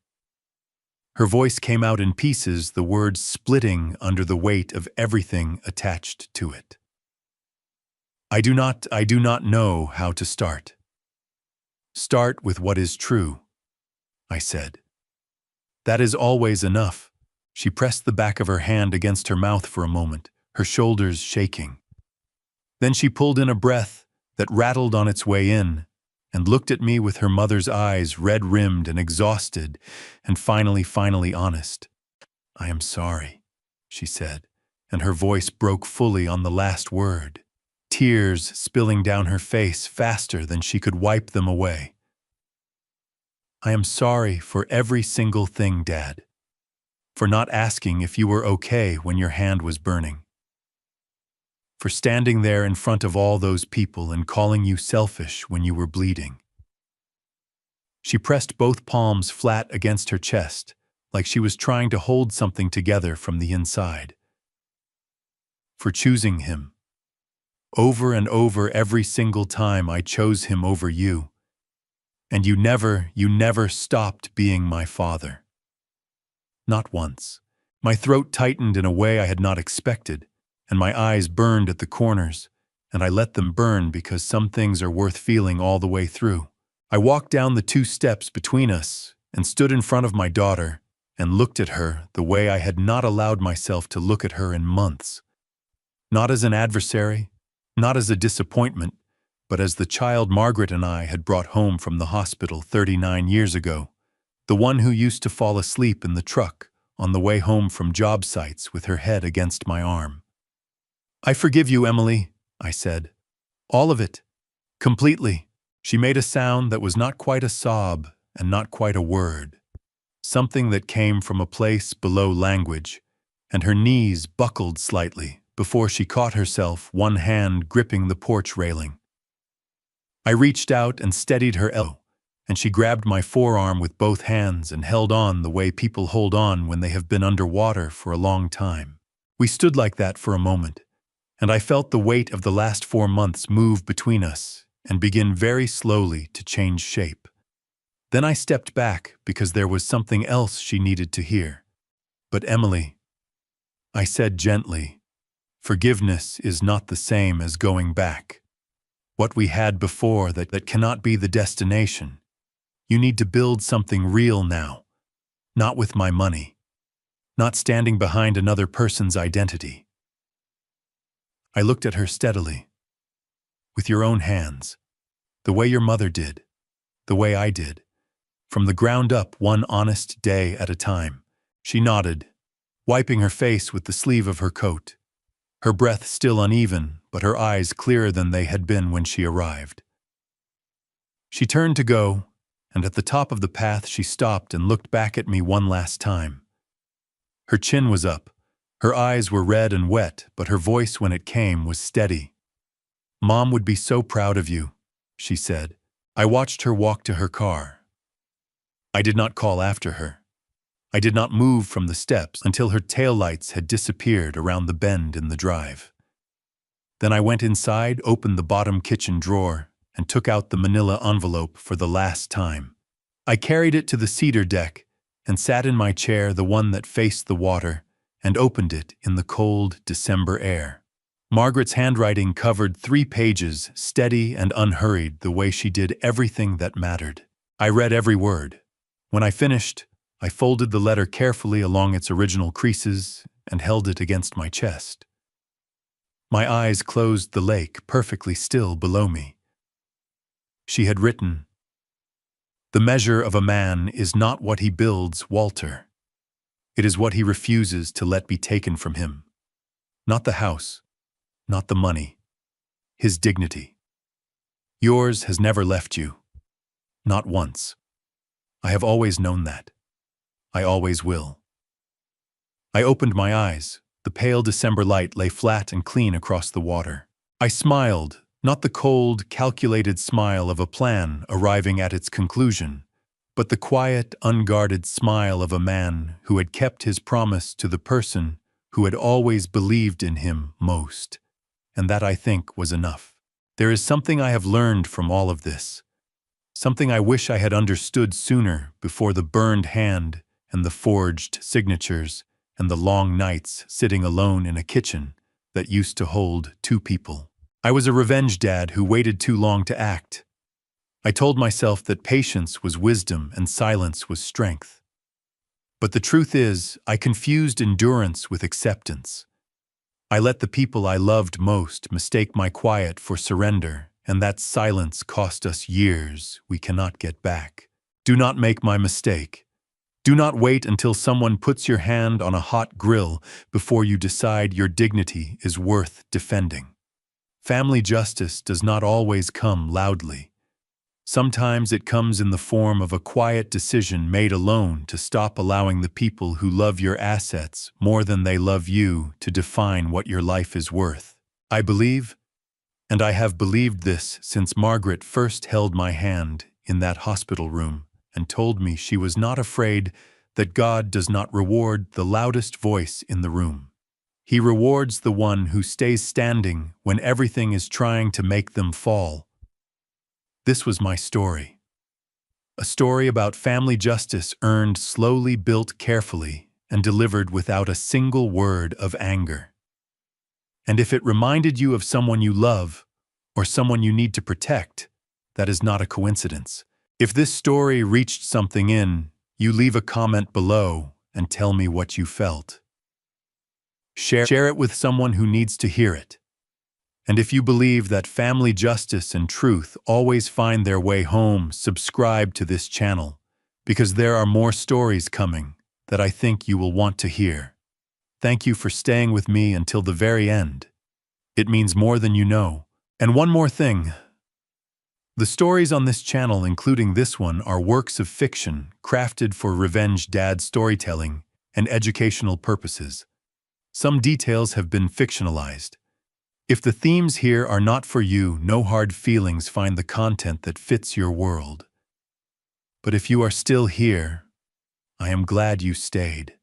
Her voice came out in pieces, the words splitting under the weight of everything attached to it. I do not know how to start. Start with what is true, I said. That is always enough. She pressed the back of her hand against her mouth for a moment, her shoulders shaking. Then she pulled in a breath that rattled on its way in and looked at me with her mother's eyes, red-rimmed and exhausted, and finally honest. I am sorry, she said, and her voice broke fully on the last word, tears spilling down her face faster than she could wipe them away. I am sorry for every single thing, Dad. For not asking if you were okay when your hand was burning. For standing there in front of all those people and calling you selfish when you were bleeding. She pressed both palms flat against her chest, like she was trying to hold something together from the inside. For choosing him. Over and over every single time I chose him over you. And you never stopped being my father. Not once. My throat tightened in a way I had not expected, and my eyes burned at the corners, and I let them burn because some things are worth feeling all the way through. I walked down the 2 steps between us and stood in front of my daughter and looked at her the way I had not allowed myself to look at her in months. Not as an adversary, not as a disappointment, but as the child Margaret and I had brought home from the hospital 39 years ago, the one who used to fall asleep in the truck on the way home from job sites with her head against my arm. I forgive you, Emily, I said. All of it. Completely. She made a sound that was not quite a sob and not quite a word. Something that came from a place below language, and her knees buckled slightly before she caught herself, one hand gripping the porch railing. I reached out and steadied her elbow, and she grabbed my forearm with both hands and held on the way people hold on when they have been underwater for a long time. We stood like that for a moment, and I felt the weight of the last 4 months move between us and begin very slowly to change shape. Then I stepped back because there was something else she needed to hear. But Emily, I said gently, forgiveness is not the same as going back. What we had before that cannot be the destination. You need to build something real now, not with my money, not standing behind another person's identity. I looked at her steadily. With your own hands, the way your mother did, the way I did, from the ground up, one honest day at a time. She nodded, wiping her face with the sleeve of her coat, her breath still uneven, but her eyes clearer than they had been when she arrived. She turned to go, and at the top of the path she stopped and looked back at me one last time. Her chin was up, her eyes were red and wet, but her voice when it came was steady. "Mom would be so proud of you," she said. I watched her walk to her car. I did not call after her. I did not move from the steps until her taillights had disappeared around the bend in the drive. Then I went inside, opened the bottom kitchen drawer, and took out the manila envelope for the last time. I carried it to the cedar deck and sat in my chair, the one that faced the water, and opened it in the cold December air. Margaret's handwriting covered 3 pages, steady and unhurried, the way she did everything that mattered. I read every word. When I finished, I folded the letter carefully along its original creases and held it against my chest. My eyes closed, the lake perfectly still below me. She had written, "The measure of a man is not what he builds, Walter. It is what he refuses to let be taken from him. Not the house, not the money, his dignity. Yours has never left you. Not once. I have always known that. I always will." I opened my eyes. The pale December light lay flat and clean across the water. I smiled, not the cold, calculated smile of a plan arriving at its conclusion, but the quiet, unguarded smile of a man who had kept his promise to the person who had always believed in him most. And that, I think, was enough. There is something I have learned from all of this. Something I wish I had understood sooner, before the burned hand and the forged signatures and the long nights sitting alone in a kitchen that used to hold 2 people. I was a revenge dad who waited too long to act. I told myself that patience was wisdom and silence was strength. But the truth is, I confused endurance with acceptance. I let the people I loved most mistake my quiet for surrender, and that silence cost us years we cannot get back. Do not make my mistake. Do not wait until someone puts your hand on a hot grill before you decide your dignity is worth defending. Family justice does not always come loudly. Sometimes it comes in the form of a quiet decision made alone to stop allowing the people who love your assets more than they love you to define what your life is worth. I believe, and I have believed this since Margaret first held my hand in that hospital room and told me she was not afraid, that God does not reward the loudest voice in the room. He rewards the one who stays standing when everything is trying to make them fall. This was my story. A story about family justice earned slowly, built carefully, and delivered without a single word of anger. And if it reminded you of someone you love, or someone you need to protect, that is not a coincidence. If this story reached something in, you leave a comment below and tell me what you felt. Share it with someone who needs to hear it. And if you believe that family justice and truth always find their way home, subscribe to this channel, because there are more stories coming that I think you will want to hear. Thank you for staying with me until the very end. It means more than you know. And one more thing. The stories on this channel, including this one, are works of fiction crafted for revenge dad storytelling and educational purposes. Some details have been fictionalized. If the themes here are not for you, no hard feelings, find the content that fits your world. But if you are still here, I am glad you stayed.